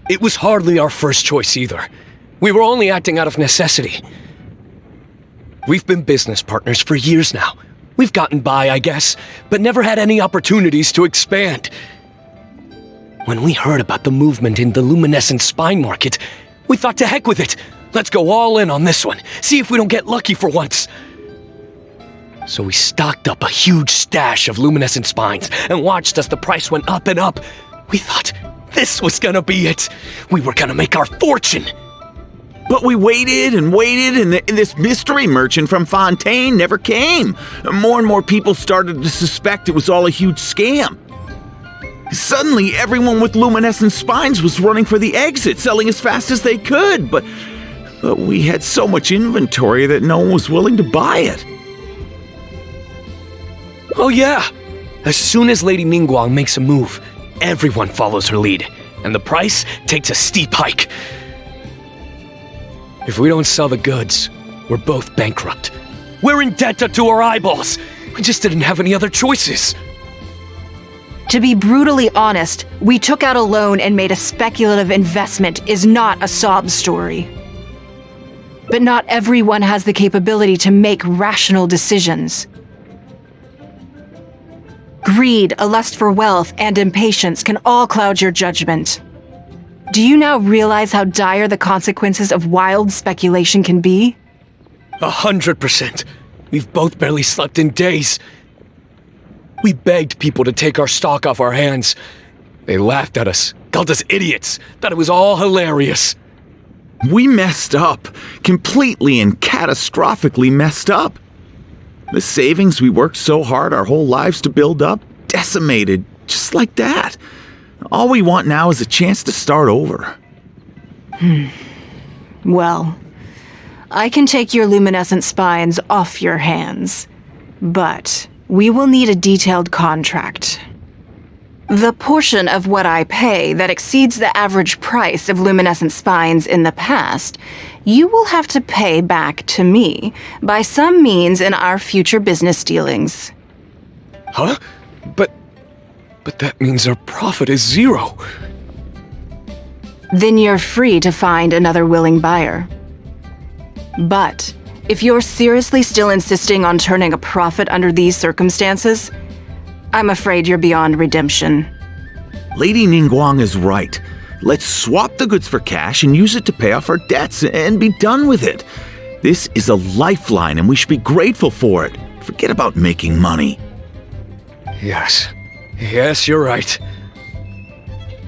It was hardly our first choice either. We were only acting out of necessity. We've been business partners for years now. We've gotten by, I guess, but never had any opportunities to expand. When we heard about the movement in the luminescent spine market, we thought to heck with it. Let's go all in on this one. See if we don't get lucky for once. So we stocked up a huge stash of luminescent spines and watched as the price went up and up. We thought this was gonna be it. We were gonna make our fortune. But we waited and waited, and this mystery merchant from Fontaine never came. More and more people started to suspect it was all a huge scam. Suddenly, everyone with luminescent spines was running for the exit, selling as fast as they could, but we had so much inventory that no one was willing to buy it. Oh yeah! As soon as Lady Ningguang makes a move, everyone follows her lead, and the price takes a steep hike. If we don't sell the goods, we're both bankrupt. We're in debt up to our eyeballs. We just didn't have any other choices. To be brutally honest, we took out a loan and made a speculative investment is not a sob story. But not everyone has the capability to make rational decisions. Greed, a lust for wealth, and impatience can all cloud your judgment. Do you now realize how dire the consequences of wild speculation can be? 100%. We've both barely slept in days. We begged people to take our stock off our hands. They laughed at us, called us idiots, thought it was all hilarious. We messed up. Completely and catastrophically messed up. The savings we worked so hard our whole lives to build up, decimated, just like that. All we want now is a chance to start over. Well, I can take your luminescent spines off your hands. But we will need a detailed contract. The portion of what I pay that exceeds the average price of luminescent spines in the past, you will have to pay back to me by some means in our future business dealings. Huh? But that means our profit is 0. Then you're free to find another willing buyer. But if you're seriously still insisting on turning a profit under these circumstances, I'm afraid you're beyond redemption. Lady Ningguang is right. Let's swap the goods for cash and use it to pay off our debts and be done with it. This is a lifeline and we should be grateful for it. Forget about making money. Yes. Yes, you're right.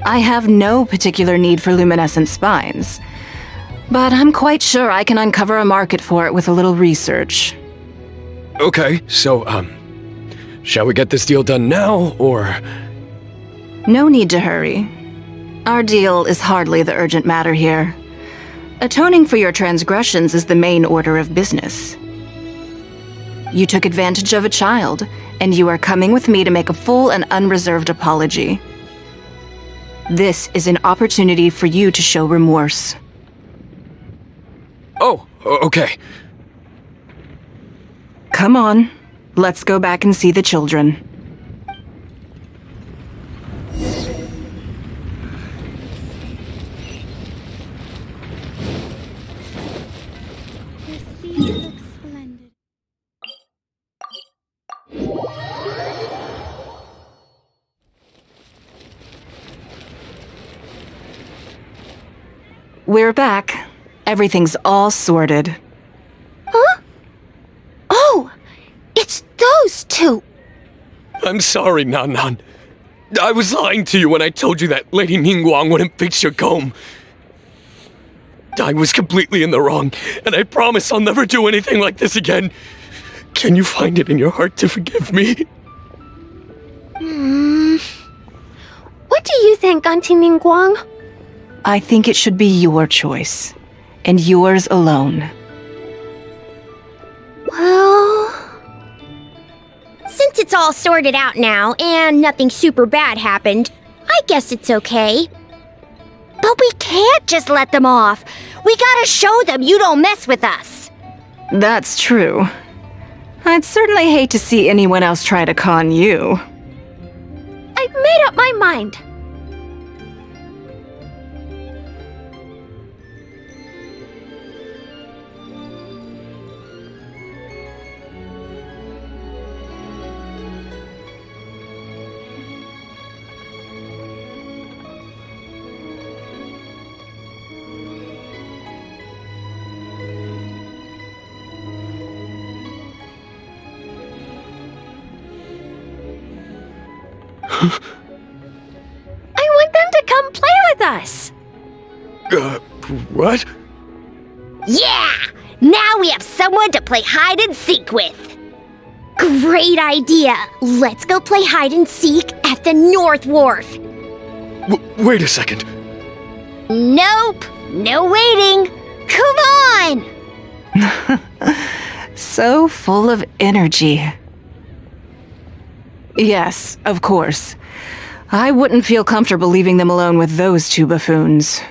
I have no particular need for luminescent spines, but I'm quite sure I can uncover a market for it with a little research. Okay, so, shall we get this deal done now, or...? No need to hurry. Our deal is hardly the urgent matter here. Atoning for your transgressions is the main order of business. You took advantage of a child, and you are coming with me to make a full and unreserved apology. This is an opportunity for you to show remorse. Oh, okay. Come on, let's go back and see the children. We're back. Everything's all sorted. Huh? Oh! It's those two! I'm sorry, Nan Nan. I was lying to you when I told you that Lady Ningguang wouldn't fix your comb. I was completely in the wrong, and I promise I'll never do anything like this again. Can you find it in your heart to forgive me? What do you think, Auntie Ningguang? I think it should be your choice, and yours alone. Well... since it's all sorted out now, and nothing super bad happened, I guess it's okay. But we can't just let them off. We gotta show them you don't mess with us. That's true. I'd certainly hate to see anyone else try to con you. I've made up my mind. I want them to come play with us! What? Yeah! Now we have someone to play hide and seek with! Great idea! Let's go play hide and seek at the North Wharf! Wait a second. Nope! No waiting! Come on! So full of energy. Yes, of course. I wouldn't feel comfortable leaving them alone with those two buffoons.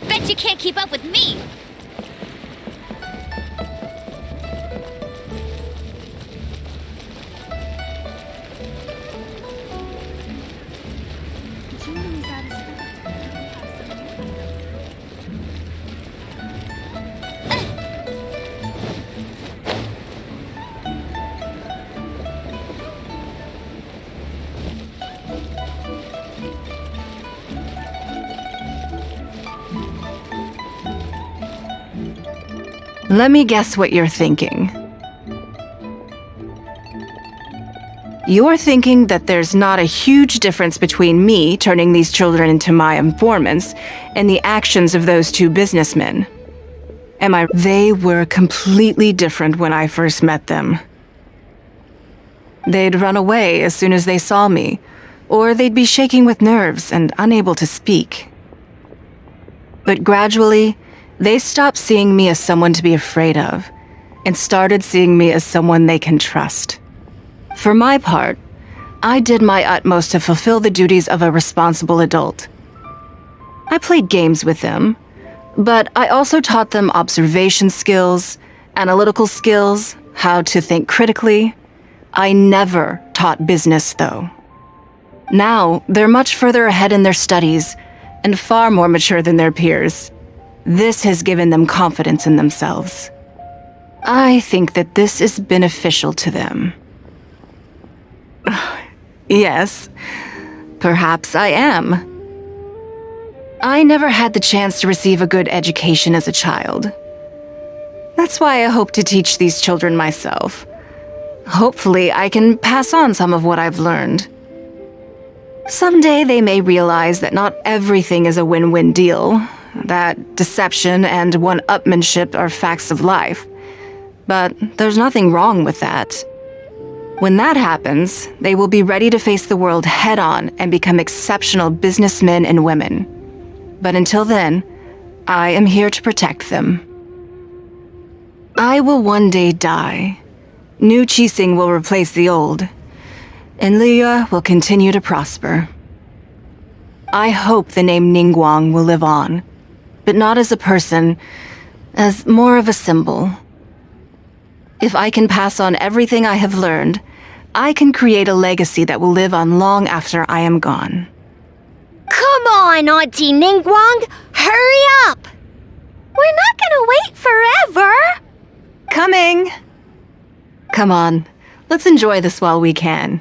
Bet you can't keep up with me! Let me guess what you're thinking. You're thinking that there's not a huge difference between me turning these children into my informants and the actions of those two businessmen. They were completely different when I first met them. They'd run away as soon as they saw me, or they'd be shaking with nerves and unable to speak. But gradually, they stopped seeing me as someone to be afraid of, and started seeing me as someone they can trust. For my part, I did my utmost to fulfill the duties of a responsible adult. I played games with them, but I also taught them observation skills, analytical skills, how to think critically. I never taught business, though. Now, they're much further ahead in their studies, and far more mature than their peers. This has given them confidence in themselves. I think that this is beneficial to them. Yes, perhaps I am. I never had the chance to receive a good education as a child. That's why I hope to teach these children myself. Hopefully, I can pass on some of what I've learned. Someday they may realize that not everything is a win-win deal, that deception and one-upmanship are facts of life. But there's nothing wrong with that. When that happens, they will be ready to face the world head-on and become exceptional businessmen and women. But until then, I am here to protect them. I will one day die. New Qixing will replace the old, and Liyue will continue to prosper. I hope the name Ningguang will live on, but not as a person, as more of a symbol. If I can pass on everything I have learned, I can create a legacy that will live on long after I am gone. Come on, Auntie Ningguang! Hurry up! We're not gonna wait forever! Coming! Come on, let's enjoy this while we can.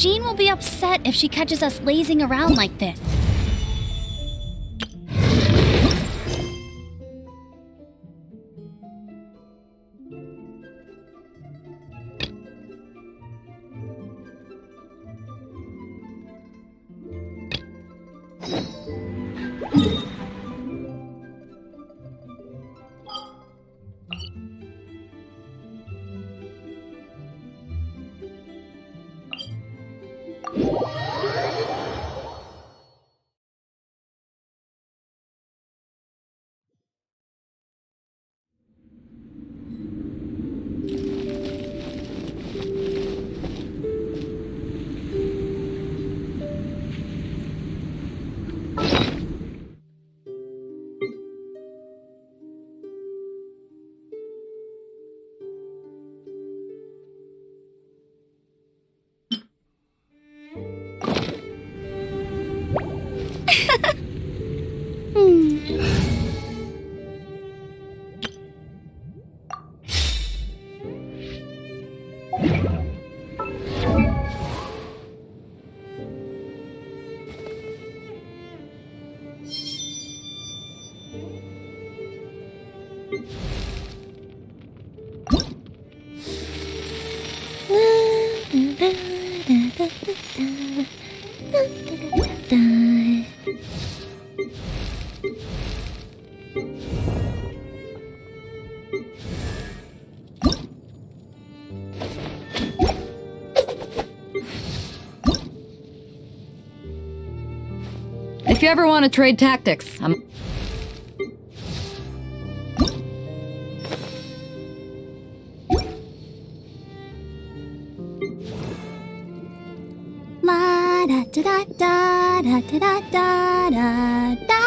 Jean will be upset if she catches us lazing around like this. If you ever want to trade tactics, I'm... La da da da da da da da da da.